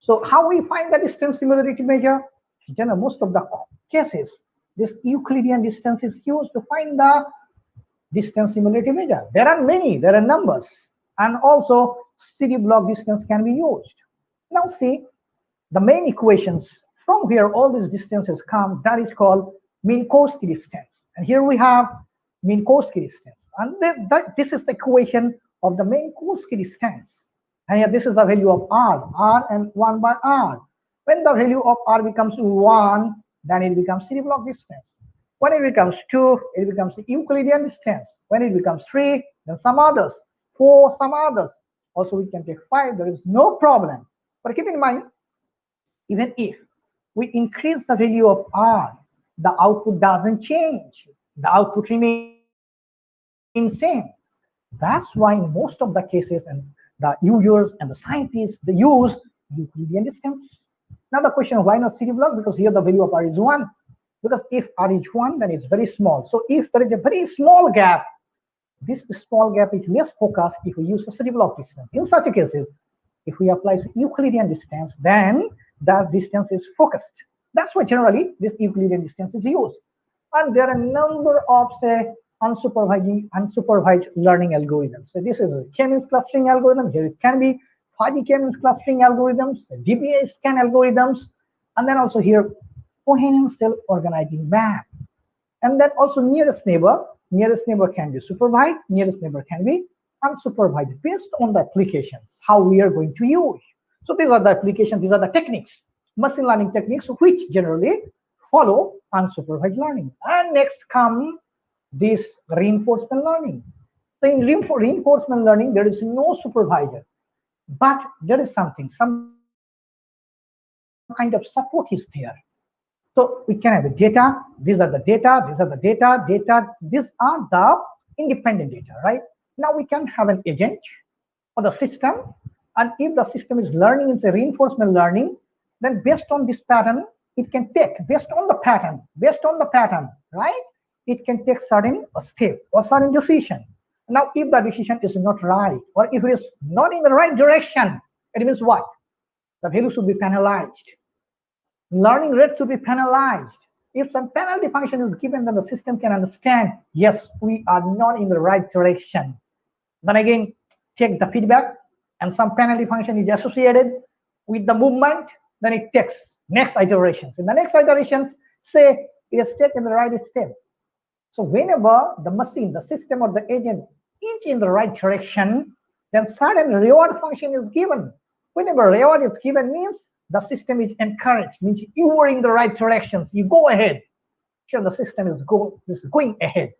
So how we find the distance similarity measure? In general, most of the cases, this Euclidean distance is used to find the distance similarity measure. There are many, there are numbers, and also city block distance can be used. Now see, the main equations from where all these distances come, that is called Minkowski distance. And here we have Minkowski distance. And this is the equation of the Minkowski distance. And here this is the value of r and 1 by r. When the value of r becomes 1, then it becomes city block distance. When it becomes 2, it becomes the Euclidean distance. When it becomes 3, then some others. 4, some others. Also, we can take 5. There is no problem. But keep in mind, even if we increase the value of r, the output doesn't change. The output remains same. That's why in most of the cases, and the users and the scientists, they use Euclidean distance. Now the question, why not city block? Because here the value of r is 1. Because if r is 1, then it's very small. So if there is a very small gap, this small gap is less focused if we use the city block distance. In such a cases, if we apply Euclidean distance, then that distance is focused. That's why generally this Euclidean distance is used. And there are a number of, say, unsupervised learning algorithms. So this is a K-means clustering algorithm. Here it can be fuzzy K-means clustering algorithms, DBA scan algorithms, and then also here coherent cell organizing map. And then also nearest neighbor. Nearest neighbor can be supervised, nearest neighbor can be unsupervised based on the applications, how we are going to use. So these are the applications, these are the techniques, machine learning techniques, which generally follow unsupervised learning. And next come this reinforcement learning. So in reinforcement learning, there is no supervisor, but there is something, some kind of support is there. So we can have the data, these are the data, these are the data, these are the independent data, right? Now we can have an agent for the system, and if the system is learning, it's a reinforcement learning, then based on this pattern, it can take, based on the pattern, right? It can take certain step or certain decision. Now, if the decision is not right, or if it is not in the right direction, it means what? The value should be penalized. Learning rate should be penalized. If some penalty function is given, then the system can understand, yes, we are not in the right direction. Then again, take the feedback, and some penalty function is associated with the movement, then it takes next iterations. In the next iterations, say it is taken the right step. So whenever the machine, the system, or the agent is in the right direction, then certain reward function is given. Whenever reward is given means the system is encouraged, means you are in the right directions, you go ahead. Sure, the system is going ahead.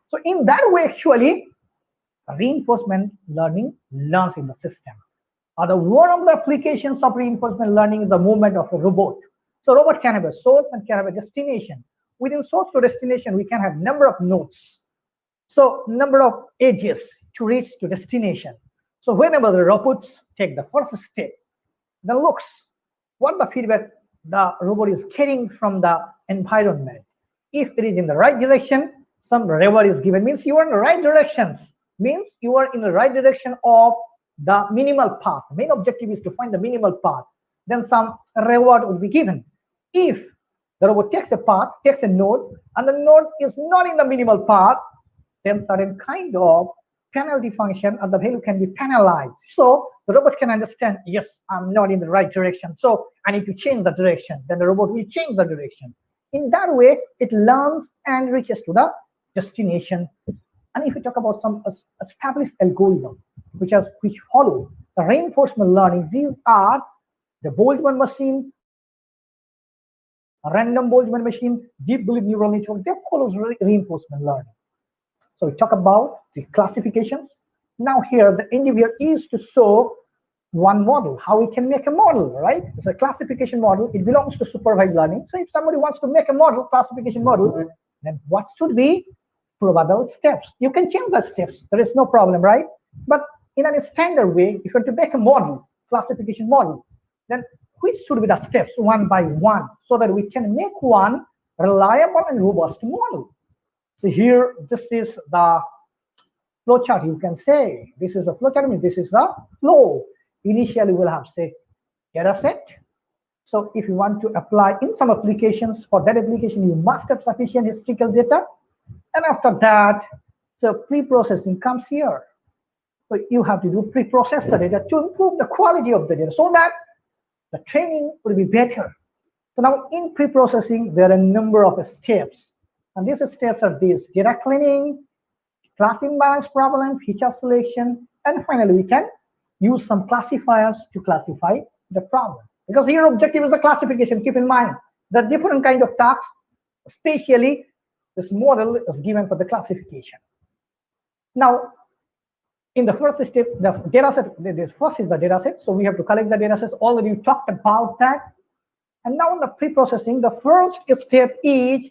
So in that way, actually, reinforcement learning learns in the system. One of the applications of reinforcement learning is the movement of a robot. So robot can have a source and can have a destination. Within source to destination, we can have number of nodes. So number of edges to reach to destination. So whenever the robots take the first step, the looks, what the feedback the robot is getting from the environment. If it is in the right direction, some reward is given, means you are in the right directions, means you are in the right direction of the minimal path. Main objective is to find the minimal path. Then some reward will be given. If the robot takes a path, takes a node, and the node is not in the minimal path, then certain kind of penalty function and the value can be penalized. So the robot can understand, yes, I'm not in the right direction, so I need to change the direction. Then the robot will change the direction. In that way, it learns and reaches to the destination. And if we talk about some established algorithm which follow the reinforcement learning, these are the Boltzmann machine, random Boltzmann machine, deep belief neural network. They follow reinforcement learning. So we talk about the classifications. Now here, the endeavor is to show one model, how we can make a model, right? It's a classification model. It belongs to supervised learning. So if somebody wants to make a model, classification model, then what should be probable steps? You can change the steps. There is no problem, right? But in a standard way, if you want to make a model, classification model, then which should be the steps one by one so that we can make one reliable and robust model. So here, this is the flow chart. You can say this is the flow chart. I mean, this is the flow. Initially, we'll have say data set. So if you want to apply in some applications, for that application, you must have sufficient historical data. And after that, so pre-processing comes here. So you have to do pre-process the data to improve the quality of the data so that the training will be better. So now in pre-processing, there are a number of steps. And these steps are these: data cleaning, class imbalance problem, feature selection, and finally we can use some classifiers to classify the problem. Because your objective is the classification. Keep in mind the different kind of tasks, especially this model is given for the classification. Now, in the first step, the data set, the first is the data set. So we have to collect the data sets. Already we talked about that. And now in the pre-processing, the first step is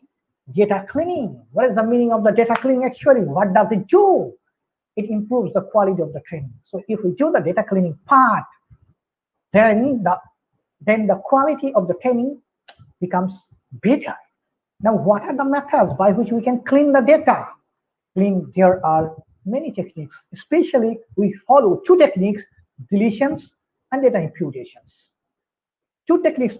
data cleaning. What is the meaning of the data cleaning actually? What does it do? It improves the quality of the training. So if we do the data cleaning part, then the quality of the training becomes better. Now, what are the methods by which we can clean the data? There are many techniques, especially we follow two techniques: deletions and data imputations. Two techniques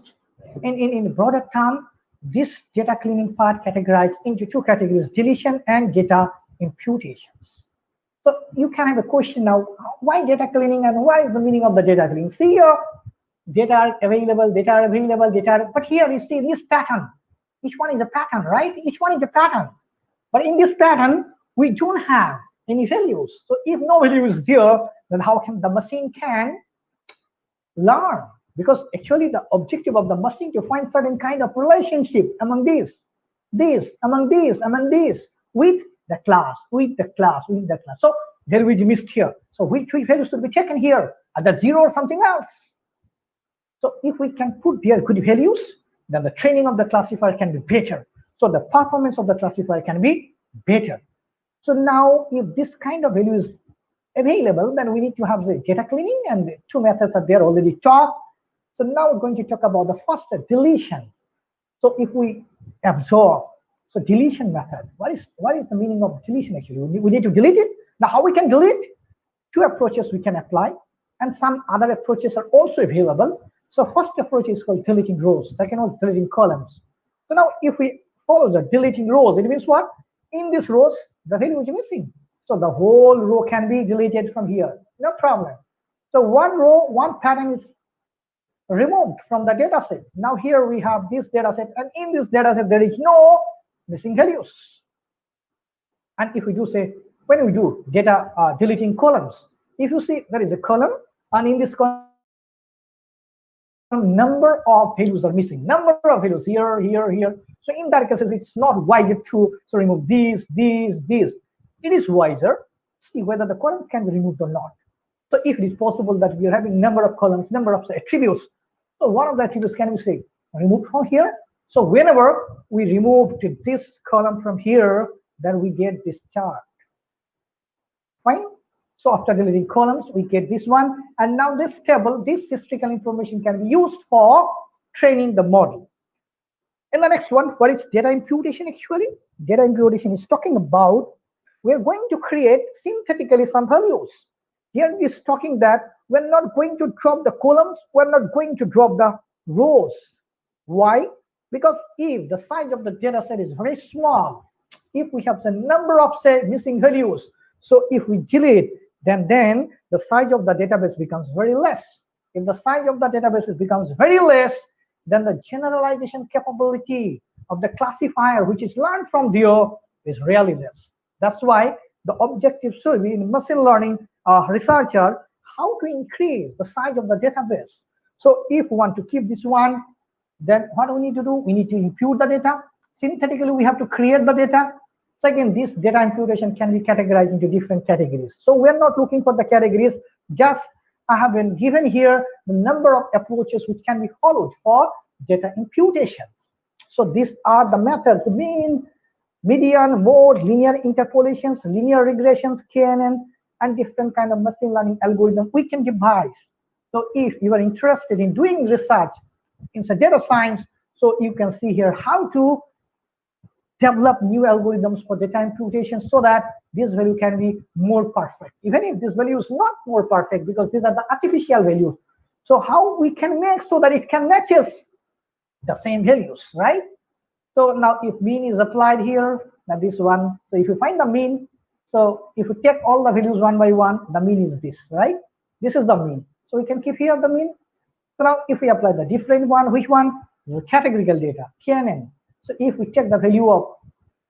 in broader term. This data cleaning part categorized into two categories: deletion and data imputations. So you can have a question now: why data cleaning and what is the meaning of the data cleaning? See here, data are available, but here you see this pattern. Each one is a pattern, right? Each one is a pattern. But in this pattern, we don't have any values. So if no value is there, then how can the machine can learn? Because actually the objective of the machine to find certain kind of relationship among these, among these, with the class. So there is missed here. So which values should be taken here? Either 0 or something else. So if we can put their good values, then the training of the classifier can be better. So the performance of the classifier can be better. So now if this kind of value is available, then we need to have the data cleaning, and the two methods are there already taught. So now we're going to talk about the first, deletion. So if we absorb, so deletion method, what is the meaning of deletion actually? We need to delete it. Now how we can delete? Two approaches we can apply, and some other approaches are also available. So first approach is called deleting rows, second one is deleting columns. So now if we follow the deleting rows, it means what? In these rows, the value is missing. So the whole row can be deleted from here, no problem. So one row, one pattern is removed from the data set. Now here we have this data set, and in this data set there is no missing values. And if we do say, when we do data deleting columns, if you see there is a column, and in this column number of values are missing, number of values here. So in that case, it's not wiser to remove these. It is wiser see whether the columns can be removed or not. So if it is possible that we are having number of columns, number of attributes, so one of the attributes can be say removed from here. So whenever we remove this column from here, then we get this chart. Fine. So after deleting columns, we get this one, and now this table, this historical information can be used for training the model. In the next one, what is data imputation actually? Data imputation is talking about we're going to create synthetically some values. Here it is talking that we're not going to drop the columns, we're not going to drop the rows. Why? Because if the size of the data set is very small, if we have the number of say missing values, so if we delete, then the size of the database becomes very less. If the size of the database becomes very less, then the generalization capability of the classifier, which is learned from there, is really less. That's why the objective should be in machine learning researcher, how to increase the size of the database. So if we want to keep this one, then what do we need to do? We need to impute the data. Synthetically, we have to create the data. Second, this data imputation can be categorized into different categories. So we're not looking for the categories, just I have been given here the number of approaches which can be followed for data imputation. So these are the methods: mean, median, mode, linear interpolations, linear regressions, KNN, and different kind of machine learning algorithms we can devise. So if you are interested in doing research in data science, so you can see here how to develop new algorithms for data imputation so that this value can be more perfect. Even if this value is not more perfect, because these are the artificial values. So how we can make so that it can matches the same values, right? So now if mean is applied here, now this one, so if you find the mean, so if you take all the values one by one, the mean is this, right? This is the mean. So we can keep here the mean. So now if we apply the different one, which one? The categorical data, KNN. So if we check the value of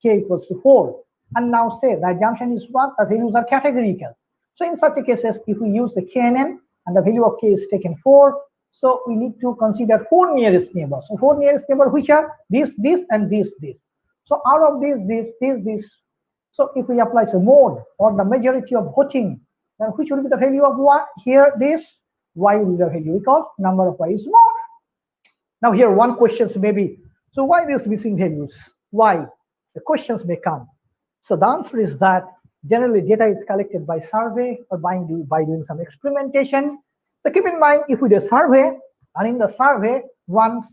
K equals to 4, and now say the assumption is what? The values are categorical. So in such a cases, if we use the KNN and the value of K is taken 4, so we need to consider 4 nearest neighbors. So 4 nearest neighbors, which are this, and this. So out of this. So if we apply the mode or the majority of voting, then which will be the value of y? Here this, y will be the value because number of y is more. Now here one questions may be, so why these missing values? Why? The questions may come. So the answer is that generally data is collected by survey or by doing some experimentation. So keep in mind, if we do a survey, and in the survey, one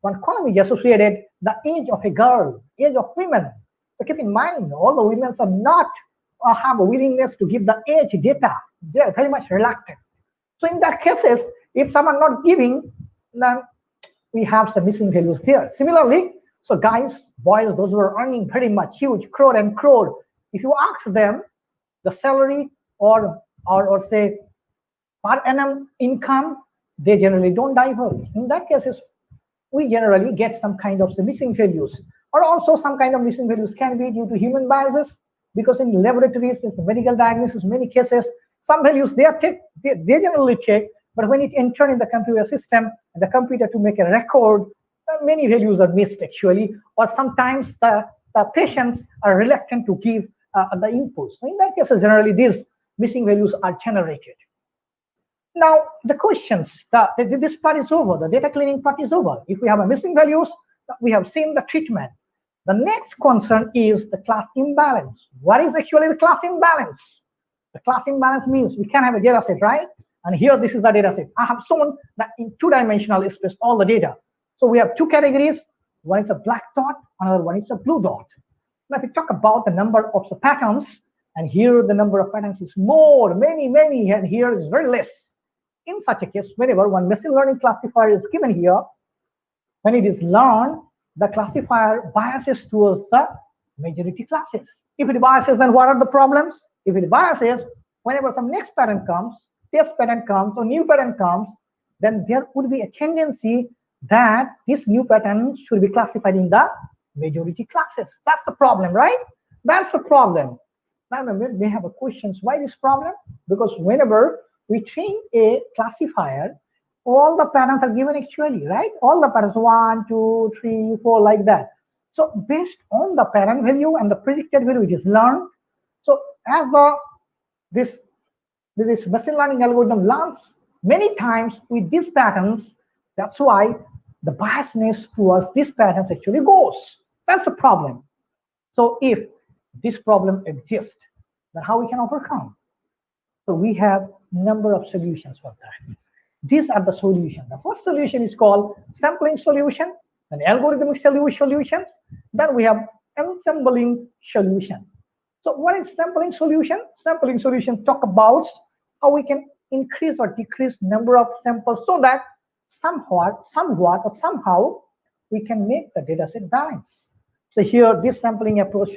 column is associated the age of a girl, age of women. So keep in mind, all the women are not have a willingness to give the age data. They are very much reluctant. So in that cases, if someone not giving, then we have some missing values there. Similarly, so guys, boys, those who are earning very much, huge, crore and crore, if you ask them the salary or say per annum income, they generally don't divulge. In that cases, we generally get some kind of missing values, or also some kind of missing values can be due to human biases, because in laboratories, in medical diagnosis, many cases, some values they generally check, but when it enters in the computer system and the computer to make a record, many values are missed actually, or sometimes the patients are reluctant to give the inputs. So in that case, generally these missing values are generated. Now the questions, this part is over, the data cleaning part is over. If we have a missing values, we have seen the treatment. The next concern is the class imbalance. What is actually the class imbalance? The class imbalance means we can have a data set, right? And here this is the data set. I have shown that in two-dimensional space all the data. So we have two categories. One is a black dot, another one is a blue dot. Now if we talk about the number of the patterns, and here the number of patterns is more, many, and here is very less. In such a case, whenever one machine learning classifier is given here, when it is learned, the classifier biases towards the majority classes. If it biases, then what are the problems? If it biases, whenever some next pattern comes, test pattern comes, or new pattern comes, then there would be a tendency that this new pattern should be classified in the majority classes. That's the problem, right? That's the problem. Now, we have a question, why this problem? Because whenever we train a classifier, all the patterns are given actually, right? All the patterns, 1, 2, 3, 4, like that. So based on the pattern value and the predicted value which is learned, so as this machine learning algorithm learns many times with these patterns, that's why the biasness towards these patterns actually goes. That's the problem. So if this problem exists, then how we can overcome? So we have number of solutions for that. These are the solutions. The first solution is called sampling solution, then algorithmic solutions. Then we have ensembling solution. So what is sampling solution? Sampling solution talk about how we can increase or decrease number of samples so that somewhat or somehow we can make the data set balance. So here this sampling approach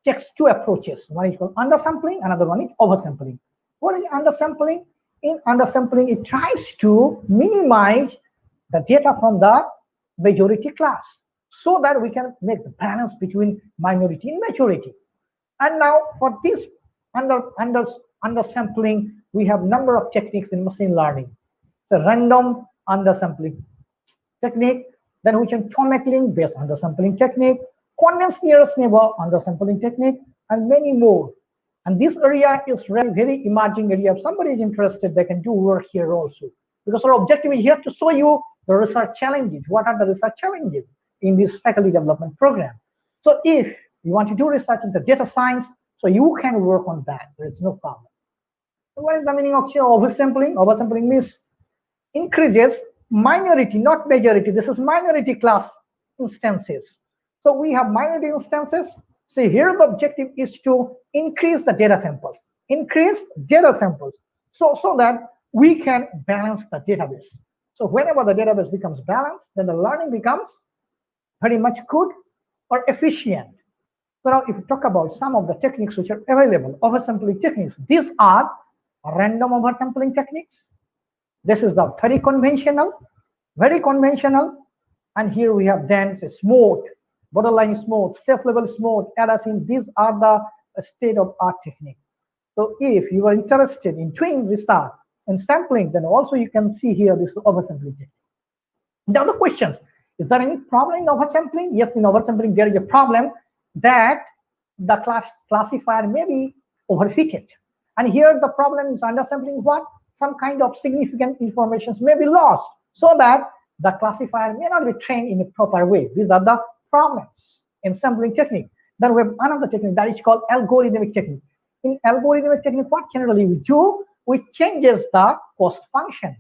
takes two approaches. One is called undersampling, another one is oversampling. What is undersampling? In undersampling, it tries to minimize the data from the majority class so that we can make the balance between minority and majority. And now for this undersampling, we have number of techniques in machine learning. The random undersampling technique, then we can tomating based undersampling technique, condensed nearest neighbor undersampling technique, and many more. And this area is really very emerging area. If somebody is interested, they can do work here also. Because our objective is here to show you the research challenges. What are the research challenges in this faculty development program? So if you want to do research in the data science, so you can work on that. There is no problem. So what is the meaning of oversampling? Oversampling means increases minority, not majority. This is minority class instances. So we have minority instances. So here the objective is to increase the data samples. Increase data samples so that we can balance the database. So whenever the database becomes balanced, then the learning becomes very much good or efficient. So now if we talk about some of the techniques which are available, oversampling techniques, these are random oversampling techniques, This is the very conventional, and here we have dense, smooth, borderline smooth, self-level smooth, Edison. These are the state-of-art technique. So if you are interested in doing research and sampling, then also you can see here this oversampling technique. Now the questions, is there any problem in oversampling? Yes, in oversampling there is a problem that the classifier may be overfitted. And here the problem is undersampling what? Some kind of significant information may be lost, so that the classifier may not be trained in a proper way. These are the problems in sampling technique. Then we have another technique that is called algorithmic technique. In algorithmic technique, what generally we do, we changes the cost function.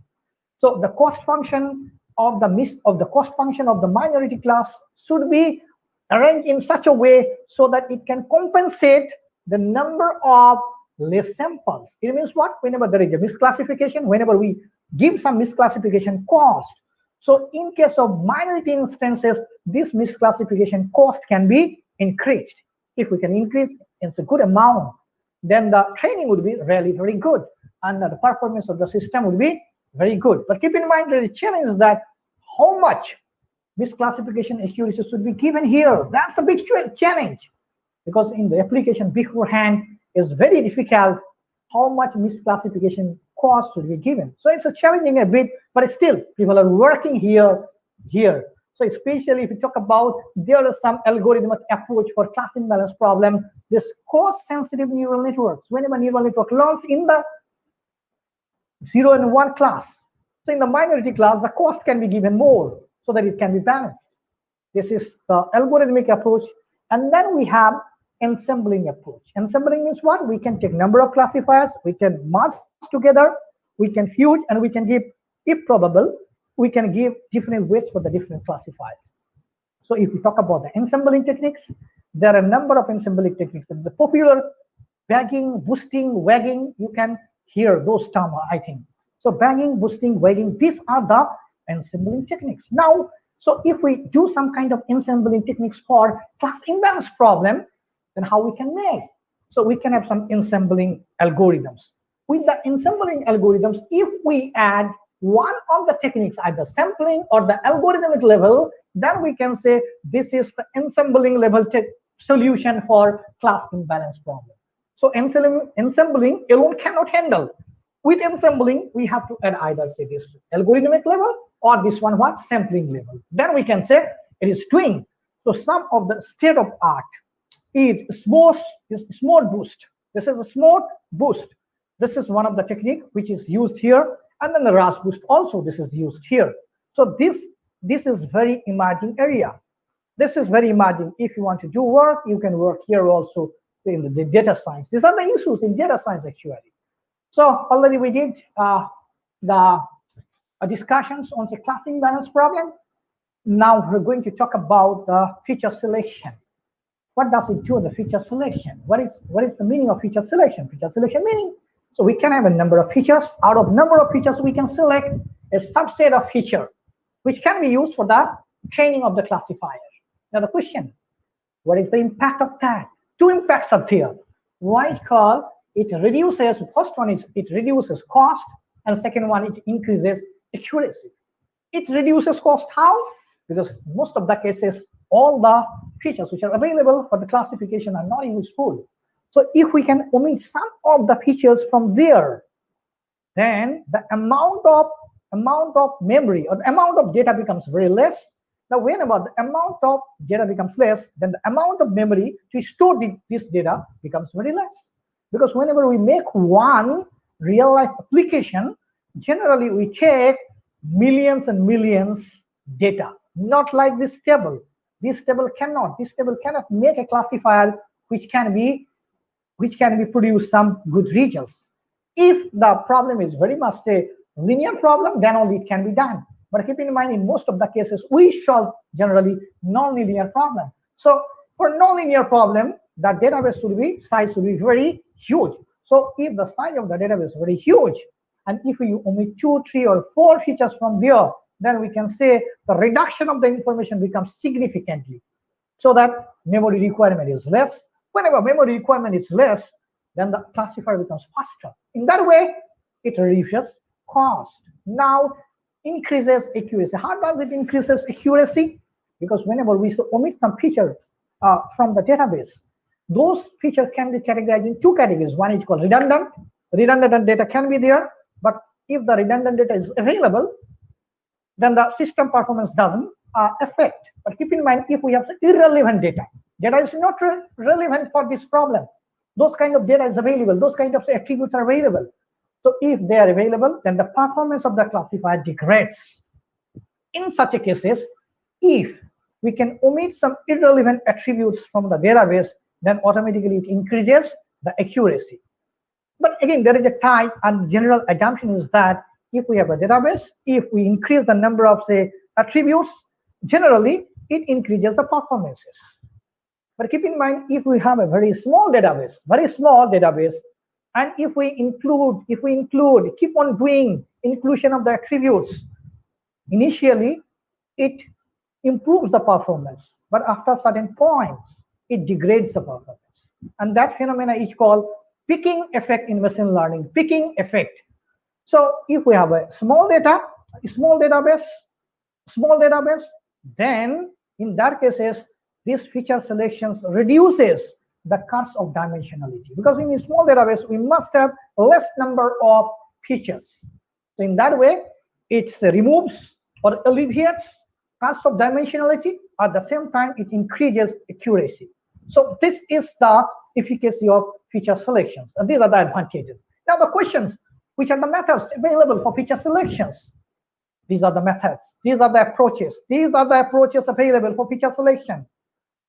So the cost function of the cost function of the minority class should be arranged in such a way so that it can compensate the number of less samples. It means what? Whenever there is a misclassification, whenever we give some misclassification cost. So in case of minority instances, this misclassification cost can be increased. If we can increase it's a good amount, then the training would be really very good, and the performance of the system would be very good. But keep in mind the challenge that how much misclassification accuracy should be given here. That's a big challenge, because in the application beforehand is very difficult how much misclassification cost should be given. So it's a challenging a bit, but still people are working here. So especially if you talk about, there is some algorithmic approach for class imbalance problem. This cost-sensitive neural networks, whenever neural network learns in the 0 and 1 class, so in the minority class, the cost can be given more so that it can be balanced. This is the algorithmic approach. And then we have ensembling approach. Ensembling means what? We can take number of classifiers, we can merge together, we can fuse, and we can give, if probable, we can give different weights for the different classifiers. So if we talk about the ensembling techniques, there are a number of ensembling techniques. The popular bagging, boosting, wagging, you can hear those terms, I think. So bagging, boosting, wagging, these are the ensembling techniques. Now, so if we do some kind of ensembling techniques for class imbalance problem, then how we can make? So we can have some ensembling algorithms. With the ensembling algorithms, if we add one of the techniques, either sampling or the algorithmic level, then we can say this is the ensembling level solution for class imbalance problem. So ensembling alone cannot handle. With ensembling, we have to add either say this algorithmic level or this one what? Sampling level. Then we can say it is doing. So some of the state of art is smooth boost. This is a smooth boost. This is one of the technique which is used here, and then the RAS boost also this is used here. So this is very emerging area. This is very emerging. If you want to do work, you can work here also in the data science. These are the issues in data science actually. So already we did the discussions on the class imbalance problem. Now we're going to talk about the feature selection. What does it do in the feature selection? What is the meaning of feature selection? Feature selection meaning, so we can have a number of features. Out of number of features, we can select a subset of feature, which can be used for the training of the classifier. Now the question, what is the impact of that? Two impacts are there. One is called, it reduces, first one is it reduces cost, and second one, it increases accuracy. It reduces cost how? Because most of the cases, all the features which are available for the classification are not useful. So if we can omit some of the features from there, then the amount of memory or the amount of data becomes very less. Now whenever the amount of data becomes less, then the amount of memory to store this data becomes very less. Because whenever we make one real life application, generally we take millions and millions data, not like this table. This table cannot make a classifier which can be produce some good results. If the problem is very much a linear problem, then only it can be done. But keep in mind, in most of the cases, we solve generally non-linear problem. So for non-linear problem, the database size should be very huge. So if the size of the database is very huge, and if we omit 2, 3, or 4 features from there, then we can say the reduction of the information becomes significantly, so that memory requirement is less. Whenever memory requirement is less, then the classifier becomes faster. In that way, it reduces cost now increases accuracy. How does it increases accuracy? Because whenever we omit some feature from the database, those features can be categorized in two categories. One is called redundant. Redundant data can be there, but if the redundant data is available, then the system performance doesn't affect. But keep in mind, if we have irrelevant data, data is not relevant for this problem. Those kind of data is available. Those kind of attributes are available. So if they are available, then the performance of the classifier degrades. In such a cases, if we can omit some irrelevant attributes from the database, then automatically it increases the accuracy. But again, there is a type, and general assumption is that if we have a database, if we increase the number of, say, attributes, generally it increases the performances. But keep in mind, if we have a very small database, and if we include, keep on doing inclusion of the attributes, initially it improves the performance, but after certain points, it degrades the performance. And that phenomena is called picking effect in machine learning, picking effect. So if we have a small database, then in that cases, these feature selections reduces the cost of dimensionality, because in a small database we must have less number of features. So in that way, it removes or alleviates cost of dimensionality. At the same time, it increases accuracy. So this is the efficacy of feature selections, and these are the advantages. Now the questions: which are the methods available for feature selections? These are the methods. These are the approaches. These are the approaches available for feature selection.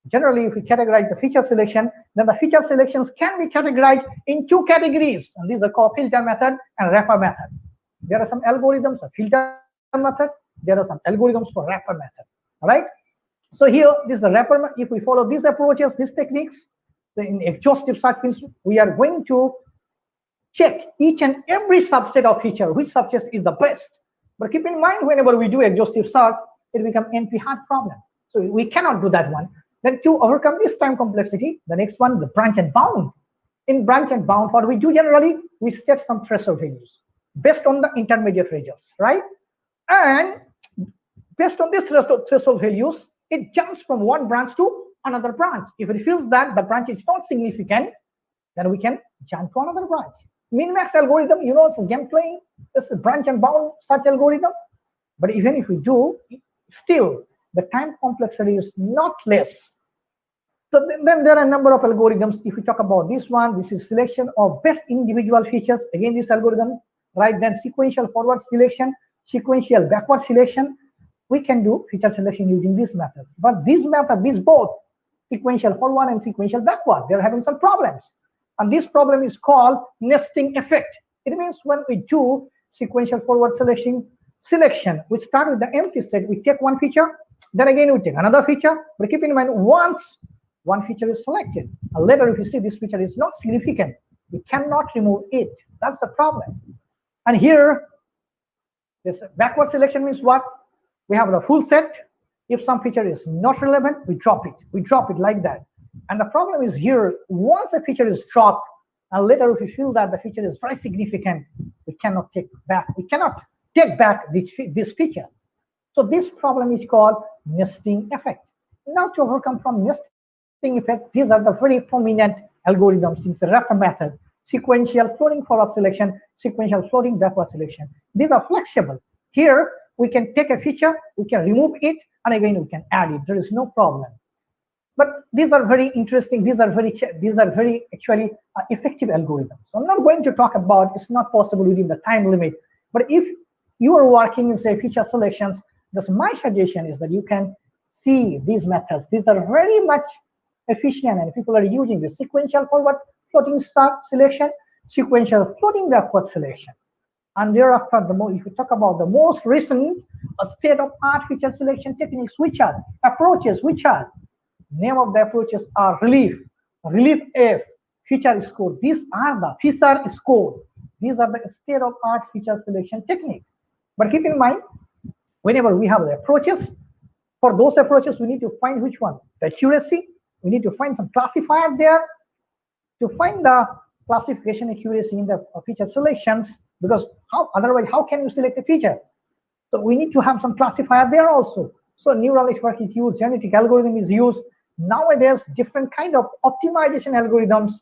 Generally, if we categorize the feature selection, then the feature selections can be categorized in two categories, and these are called filter method and wrapper method. There are some algorithms for filter method. There are some algorithms for wrapper method. All right. So here, this is the wrapper. If we follow these approaches, these techniques, then in exhaustive search means we are going to check each and every subset of feature, which subset is the best. But keep in mind, whenever we do exhaustive search, it becomes NP-hard problem. So we cannot do that one. Then to overcome this time complexity, the next one, the branch and bound. In branch and bound, what we do generally, we set some threshold values based on the intermediate results, right? And based on these threshold values, it jumps from one branch to another branch. If it feels that the branch is not significant, then we can jump to another branch. Min-max algorithm, you know, it's game playing. It's a branch and bound search algorithm. But even if we do, still the time complexity is not less. So then there are a number of algorithms. If we talk about this one, this is selection of best individual features. Again, this algorithm, right? Then sequential forward selection, sequential backward selection. We can do feature selection using these methods. But these methods, these both, sequential forward and sequential backward, they're having some problems. And this problem is called nesting effect. It means when we do sequential forward selection, we start with the empty set, we take one feature, then again we take another feature. But keep in mind, once one feature is selected, and later if you see this feature is not significant, we cannot remove it. That's the problem. And here, this backward selection means what? We have the full set. If some feature is not relevant, we drop it. We drop it like that. And the problem is here, once a feature is dropped, and later if we feel that the feature is very significant, we cannot take back. We cannot take back this feature. So this problem is called nesting effect. Now to overcome from nesting effect, these are the very prominent algorithms in the wrapper method: sequential floating forward selection, sequential floating backward selection. These are flexible. Here we can take a feature, we can remove it, and again we can add it. There is no problem. But these are very interesting. These are very actually effective algorithms. So I'm not going to talk about. It's not possible within the time limit. But if you are working in, say, feature selections, my suggestion is that you can see these methods. These are very much efficient, and people are using the sequential forward floating start selection, sequential floating backward selection. And thereafter, if you talk about the most recent state-of-art feature selection techniques, which are approaches, name of the approaches are relief F, feature score. These are the feature score. These are the state-of-art feature selection technique. But keep in mind, whenever we have the approaches, for those approaches, we need to find which one. The accuracy, we need to find some classifier there. To find the classification accuracy in the feature selections, because otherwise how can you select a feature? So we need to have some classifier there also. So neural network is used, genetic algorithm is used. Nowadays, different kind of optimization algorithms.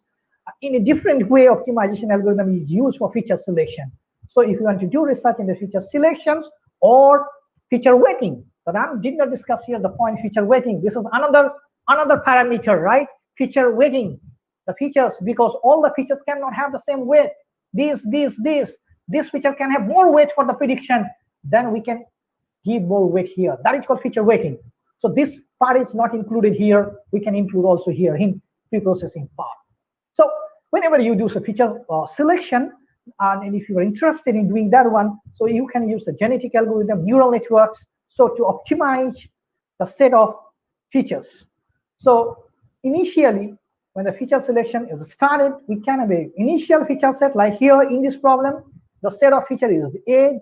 In a different way, optimization algorithm is used for feature selection. So if you want to do research in the feature selections or feature weighting, but I did not discuss here the point feature weighting. This is another parameter, right? Feature weighting. The features, because all the features cannot have the same weight. This feature can have more weight for the prediction. Then we can give more weight here. That is called feature weighting. So this part is not included here. We can include also here in pre-processing part. So whenever you do a feature selection, and if you are interested in doing that one, so you can use a genetic algorithm, neural networks, so to optimize the set of features. So initially, when the feature selection is started, we can have an initial feature set, like here in this problem, the set of feature is age,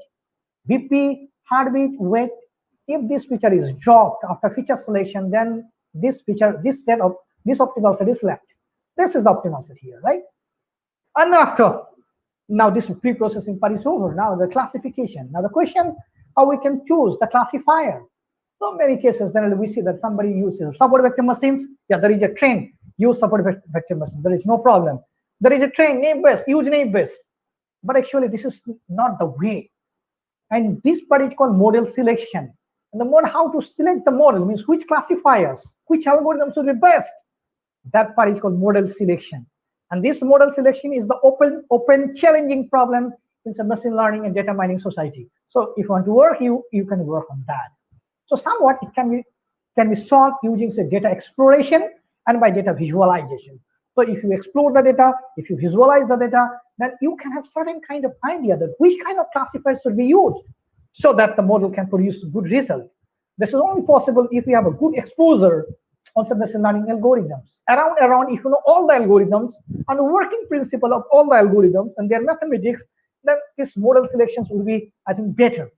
BP, heartbeat, weight. If this feature is dropped after feature selection, then this optimal set is left. This is the optimal set here, right? And after, now this pre-processing part is over. Now the classification. Now the question, how we can choose the classifier. So many cases, then we see that somebody uses support vector machines. Yeah, there is a trend. Use support vector machines. There is no problem. There is a trend, name base, use name base. But actually, this is not the way. And this part is called model selection. And the model, how to select the model means which classifiers, which algorithms should be best. That part is called model selection. And this model selection is the open challenging problem in the machine learning and data mining society. So if you want to work, you can work on that. So somewhat it can be solved using say data exploration and by data visualization. So if you explore the data, if you visualize the data, then you can have certain kind of idea that which kind of classifiers should be used so that the model can produce good result. This is only possible if you have a good exposure on some machine learning algorithms. Around, if you know all the algorithms and the working principle of all the algorithms and their mathematics, then this model selections will be, I think, better.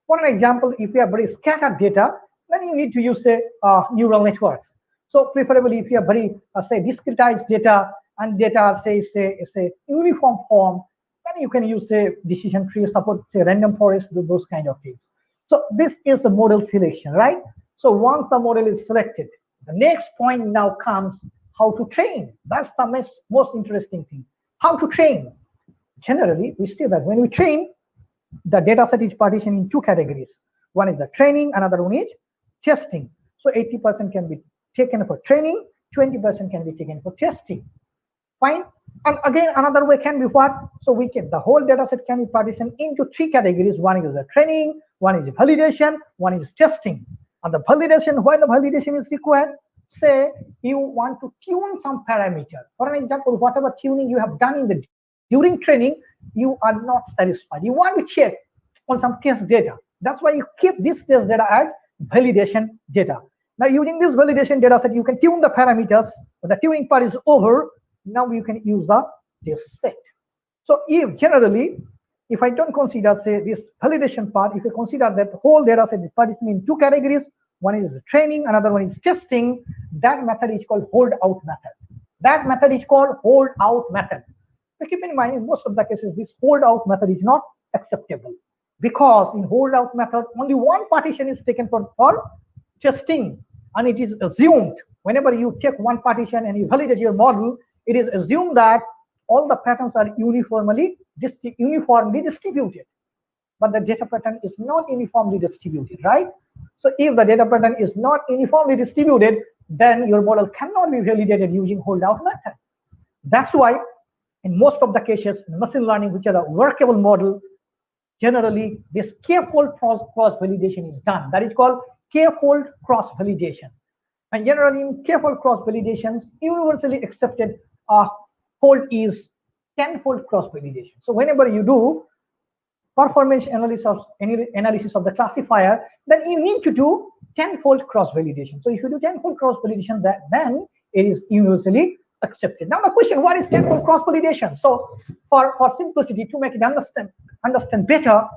For an example, if you have very scattered data, then you need to use say neural networks. So preferably if you have very say discretized data and data say uniform form, then you can use say decision tree, support say random forest, do those kind of things. So this is the model selection, right? So once the model is selected, the next point now comes how to train. That's the most interesting thing. How to train. Generally, we see that when we train, the data set is partitioned in two categories. One is the training, another one is testing. So 80% can be taken for training, 20% can be taken for testing. Fine. And again, another way can be what? So the whole data set can be partitioned into three categories. One is the training, one is validation, one is testing. And the validation, why the validation is required? Say you want to tune some parameter. For an example, whatever tuning you have done during training, you are not satisfied. You want to check on some test data. That's why you keep this test data as validation data. Now using this validation data set, you can tune the parameters. When the tuning part is over, now you can use the test set. So if I don't consider say this validation part, if you consider that the whole data set is partitioned in two categories, one is training, another one is testing, that method is called hold out method. That method is called hold out method. So keep in mind, in most of the cases, this hold out method is not acceptable because in hold out method, only one partition is taken for testing, and it is assumed whenever you take one partition and you validate your model, it is assumed that all the patterns are uniformly distributed. But the data pattern is not uniformly distributed, right? So if the data pattern is not uniformly distributed, then your model cannot be validated using hold out method. That's why in most of the cases, in machine learning, which are a workable model, generally this k-fold cross validation is done. That is called k-fold cross validation. And generally in k-fold cross validations, universally accepted fold is 10-fold cross validation. So whenever you do performance analysis of the classifier, then you need to do 10-fold cross validation. So if you do 10-fold cross validation, then it is universally accepted. Now the question, what is 10-fold cross validation? So for simplicity, to make it understand better,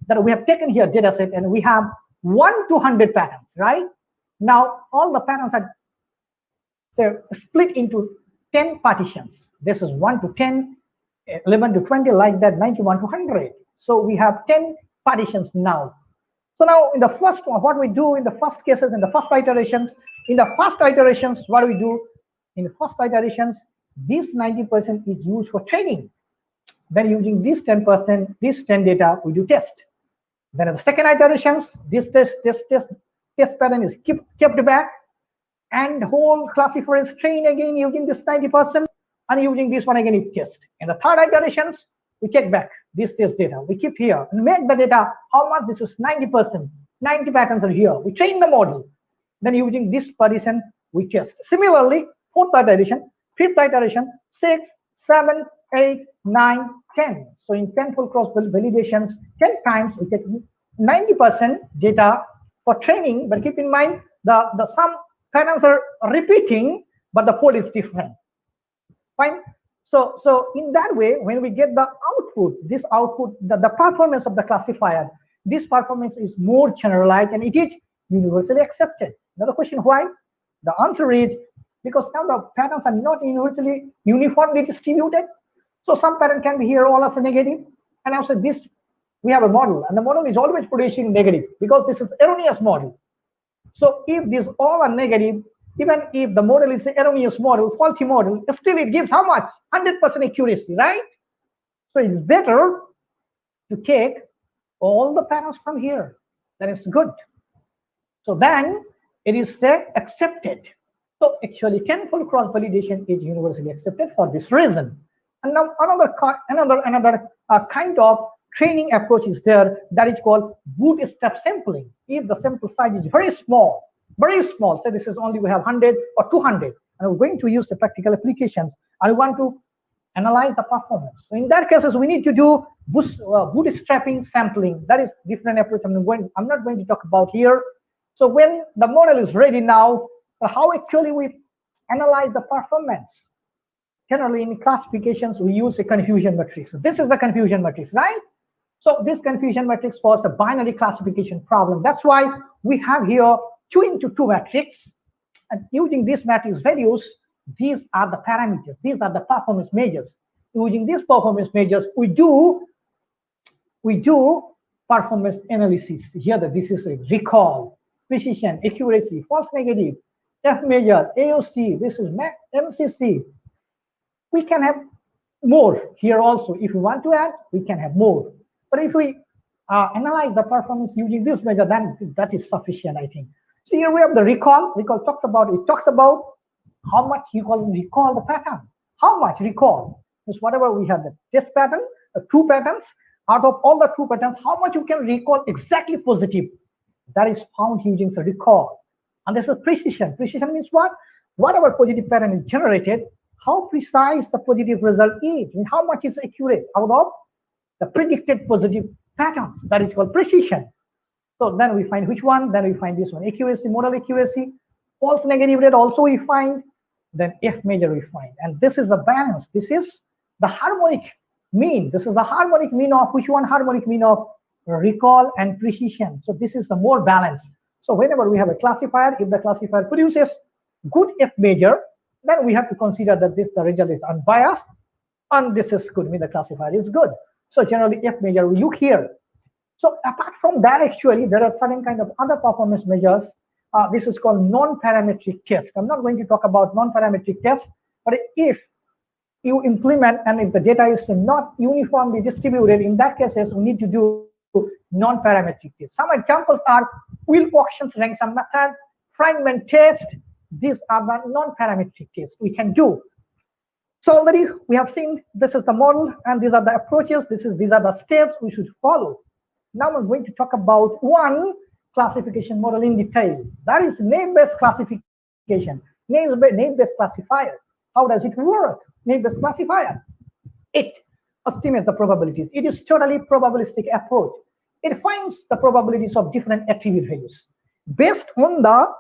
that we have taken here data set and we have 1 to 100 patterns, right? Now all the patterns are split into 10 partitions. This is 1 to 10, 11 to 20, like that, 91 to 100. So we have 10 partitions now. So now in the first one, what we do in the first cases, in the first iterations, what do we do? In the first iterations, this 90% is used for training. Then using this 10%, this 10 data, we do test. Then in the second iterations, this test pattern is kept back, and whole classifier is trained again using this 90%, and using this one again is test. In the third iterations, we take back this test data. We keep here and make the data how much this is 90%. 90 patterns are here. We train the model. Then using this partition, we test. Similarly, fourth iteration, fifth iteration, 6, 7, 8, 9, 10. So in 10 full cross validations, 10 times we take 90% data for training, but keep in mind the some patterns are repeating, but the code is different. Fine. So in that way, when we get the output, this output, the performance of the classifier, this performance is more generalized and it is universally accepted. Now the question why? The answer is because now the patterns are not uniformly distributed. So some pattern can be here all as a negative, and also this we have a model, and the model is always producing negative because this is erroneous model. So if these all are negative, even if the model is an erroneous model, faulty model, still it gives how much? 100% accuracy, right? So it's better to take all the patterns from here. That is good. So then it is accepted. So actually 10-fold cross validation is universally accepted for this reason. And now another kind of training approach is there that is called bootstrap sampling. If the sample size is very small, say this is only we have 100 or 200, and we're going to use the practical applications, and we want to analyze the performance. So in that cases, we need to do bootstrapping sampling. That is different approach. I'm not going to talk about here. So when the model is ready now, how actually we analyze the performance? Generally in classifications, we use a confusion matrix. So this is the confusion matrix, right? So this confusion matrix was a binary classification problem. That's why we have here 2x2 matrix. And using this matrix values, these are the parameters. These are the performance measures. Using these performance measures, we do performance analysis. Here, this is a recall, precision, accuracy, false negative, F measure, AOC. This is MCC. We can have more here also. If we want to add, we can have more. But if we analyze the performance using this measure, then that is sufficient, I think. So here we have the recall. Recall talks about how much you can recall the pattern. How much recall? Because whatever we have the test pattern, the true patterns, out of all the true patterns, how much you can recall exactly positive? That is found using the recall. And this is precision. Precision means what? Whatever positive pattern is generated, how precise the positive result is, and how much is accurate out of the predicted positive patterns. That is called precision. So then we find which one, then we find this one, accuracy, model accuracy, false negative rate also we find, then F measure we find. And this is the balance. This is the harmonic mean. This is the harmonic mean of which one? Harmonic mean of recall and precision. So this is the more balanced. So whenever we have a classifier, if the classifier produces good F measure, then we have to consider that the result is unbiased, and this is good, mean the classifier is good. So generally F measure we look here. So apart from that, actually, there are certain kind of other performance measures. This is called non-parametric test. I'm not going to talk about non-parametric test, but if you implement and if the data is not uniformly distributed, in that cases, we need to do non-parametric test. Some examples are wheel auctions, rank sum method, Feynman test. These are the non-parametric tests we can do. So already we have seen this is the model and these are the approaches. These are the steps we should follow. Now we're going to talk about one classification model in detail. That is name-based classification, name-based classifier. How does it work? Name-based classifier. It estimates the probabilities. It is totally probabilistic approach. It finds the probabilities of different attribute values. Based on the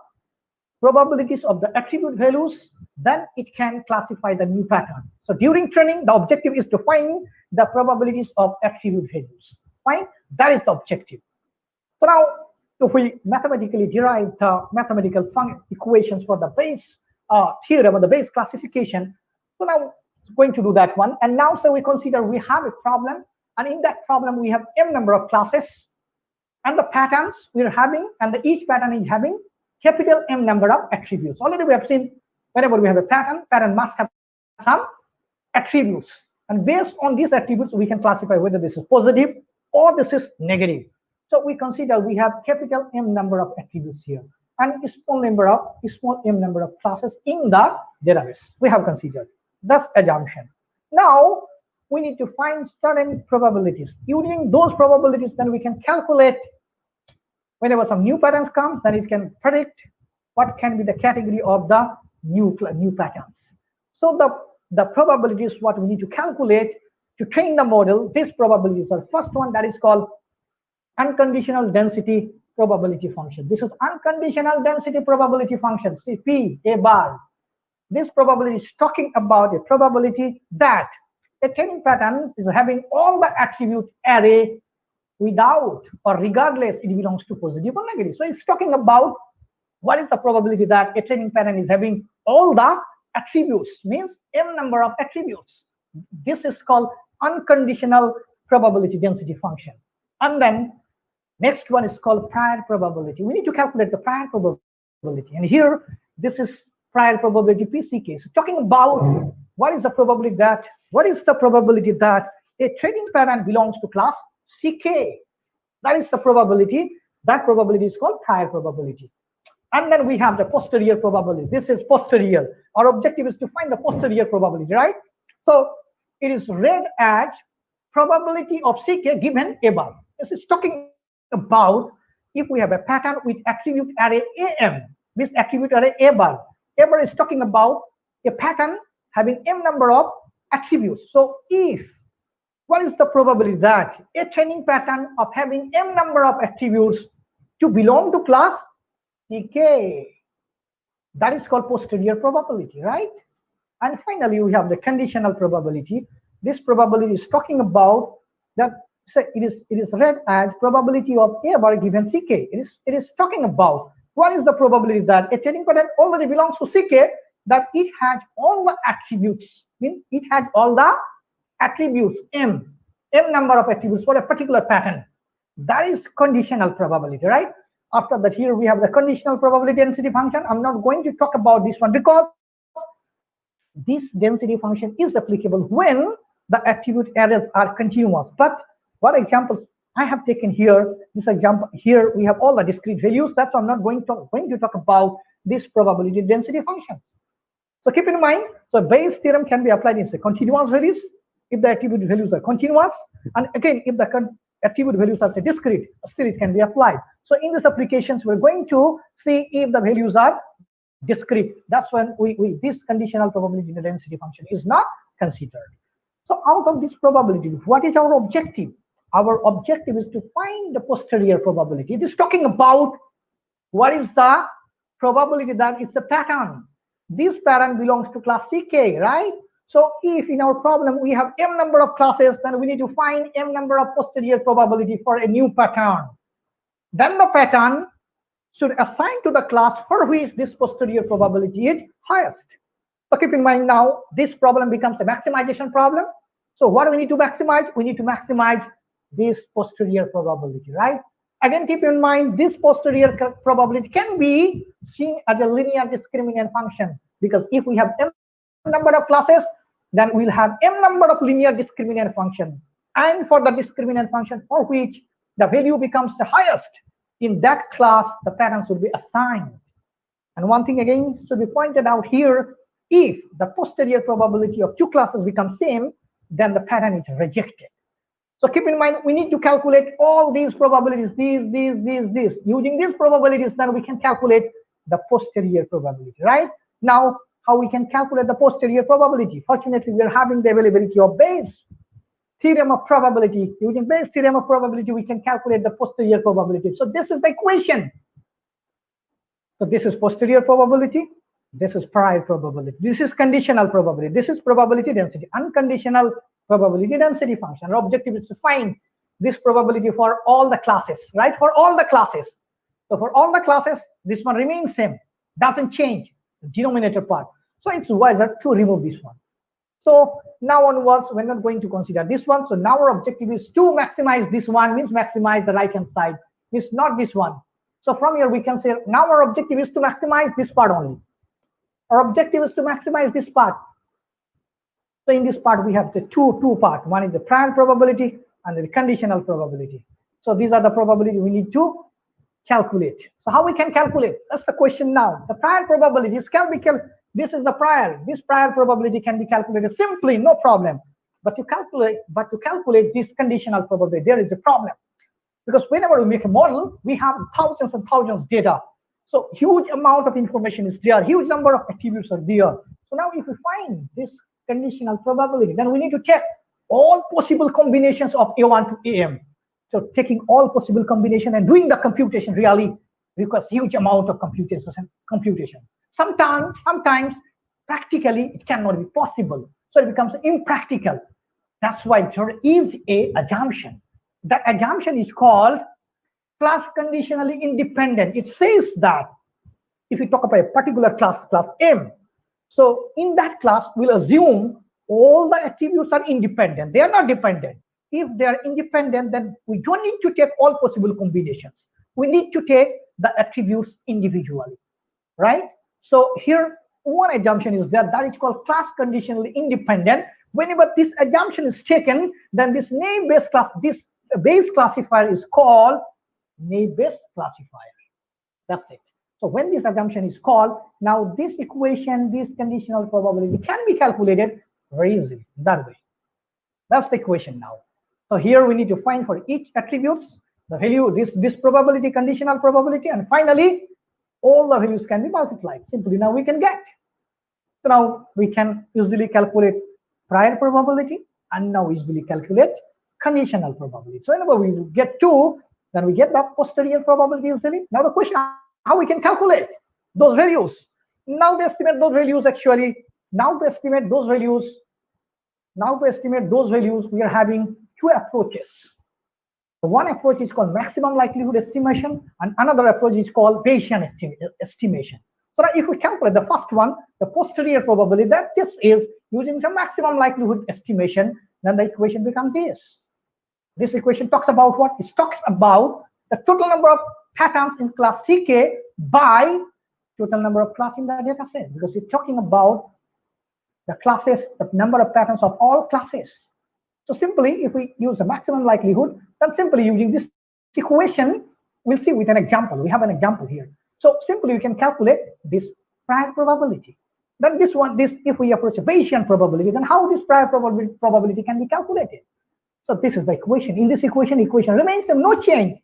probabilities of the attribute values, then it can classify the new pattern. So during training, the objective is to find the probabilities of attribute values. Fine? That is the objective. So now, if we mathematically derive the mathematical equations for the base theorem or the base classification, so now going to do that one. And now, so we consider we have a problem, and in that problem we have m number of classes, and the patterns we're having, and each pattern is having capital M number of attributes. Already we have seen whenever we have a pattern, pattern must have some attributes, and based on these attributes we can classify whether this is positive or this is negative. So we consider we have capital M number of attributes here, and a small m number of classes in the database we have considered. That's assumption. Now we need to find certain probabilities. Using those probabilities, then we can calculate whenever some new patterns come, then it can predict what can be the category of the new patterns. So the probability is what we need to calculate to train the model. These probabilities are first one, that is called unconditional density probability function. This is unconditional density probability function, P a bar. This probability is talking about a probability that a training pattern is having all the attribute array without or regardless it belongs to positive or negative. So it's talking about what is the probability that a training pattern is having all the attributes, means m number of attributes. This is called unconditional probability density function. And then next one is called prior probability. We need to calculate the prior probability, and here this is prior probability PCK. So talking about what is the probability that a training pattern belongs to class CK. That is the probability. That probability is called prior probability. And then we have the posterior probability. This is posterior. Our objective is to find the posterior probability, right? So it is read as probability of CK given A bar. This is talking about if we have a pattern with attribute array AM, this attribute array A bar. A bar is talking about a pattern having m number of attributes. So what is the probability that a training pattern of having m number of attributes to belong to class CK? That is called posterior probability, right? And finally, we have the conditional probability. This probability is talking about that. So it is read as probability of A bar given CK. It is talking about what is the probability that a training pattern already belongs to CK, that it has all the attributes, means it has all the attributes m number of attributes for a particular pattern. That is conditional probability, right? After that, here we have the conditional probability density function. I'm not going to talk about this one because this density function is applicable when the attribute arrays are continuous. But what examples I have taken here, this example here, we have all the discrete values. That's why I'm not going to talk about this probability density function. So keep in mind, so Bayes' theorem can be applied in continuous values if the attribute values are continuous, and again if the attribute values are discrete, still it can be applied. So in these applications, we're going to see if the values are discrete. That's when this conditional probability density function is not considered. So out of this probability, what is our objective? Our objective is to find the posterior probability. It is talking about what is the probability that it's a pattern. This pattern belongs to class CK, right? So if in our problem we have m number of classes, then we need to find m number of posterior probability for a new pattern. Then the pattern should assign to the class for which this posterior probability is highest. So keep in mind now, this problem becomes a maximization problem. So what do we need to maximize? We need to maximize this posterior probability, right? Again, keep in mind, this posterior probability can be seen as a linear discriminant function, because if we have m number of classes, then we'll have m number of linear discriminant function. And for the discriminant function for which the value becomes the highest, in that class, the patterns will be assigned. And one thing again should be pointed out here, if the posterior probability of two classes becomes same, then the pattern is rejected. So keep in mind, we need to calculate all these probabilities, these. Using these probabilities, then we can calculate the posterior probability, right? Now, how we can calculate the posterior probability? Fortunately, we are having the availability of Bayes' theorem of probability. Using Bayes' theorem of probability, we can calculate the posterior probability. So this is the equation. So this is posterior probability. This is prior probability. This is conditional probability. This is probability density, unconditional probability density function. Our objective is to find this probability for all the classes, right? For all the classes. So for all the classes, this one remains same, doesn't change, the denominator part. So it's wiser to remove this one. So now onwards, we're not going to consider this one. So now our objective is to maximize this one, means maximize the right hand side, means not this one. So from here we can say now our objective is to maximize this part only. Our objective is to maximize this part. So in this part we have the two part. One is the prior probability and the conditional probability. So these are the probability we need to calculate. So how we can calculate? That's the question now. The prior probabilities can be this is the prior. This prior probability can be calculated simply, no problem. But to calculate this conditional probability, there is a problem. Because whenever we make a model, we have thousands and thousands of data. So huge amount of information is there, huge number of attributes are there. So now if we find this conditional probability, then we need to check all possible combinations of A1 to AM. So taking all possible combination and doing the computation really requires huge amount of computation. Sometimes practically it cannot be possible. So it becomes impractical. That's why there is a assumption. That assumption is called class conditionally independent. It says that if you talk about a particular class M, so in that class we'll assume all the attributes are independent. They are not dependent. If they are independent, then we don't need to take all possible combinations. We need to take the attributes individually, right? So here one assumption is that is called class conditionally independent. Whenever this assumption is taken, then this naive-Bayes class, this Bayes classifier is called naive-Bayes classifier. That's it. So when this assumption is called, now this equation, this conditional probability can be calculated very easily that way. That's the equation now. So here we need to find for each attributes the value, this probability, conditional probability, and finally all the values can be multiplied. Simply now we can get. So now we can easily calculate prior probability and now easily calculate conditional probability. So whenever we get 2, then we get the posterior probability easily. Now the question, how we can calculate those values? Now to estimate those values actually, we are having 2 approaches. One approach is called maximum likelihood estimation and another approach is called Bayesian estimation. So now if we calculate the first one, the posterior probability, that this is using some maximum likelihood estimation, then the equation becomes this. This equation talks about what? It talks about the total number of patterns in class CK by total number of class in the data set, because it's talking about the classes, the number of patterns of all classes. So simply, if we use the maximum likelihood, then simply using this equation, we'll see with an example. We have an example here. So simply, we can calculate this prior probability. Then this one, if we approach a Bayesian probability, then how this prior probability can be calculated? So this is the equation. In this equation remains no change.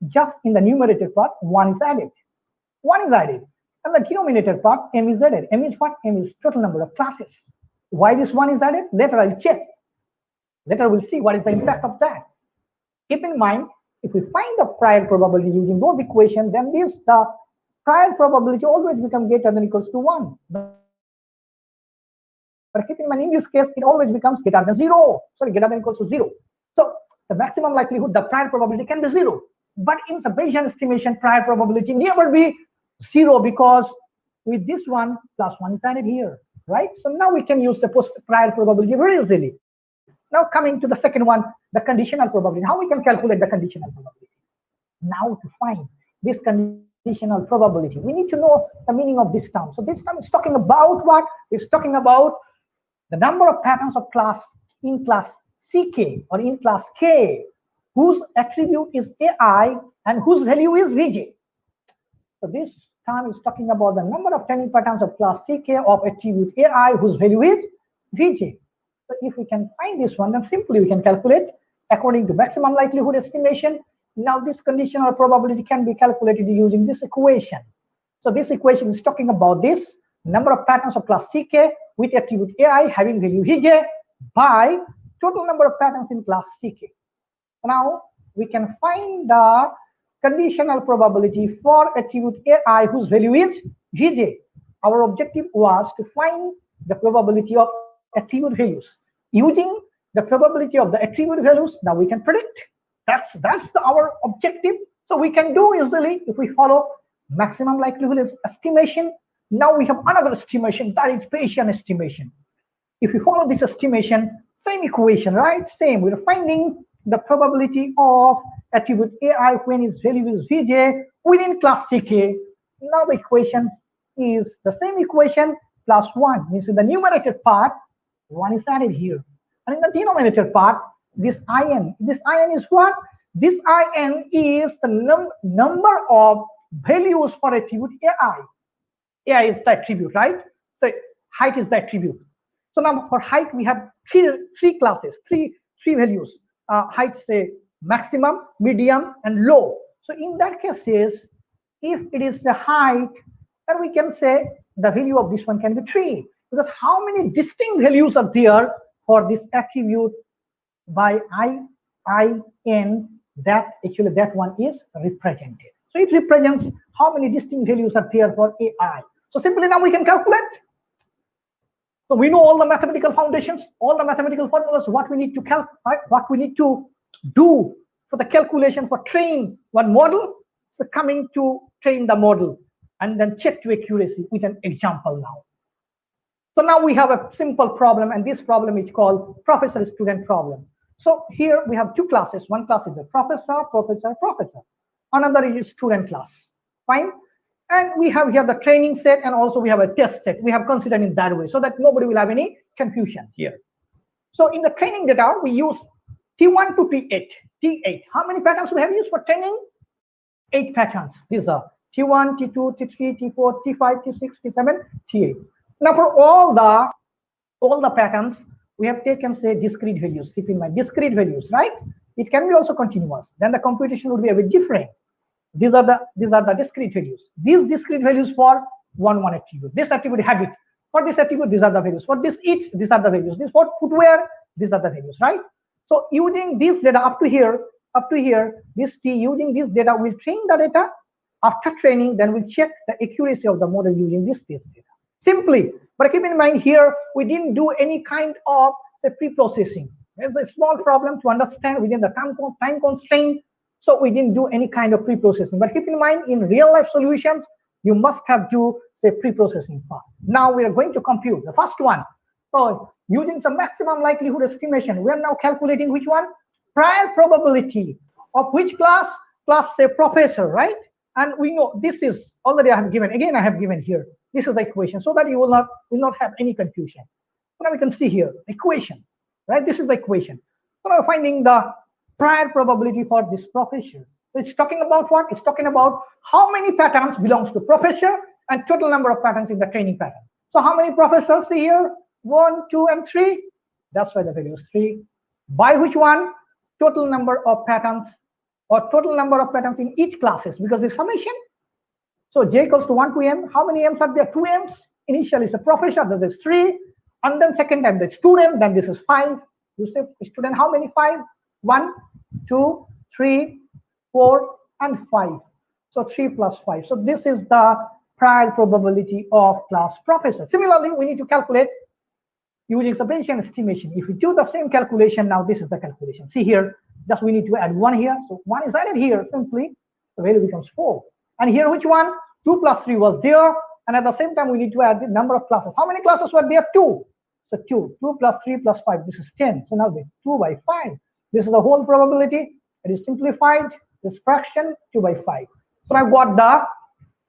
Just in the numerator part, 1 is added. 1 is added. And the denominator part, M is added. M is what? M is total number of classes. Why this 1 is added? Later I'll check. Later we'll see what is the impact of that. Keep in mind, if we find the prior probability using those equations, then the prior probability always becomes greater than equals to 1. But keep in mind, in this case, it always becomes greater than 0. Sorry, greater than equals to 0. So the maximum likelihood, the prior probability can be 0. But in the Bayesian estimation, prior probability never be 0 because with this one, plus 1 is added here, right? So now we can use the prior probability very easily. Now coming to the second one, the conditional probability. How we can calculate the conditional probability? Now to find this conditional probability, we need to know the meaning of this term. So this term is talking about what? It's talking about the number of patterns of class in class CK or in class K, whose attribute is AI and whose value is VJ. So this term is talking about the number of training patterns of class CK of attribute AI whose value is VJ. So if we can find this one, then simply we can calculate according to maximum likelihood estimation. Now this conditional probability can be calculated using this equation. So this equation is talking about this number of patterns of class CK with attribute AI having value VJ by total number of patterns in class CK. Now we can find the conditional probability for attribute AI whose value is VJ. Our objective was to find the probability of attribute values. Using the probability of the attribute values, now we can predict. That's our objective. So we can do easily if we follow maximum likelihood estimation. Now we have another estimation, that is Bayesian estimation. if you follow this estimation, same equation, right? Same. We're finding the probability of attribute AI when its value is Vj within class Ck. Now the equation is the same equation plus 1. Means in the numerator part, 1 is added here. And in the denominator part, this in. This in is what? This in is the number of values for attribute AI. AI is the attribute, right? So height is the attribute. So now for height, we have three classes, three values. Height, say maximum, medium, and low. So in that cases, if it is the height, then we can say the value of this one can be 3. Because how many distinct values are there for this attribute by in that actually that one is represented. So it represents how many distinct values are there for AI. So simply now we can calculate. So we know all the mathematical foundations, all the mathematical formulas, what we need to calculate, what we need to do for the calculation for train one model, so coming to train the model and then check to accuracy with an example now. So now we have a simple problem, and this problem is called professor-student problem. So here we have two classes. One class is a professor. Another is student class. Fine. And we have here the training set, and also we have a test set. We have considered in that way so that nobody will have any confusion here. So in the training data, we use T1 to T8. How many patterns we have used for training? 8 patterns. These are T1, T2, T3, T4, T5, T6, T7, T8. Now for all the patterns, we have taken, say, discrete values. Keep in mind, discrete values, right? It can be also continuous. Then the computation would be a bit different. These are the discrete values. These discrete values for one attribute. This attribute habit. For this attribute, these are the values. For this each, these are the values. This for footwear, these are the values, right? So using this data up to here, this T, using this data, we'll train the data. After training, then we'll check the accuracy of the model using this test data. Simply, but keep in mind here, we didn't do any kind of pre-processing. There's a small problem to understand within the time constraint. So we didn't do any kind of pre-processing. But keep in mind, in real life solutions, you must have to say pre-processing part. Now we are going to compute the first one. So using some maximum likelihood estimation, we are now calculating which one? Prior probability of which class? Class, say, professor, right? And we know this is already I have given. Again, I have given here. This is the equation so that you will not have any confusion. So now we can see here equation, right? This is the equation. So now we're finding the prior probability for this professor. So it's talking about what? It's talking about how many patterns belongs to professor and total number of patterns in the training pattern. So how many professors see here? 1, 2, and 3. That's why the value is 3. By which one? Total number of patterns or total number of patterns in each classes, because the summation. So j equals to 1 to m. How many m's are there? 2 m's. Initially it's a professor, that is 3. And then second time the student, then this is 5. You say student, how many 5? 1, 2, 3, 4, and 5. So 3 plus 5. So this is the prior probability of class professor. Similarly, we need to calculate using Bayesian estimation. If we do the same calculation, now this is the calculation. See here, just we need to add 1 here. So 1 is added here simply. The value becomes 4. And here which one? 2 plus 3 was there. And at the same time, we need to add the number of classes. How many classes were there? 2. So 2. 2 plus 3 plus 5. This is 10. So now the 2 by 5. This is the whole probability. It is simplified. This fraction 2 by 5. So I've got the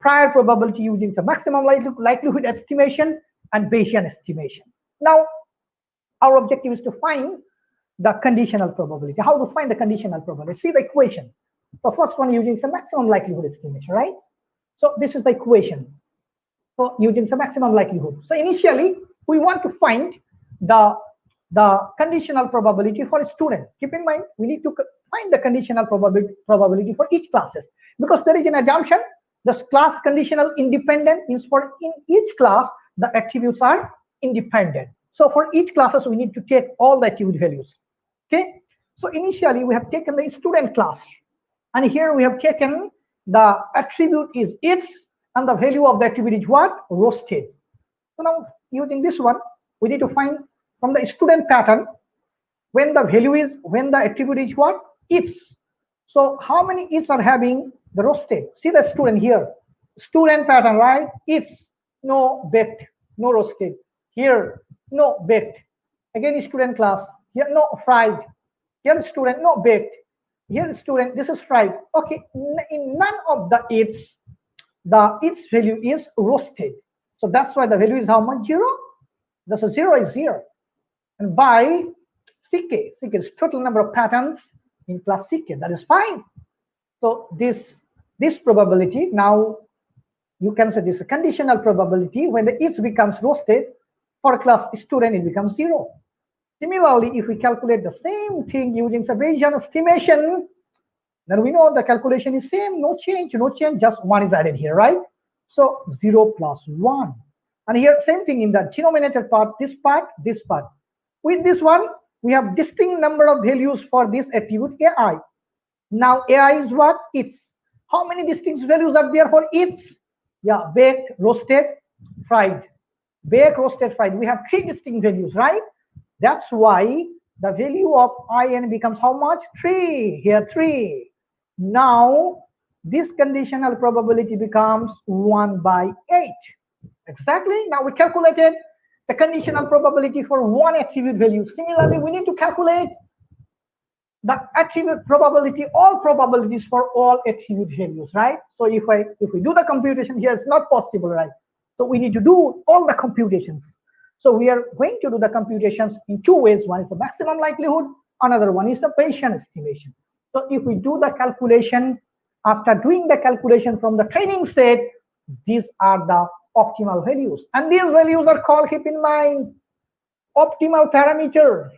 prior probability using the maximum likelihood estimation and Bayesian estimation. Now, our objective is to find the conditional probability. How to find the conditional probability? See the equation. So first one using some maximum likelihood estimation, right? So this is the equation. So using some maximum likelihood. So initially, we want to find the conditional probability for a student. Keep in mind, we need to find the conditional probability for each classes, because there is an assumption the class conditional independent means for in each class the attributes are independent. So for each classes we need to take all the attribute values. Okay. So initially we have taken the student class, and here we have taken the attribute is its, and the value of the attribute is what? Roasted. So now using this one, we need to find from the student pattern when the value is, when the attribute is what? Its. So how many its are having the roasted? See the student here. Student pattern, right? Its, no bet, no roasted. Here, no, baked. Again, student class, here, no, fried. Here, student, no, baked. Here, student, this is fried. Okay, in none of the eats, the its value is roasted. So that's why the value is how much? 0. That's a 0 is here. And by CK is total number of patterns in class CK. That is fine. So this probability, now you can say this is a conditional probability. When the each becomes roasted, for class student it becomes 0. Similarly, if we calculate the same thing using Bayesian estimation, then we know the calculation is same, no change, just 1 is added here, right? So 0 plus 1. And here same thing in the denominator part, this part. With this one, we have distinct number of values for this attribute AI. Now AI is what? It's. How many distinct values are there for it's? Yeah, baked, roasted, fried. Baked, roasted, fried. We have 3 distinct values, right? That's why the value of IN becomes how much? 3. Here 3. Now this conditional probability becomes 1 by 8. Exactly. Now we calculated the conditional probability for one attribute value. Similarly, we need to calculate the attribute probability, all probabilities for all attribute values, right? So if we do the computation here, it's not possible, right? So we need to do all the computations. So we are going to do the computations in 2 ways. One is the maximum likelihood, another one is the Bayesian estimation. So if we do the calculation, after doing the calculation from the training set, these are the optimal values. And these values are called, keep in mind, optimal parameter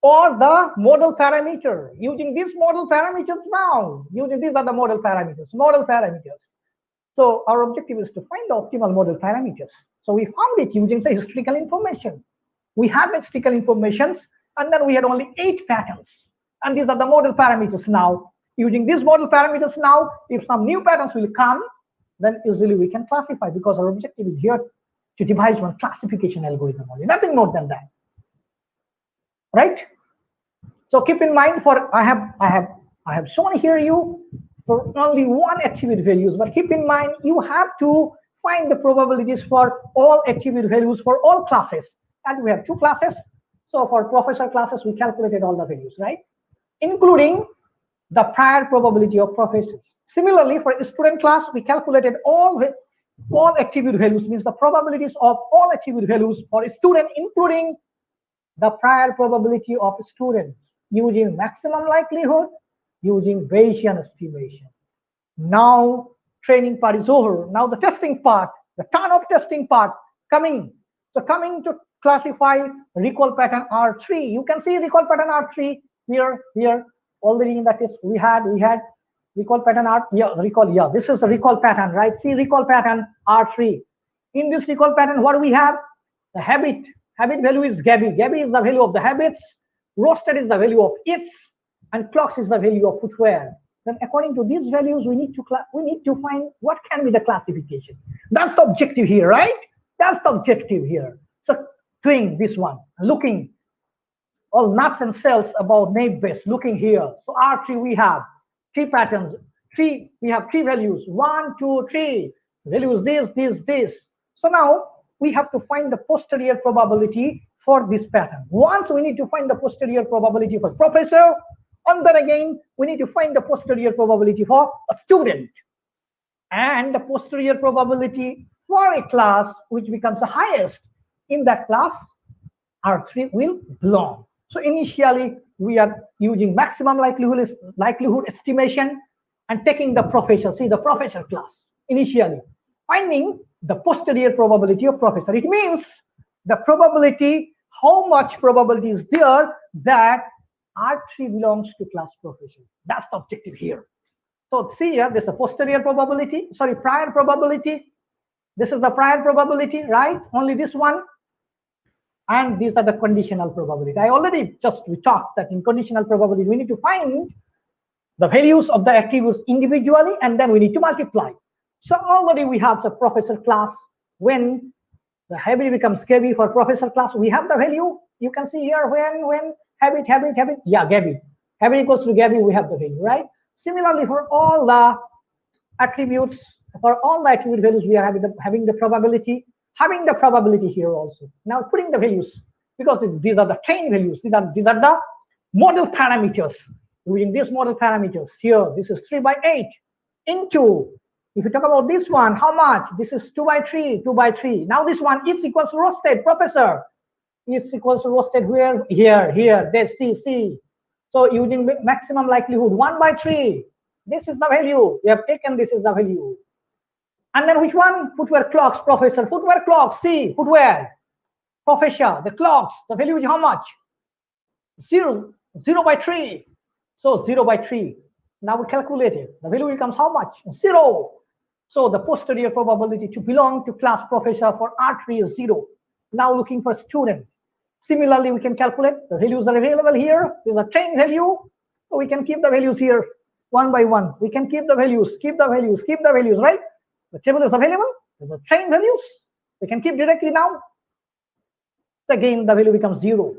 or the model parameter. Using these model parameters now, these are the model parameters. So our objective is to find the optimal model parameters. So we found it using the historical information. We had historical informations, and then we had only 8 patterns. And these are the model parameters now. Using these model parameters now, if some new patterns will come, then easily we can classify, because our objective is here to devise one classification algorithm only, nothing more than that. Right? So keep in mind, for I have shown here you for only one attribute values, but keep in mind you have to find the probabilities for all attribute values for all classes. And we have 2 classes. So for professor classes, we calculated all the values, right? Including the prior probability of professors. Similarly, for a student class, we calculated all attribute values, means the probabilities of all attribute values for a student, including the prior probability of a student, using maximum likelihood, using Bayesian estimation. Now training part is over. Now the testing part, the ton of testing part coming. So coming to classify recall pattern R3. You can see recall pattern R3 here already in the test. We had recall pattern R. Yeah, this is the recall pattern, right? See recall pattern R3. In this recall pattern, what do we have? The habit value is Gabby. Gabby is the value of the habits. Roasted is the value of its, and clocks is the value of footwear. Then according to these values, we need to find what can be the classification. That's the objective here, right? That's the objective here. So doing this one, looking all nuts and cells about naive base, looking here. So R3 we have 3 patterns. We have 3 values. 1, 2, 3. Values this. So now we have to find the posterior probability for this pattern. Once we need to find the posterior probability for professor, and then again we need to find the posterior probability for a student, and the posterior probability for a class which becomes the highest in that class, R3 will belong. So initially we are using maximum likelihood estimation and taking the professor, see the professor class, initially finding the posterior probability of professor. It means the probability, how much probability is there that R3 belongs to class professor. That's the objective here. So see here, there's a posterior probability, prior probability. This is the prior probability, right? Only this one. And these are the conditional probability. I already we talked that in conditional probability, we need to find the values of the attributes individually, and then we need to multiply. So already we have the professor class. When the habit becomes Gabby for professor class, we have the value. You can see here when habit, yeah, Gabby. Habit equals to Gabby, we have the value, right? Similarly, for all the attributes, for all the attribute values, we are having the probability. having the probability here also. Now putting the values, because these are the train values, these are the model parameters. Using these model parameters here, this is 3 by 8 into, if you talk about this one, how much? This is 2 by 3, 2 by 3. Now this one, it's equals to roasted, professor. It's equals to roasted where? Here, there's C. So using maximum likelihood, 1 by 3. This is the value. We have taken, this is the value. And then which one? Footwear clocks, professor. Footwear clocks, C, footwear. Professor, the clocks, the value is how much? 0 by 3. So 0 by 3. Now we calculate it. The value becomes how much? 0. So the posterior probability to belong to class professor for R3 is 0. Now looking for student. Similarly, we can calculate the values are available here. There's a train value. So we can keep the values here one by one. We can keep the values, right? The table is available. There's a train values. We can keep directly now. Again, the value becomes 0.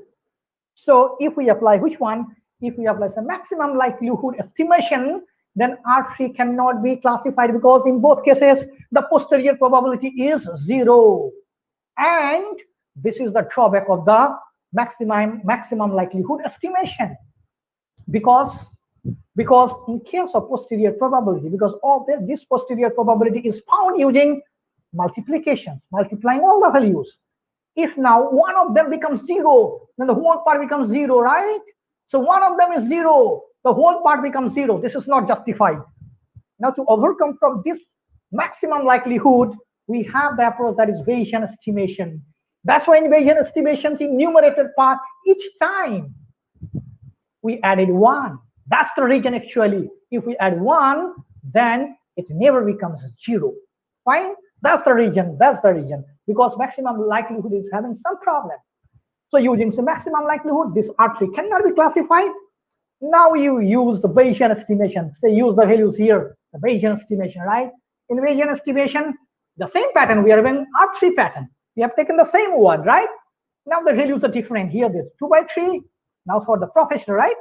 So if we apply which one? If we apply some maximum likelihood estimation, then R3 cannot be classified because in both cases, the posterior probability is 0. And this is the drawback of the maximum likelihood estimation. Because in case of posterior probability, because of this posterior probability is found using multiplications, multiplying all the values. If now one of them becomes 0, then the whole part becomes 0, right? So one of them is 0, the whole part becomes 0. This is not justified. Now to overcome from this maximum likelihood, we have the approach that is Bayesian estimation. That's why in Bayesian estimations in numerator part, each time we added 1. That's the reason actually. If we add 1, then it never becomes 0. Fine? That's the reason. Because maximum likelihood is having some problem. So using the maximum likelihood, this R3 cannot be classified. Now you use the Bayesian estimation. Say use the values here, the Bayesian estimation, right? In Bayesian estimation, the same pattern, we are having R3 pattern. We have taken the same one, right? Now the values are different. Here there's 2 by 3. Now for the professor, right?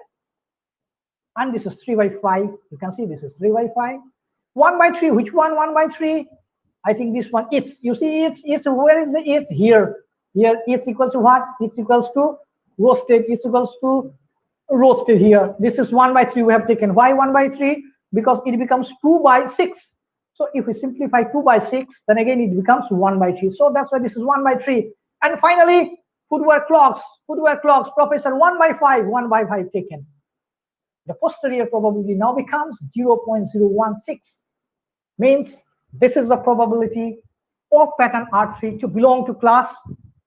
And this is 3 by 5. You can see this is 3 by 5. 1 by 3, which one? 1 by 3. I think this one, it's, you see, it's, where is the it's? Here, it's equals to what? It's equals to roasted, it's equals to roasted here. This is 1 by 3 we have taken. Why 1 by 3? Because it becomes 2 by 6. So if we simplify 2 by 6, then again it becomes 1 by 3. So that's why this is 1 by 3. And finally, footwear clocks, professor, 1 by 5, 1 by 5 taken. The posterior probability now becomes 0.016. Means this is the probability of pattern R3 to belong to class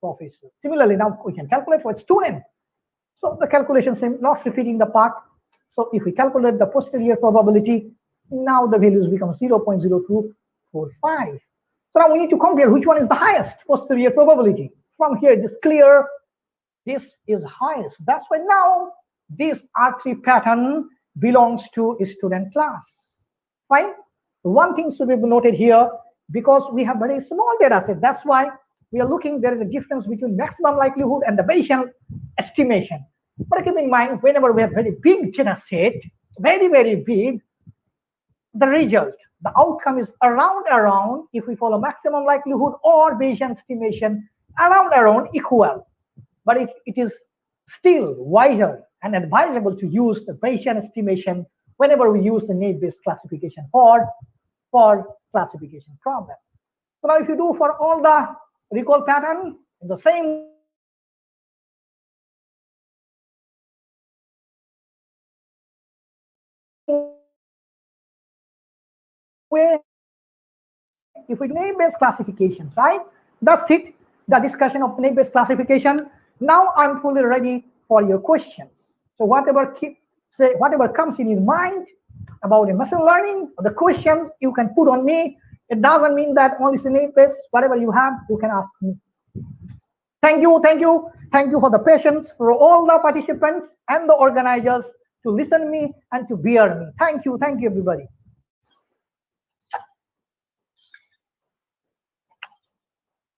professor. Similarly, now we can calculate for student. So the calculation same, not repeating the part. So if we calculate the posterior probability, now the values become 0.0245. So now we need to compare which one is the highest posterior probability. From here, it is clear this is highest. That's why now this R3 pattern belongs to a student class. Fine. One thing should be noted here, because we have very small data set. That's why we are looking, there is a difference between maximum likelihood and the Bayesian estimation. But keep in mind, whenever we have very big data set, very big, the result, the outcome is around, if we follow maximum likelihood or Bayesian estimation, around equal. But it is still wiser and advisable to use the Bayesian estimation whenever we use the need-based classification for classification problem. So now if you do for all the recall pattern in the same way, if we name-based classifications, right? That's it, the discussion of name-based classification. Now I'm fully ready for your questions. So whatever comes in your mind about a machine learning, the questions you can put on me. It doesn't mean that only the name-based, whatever you have, you can ask me. Thank you for the patience for all the participants and the organizers to listen me and to bear me. Thank you everybody.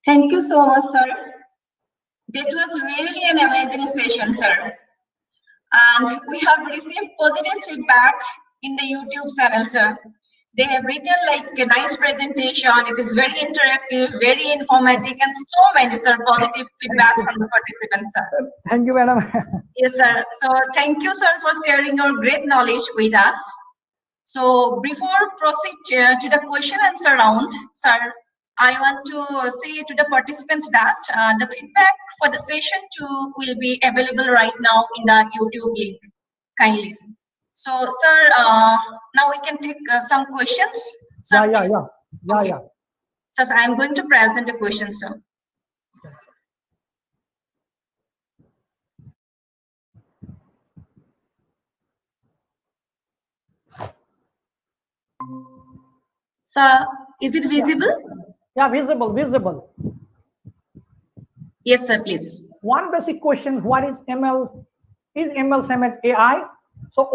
Thank you so much, sir. That was really an amazing session, sir. And we have received positive feedback in the YouTube channel, sir. They have written like a nice presentation. It is very interactive, very informative, and so many, sir, positive feedback from the participants, sir. Thank you, madam. Yes, sir. So thank you, sir, for sharing your great knowledge with us. So before proceed to the question answer round, sir, I want to say to the participants that the feedback for the session 2 will be available right now in the YouTube link. Kindly. So, sir, now we can take some questions. Sir, Yeah. Sir, I am going to present the question, sir. Sir, is it visible? Yeah, visible. Yes, sir, please. One basic question, what is ML? Is ML same as AI? So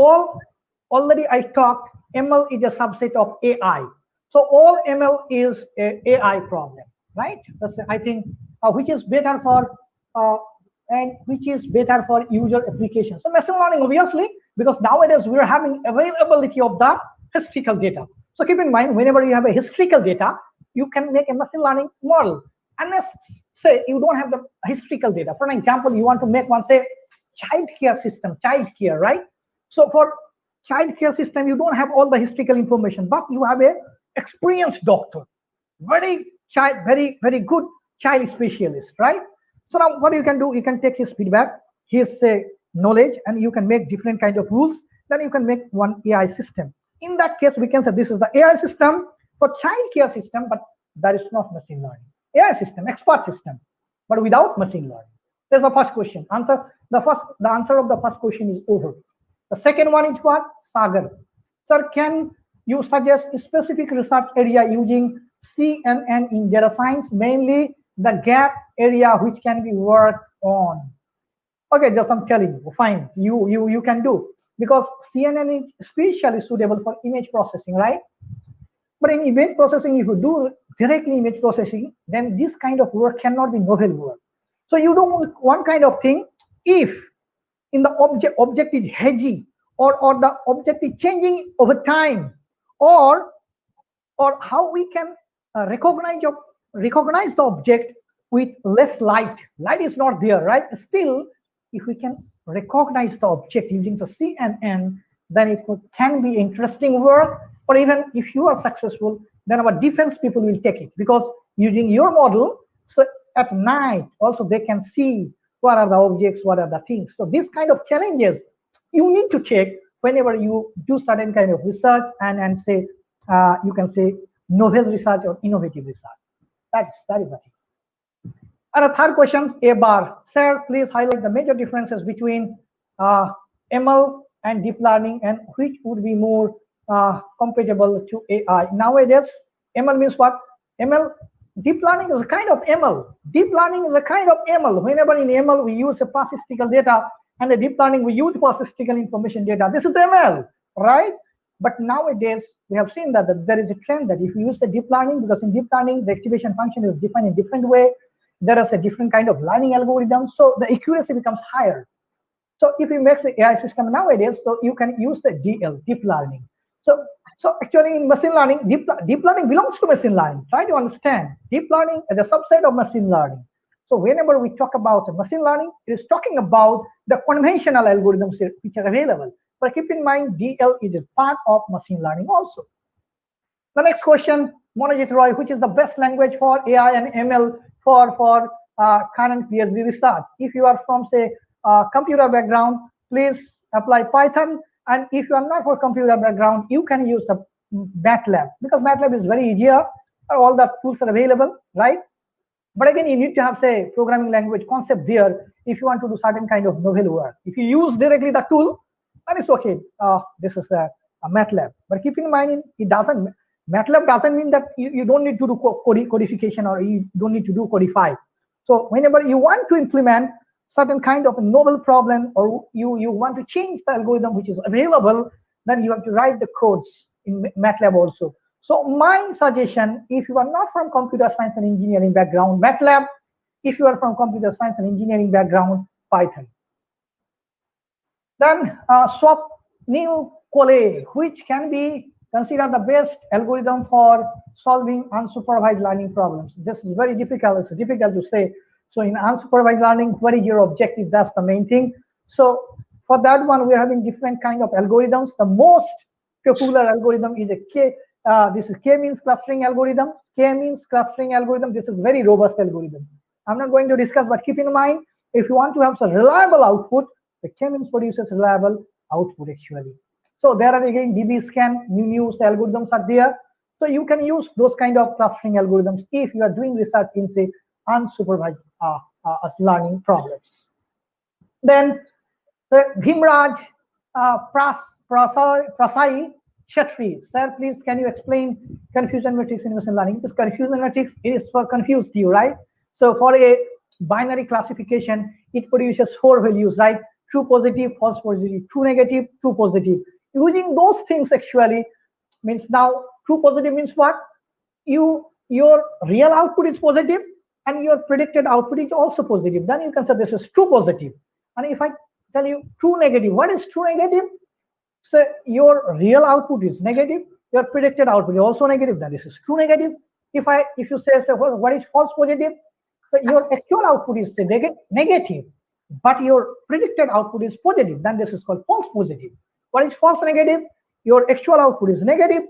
already I talked, ML is a subset of AI. So all ML is a AI problem, right? That's, I think, which is better for user application. So machine learning, obviously, because nowadays we're having availability of the historical data. So keep in mind, whenever you have a historical data, you can make a machine learning model. Unless, say, you don't have the historical data. For an example, you want to make one, say, child care system, right? So for child care system, you don't have all the historical information, but you have a experienced doctor, very good child specialist, right? So now what you can do, you can take his feedback, his knowledge, and you can make different kind of rules. Then you can make one AI system. In that case, we can say this is the AI system for child care system, but that is not machine learning. AI system, expert system, but without machine learning. There's the first question. The answer of the first question is over. The second one is what? Sagar. Sir, can you suggest a specific research area using CNN in data science, mainly the gap area which can be worked on? Okay, just I'm telling you, fine, you can do, because CNN is especially suitable for image processing, right? But in image processing, if you do directly image processing, then this kind of work cannot be novel work. So you don't want one kind of thing if in the object is hazy, or the object is changing over time, or how we can recognize the object with less light. Light is not there, right? Still, if we can recognize the object using the CNN, then it can be interesting work. Or even if you are successful, then our defense people will take it, because using your model, so at night also they can see what are the objects, what are the things. So these kind of challenges you need to check whenever you do certain kind of research and say you can say novel research or innovative research. That is the thing. And the third question, A bar. Sir, please highlight the major differences between ML and deep learning, and which would be more compatible to AI. Nowadays, ML means what? Deep learning is a kind of ML. Deep learning is a kind of ML. Whenever in ML we use a statistical data, and the deep learning we use statistical information data. This is ML, right? But nowadays we have seen that there is a trend that if you use the deep learning, because in deep learning the activation function is defined in different way, there is a different kind of learning algorithm, so the accuracy becomes higher. So if you make the AI system nowadays, so you can use the DL, deep learning. So actually in machine learning, deep learning belongs to machine learning. Try to understand deep learning as a subset of machine learning. So whenever we talk about machine learning, it is talking about the conventional algorithms which are available. But keep in mind, DL is a part of machine learning also. The next question, Monojit Roy, which is the best language for AI and ML for current PhD research? If you are from, say, computer background, please apply Python. And if you are not for computer background, you can use a MATLAB, because MATLAB is very easier. All the tools are available, right? But again, you need to have, say, programming language concept there if you want to do certain kind of novel work. If you use directly the tool, then it's okay. This is a MATLAB. But keep in mind, MATLAB doesn't mean that you don't need to do codification, or you don't need to do codify. So whenever you want to implement certain kind of a novel problem, or you want to change the algorithm which is available, then you have to write the codes in MATLAB also. So my suggestion, if you are not from computer science and engineering background, MATLAB. If you are from computer science and engineering background, Python. Then Swapnil Kole, which can be Consider the best algorithm for solving unsupervised learning problems. This is very difficult. It's difficult to say. So in unsupervised learning, what is your objective? That's the main thing. So for that one, we're having different kind of algorithms. The most popular algorithm is a K. This is K-means clustering algorithm. K-means clustering algorithm. This is very robust algorithm. I'm not going to discuss, but keep in mind, if you want to have some reliable output, the K-means produces reliable output actually. So there are again DB-scan, new algorithms are there. So you can use those kind of clustering algorithms if you are doing research in say unsupervised learning problems. Then the Bhimraj Prasai Chetri. Sir, please can you explain confusion matrix in machine learning? This confusion matrix is for confused you, right? So for a binary classification, it produces 4 values, right? True positive, false positive, true negative, true positive. Using those things actually means now true positive means what? Your real output is positive and your predicted output is also positive. Then you can say this is true positive. And if I tell you true negative, what is true negative? So your real output is negative, your predicted output is also negative. Then this is true negative. If you say what is false positive? So your actual output is negative, but your predicted output is positive. Then this is called false positive. What is false negative? Your actual output is negative,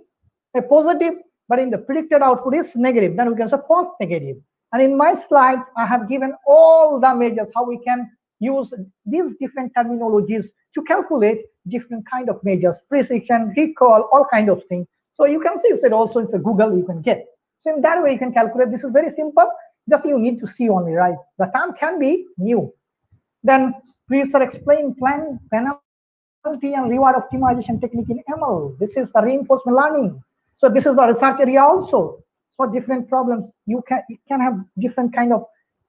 a positive, but in the predicted output is negative. Then we can say false negative. And in my slides, I have given all the measures how we can use these different terminologies to calculate different kind of measures, precision, recall, all kind of things. So you can see it also it's a Google you can get. So in that way you can calculate. This is very simple. Just you need to see only, right? The term can be new. Then please sir explain penalty and reward optimization technique in ML. This is the reinforcement learning. So this is the research area also. For different problems, you can have different kind of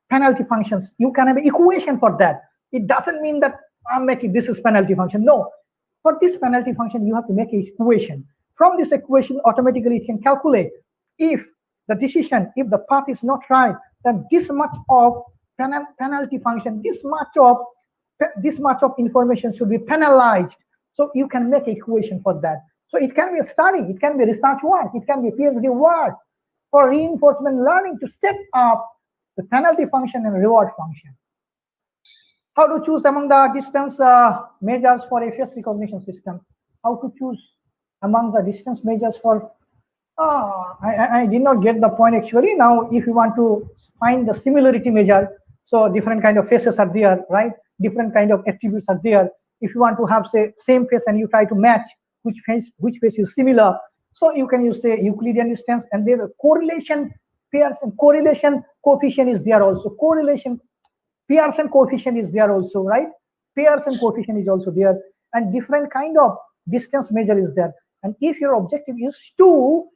penalty functions. You can have an equation for that. It doesn't mean that I'm making this is penalty function. No, for this penalty function, you have to make an equation. From this equation, automatically it can calculate if the decision, if the path is not right, then this much of penalty function, this much of information should be penalized. So you can make an equation for that. So it can be a study, it can be research work, it can be a PhD work for reinforcement learning to set up the penalty function and reward function. How to choose among the distance measures for a face recognition system? How to choose among the distance measures for? I did not get the point actually. Now, if you want to find the similarity measure, so different kind of faces are there, right? Different kind of attributes are there. If you want to have say same face and you try to match which face is similar, so you can use say Euclidean distance, and there a correlation pairs and correlation coefficient is there also. Correlation Pearson coefficient is there also, right? Pearson coefficient is also there, and different kind of distance measure is there. And if your objective is to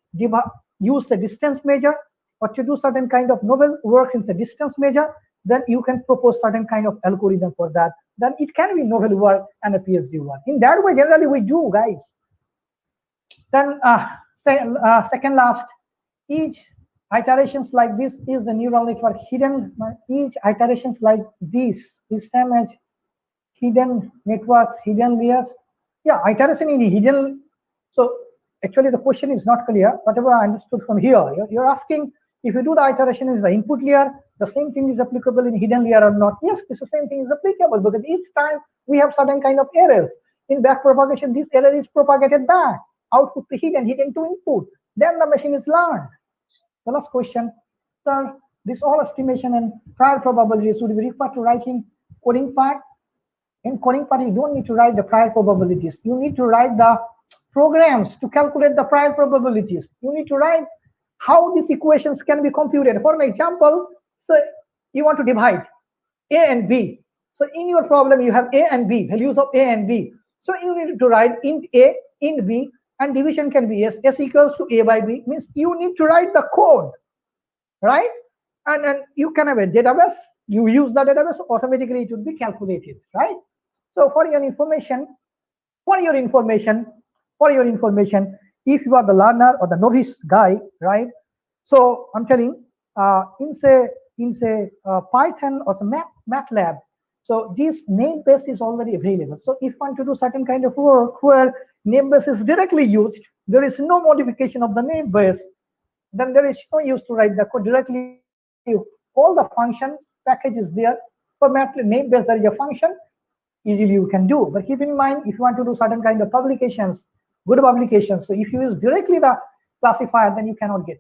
use the distance measure or to do certain kind of novel work in the distance measure, then you can propose certain kind of algorithm for that. Then it can be novel work and a PhD work. In that way, generally we do, guys. Then second last, each iterations like this is the neural network hidden. Each iterations like this is same as hidden networks, hidden layers. Yeah, iteration in hidden. So actually the question is not clear. Whatever I understood from here, you're asking if you do the iteration is the input layer, the same thing is applicable in hidden layer or not. Yes, it's the same thing is applicable because each time we have certain kind of errors. In back propagation, this error is propagated back. Output to hidden to input. Then the machine is learned. The last question, sir, this all estimation and prior probabilities would be referred to writing coding part. In coding part, you don't need to write the prior probabilities. You need to write the programs to calculate the prior probabilities. You need to write how these equations can be computed. For an example, so you want to divide A and B. So in your problem, you have A and B, values of A and B. So you need to write int A, int B, and division can be S equals to A by B, means you need to write the code, right? And then you can have a database, you use the database, automatically it will be calculated, right? So for your information, if you are the learner or the novice guy, right? So I'm telling, in say Python or the MATLAB, so this namespace is already available. So if you want to do certain kind of work where namespace is directly used, there is no modification of the name base, then there is no use to write the code directly. All the functions package is there. For name base, there is a function, easily you can do. But keep in mind, if you want to do certain kind of publications, good publications, so if you use directly the classifier, then you cannot get.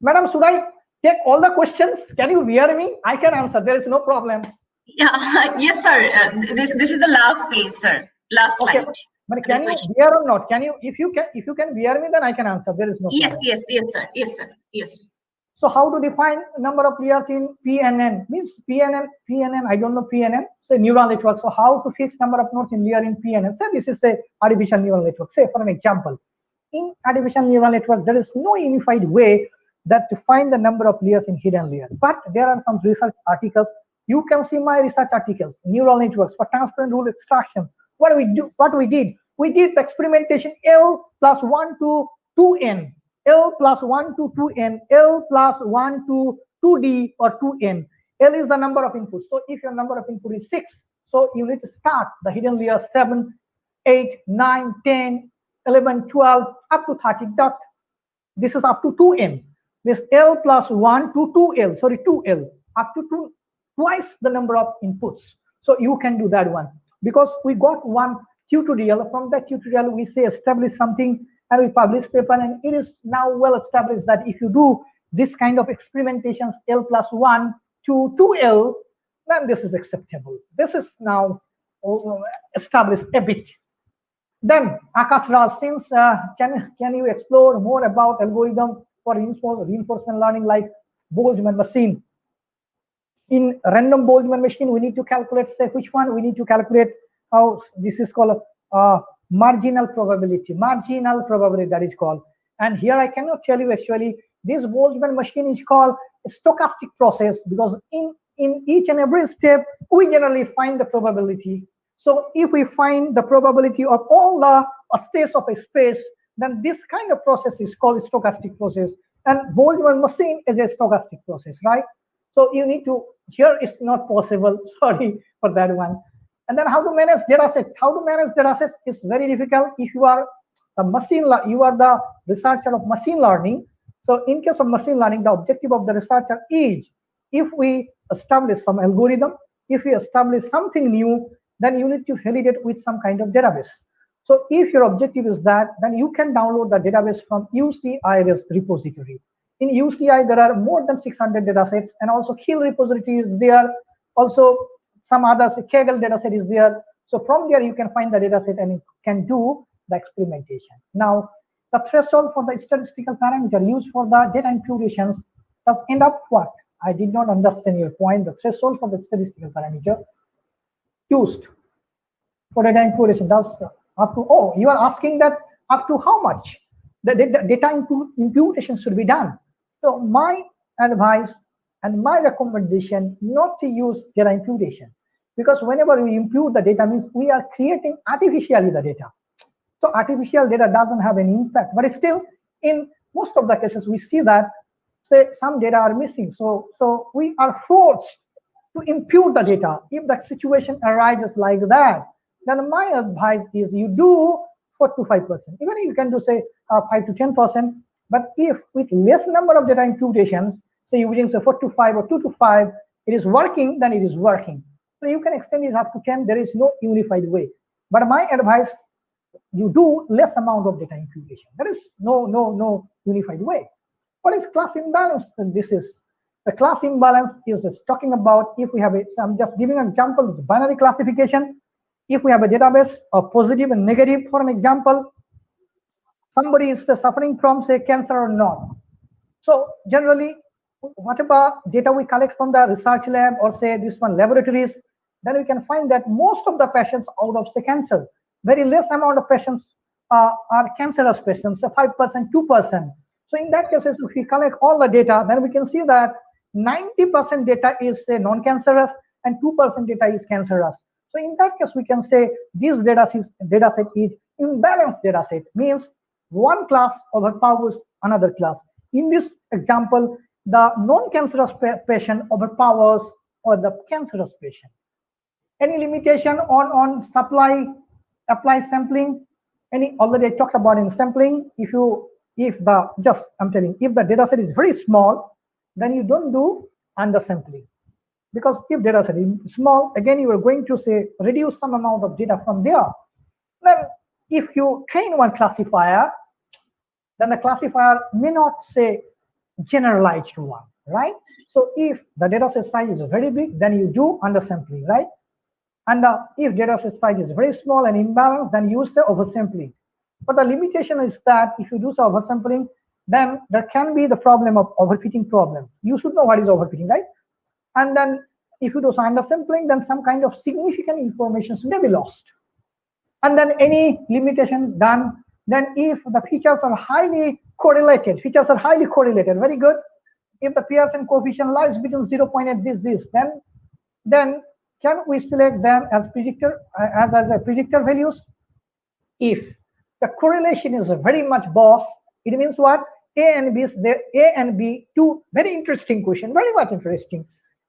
Madam, should I take all the questions? Can you hear me? I can answer. There is no problem. Yeah, yes, sir. This is the last page, sir. Last slide. But can you hear or not? Can you, if you can hear me, then I can answer. There is no yes, problem. yes, sir. Yes, sir. Yes. So how to define number of layers in PNN? Means PNN, I don't know PNN. So neural network. So how to fix number of nodes in layer in PNN? So this is the artificial neural network. Say for an example, in artificial neural network, there is no unified way that to find the number of layers in hidden layer. But there are some research articles. You can see my research articles, neural networks for transparent rule extraction. What we did the experimentation L plus 1 to 2n, L plus 1 to 2n, L plus 1 to 2d or 2n. L is the number of inputs. So if your number of input is 6, so you need to start the hidden layer 7, 8, 9, 10, 11, 12, up to 30 dot. This is up to 2n. This L plus 1 to 2L, sorry, 2L, up to twice the number of inputs. So you can do that one. Because we got one tutorial. From that tutorial, we say establish something and we publish paper, and it is now well established that if you do this kind of experimentations, L plus 1 to 2L, then this is acceptable. This is now established a bit. Then Akash Raj, since can you explore more about algorithm for reinforcement learning like Boltzmann machine? In random Boltzmann machine, we need to calculate, say which one we need to calculate. How this is called marginal probability that is called. And here I cannot tell you actually this Boltzmann machine is called a stochastic process, because in each and every step we generally find the probability. So if we find the probability of all the states of a space, then this kind of process is called stochastic process. And Boltzmann machine is a stochastic process, right? So you need to, here it's not possible, sorry for that one. And then how to manage data set? How to manage data set is very difficult if you are the you are the researcher of machine learning. So in case of machine learning, the objective of the researcher is, if we establish some algorithm, if we establish something new, then you need to validate with some kind of database. So if your objective is that, then you can download the database from UCI's repository. In UCI, there are more than 600 datasets, and also Hill repository is there. Also, some others, Kaggle dataset is there. So from there, you can find the dataset and you can do the experimentation. Now, the threshold for the statistical parameter used for the data imputations does end up what? I did not understand your point. The threshold for the statistical parameter used for data imputation does up to, oh, you are asking that up to how much the data imputation should be done. So my advice and my recommendation not to use data imputation, because whenever we impute the data means we are creating artificially the data. So artificial data doesn't have any impact, but still in most of the cases we see that, say, some data are missing. So we are forced to impute the data. If the situation arises like that, then my advice is you do 4 to 5%. Even if you can do say 5 to 10%, but if with less number of data imputations, say using say 4 to 5 or 2 to 5, it is working, then it is working. So you can extend it up to 10. There is no unified way. But my advice, you do less amount of data imputation. There is no unified way. What is class imbalance? And this is the class imbalance is talking about if we have a, so I'm just giving an example, binary classification. If we have a database of positive and negative, for an example, somebody is suffering from say cancer or not. So generally, whatever data we collect from the research lab or say this one laboratories, then we can find that most of the patients out of say cancer, very less amount of patients are cancerous patients, 5%, 2%. So in that case, if we collect all the data, then we can see that 90% data is say non-cancerous and 2% data is cancerous. So in that case, we can say this data set is imbalanced data set, means one class overpowers another class. In this example, the non-cancerous patient overpowers or the cancerous patient. Any limitation on apply sampling? Any already I talked about in sampling. If I'm telling, if the data set is very small, then you don't do undersampling. Because if data set is small, again you are going to say reduce some amount of data from there. Then if you train one classifier, then the classifier may not say generalized one, right? So if the data set size is very big, then you do undersampling, right? And if data set size is very small and imbalanced, then you use the oversampling. But the limitation is that if you do some oversampling, then there can be the problem of overfitting problem. You should know what is overfitting, right? And then if you do some undersampling, then some kind of significant information may be lost. And then any limitation done, then if the features are highly correlated, very good. If the Pearson coefficient lies between 0.8 this, then can we select them as predictor as a predictor values? If the correlation is very much boss, it means what? A and B, two very interesting question, very much interesting.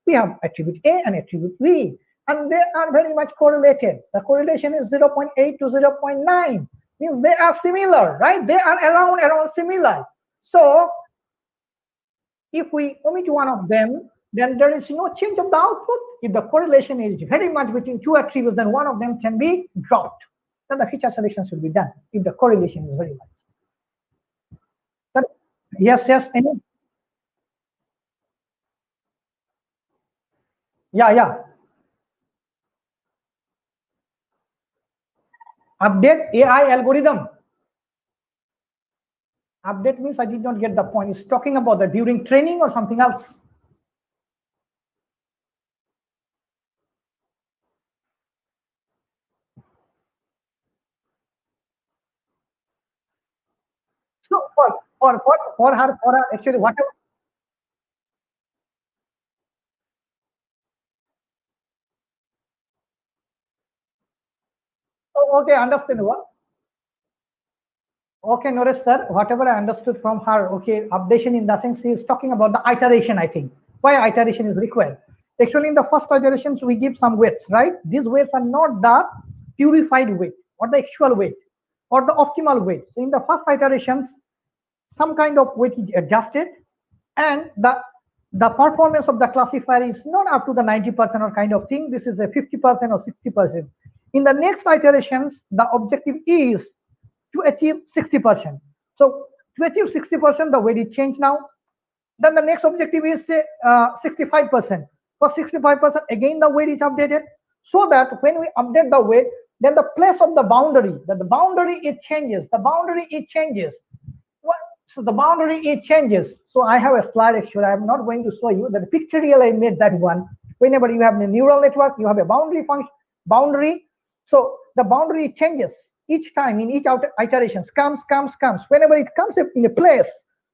We have attribute A and attribute B, and they are very much correlated. The correlation is 0.8 to 0.9, means they are similar, right? They are around similar. So if we omit one of them, then there is no change of the output. If the correlation is very much between two attributes, then one of them can be dropped. Then the feature selection should be done if the correlation is very much. But yes, any? Yeah. Update AI algorithm. Update means I did not get the point. It's talking about the during training or something else. So for her actually whatever. Oh, okay, understandable. Okay, Noresh sir, whatever I understood from her, okay, updation in the sense she is talking about the iteration, I think. Why iteration is required? Actually, in the first iterations, we give some weights, right? These weights are not the purified weight or the actual weight or the optimal weight. So in the first iterations, some kind of weight is adjusted, and the performance of the classifier is not up to the 90% or kind of thing. This is a 50% or 60%. In the next iterations, the objective is to achieve 60%. So to achieve 60%, the weight is changed now. Then the next objective is 65%. For 65%, again the weight is updated, so that when we update the weight, then the place of the boundary, it changes. The boundary it changes. So the boundary it changes. So I have a slide actually. I'm not going to show you that pictorial. I made that one. Whenever you have a neural network, you have a boundary function. So the boundary changes each time in each iterations. Comes. Whenever it comes in a place,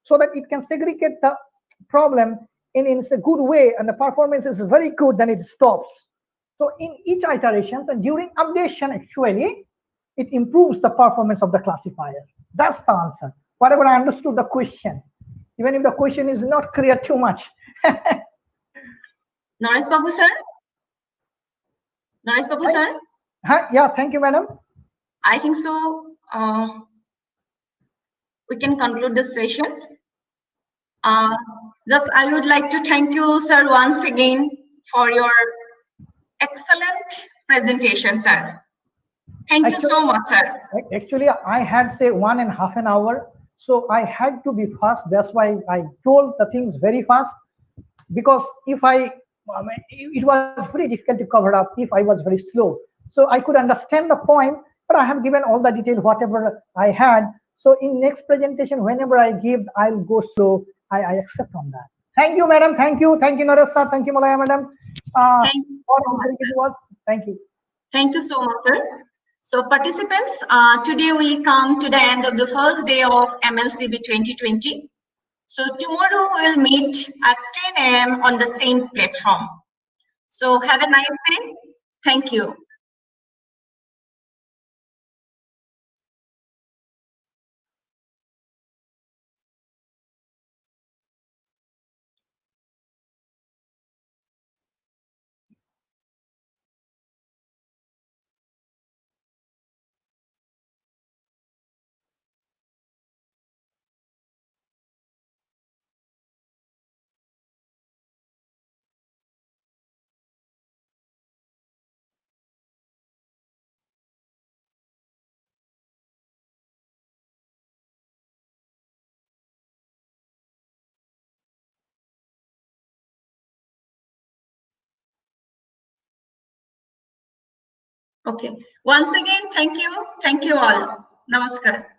so that it can segregate the problem in a good way, and the performance is very good, then it stops. So in each iteration and during updation, actually, it improves the performance of the classifier. That's the answer. Whatever I understood the question, even if the question is not clear too much. Naresh Babu sir? Yeah, thank you, madam. I think so. We can conclude this session. Just I would like to thank you, sir, once again for your excellent presentation, sir. Thank you so much, sir. Actually, I had say 1.5 hours, so I had to be fast. That's why I told the things very fast, because if it was very difficult to cover up if I was very slow. So I could understand the point, but I have given all the detail whatever I had. So in next presentation, whenever I give, I'll go slow. I accept on that. Thank you, madam. Thank you, Naresh sir. Thank you, Malaya madam. Thank you so much. Thank you. Thank you so much, sir. So participants, today we come to the end of the first day of MLCV 2020. So tomorrow we'll meet at 10 a.m. on the same platform. So have a nice day. Thank you. Okay. Once again, thank you. Thank you all. Namaskar.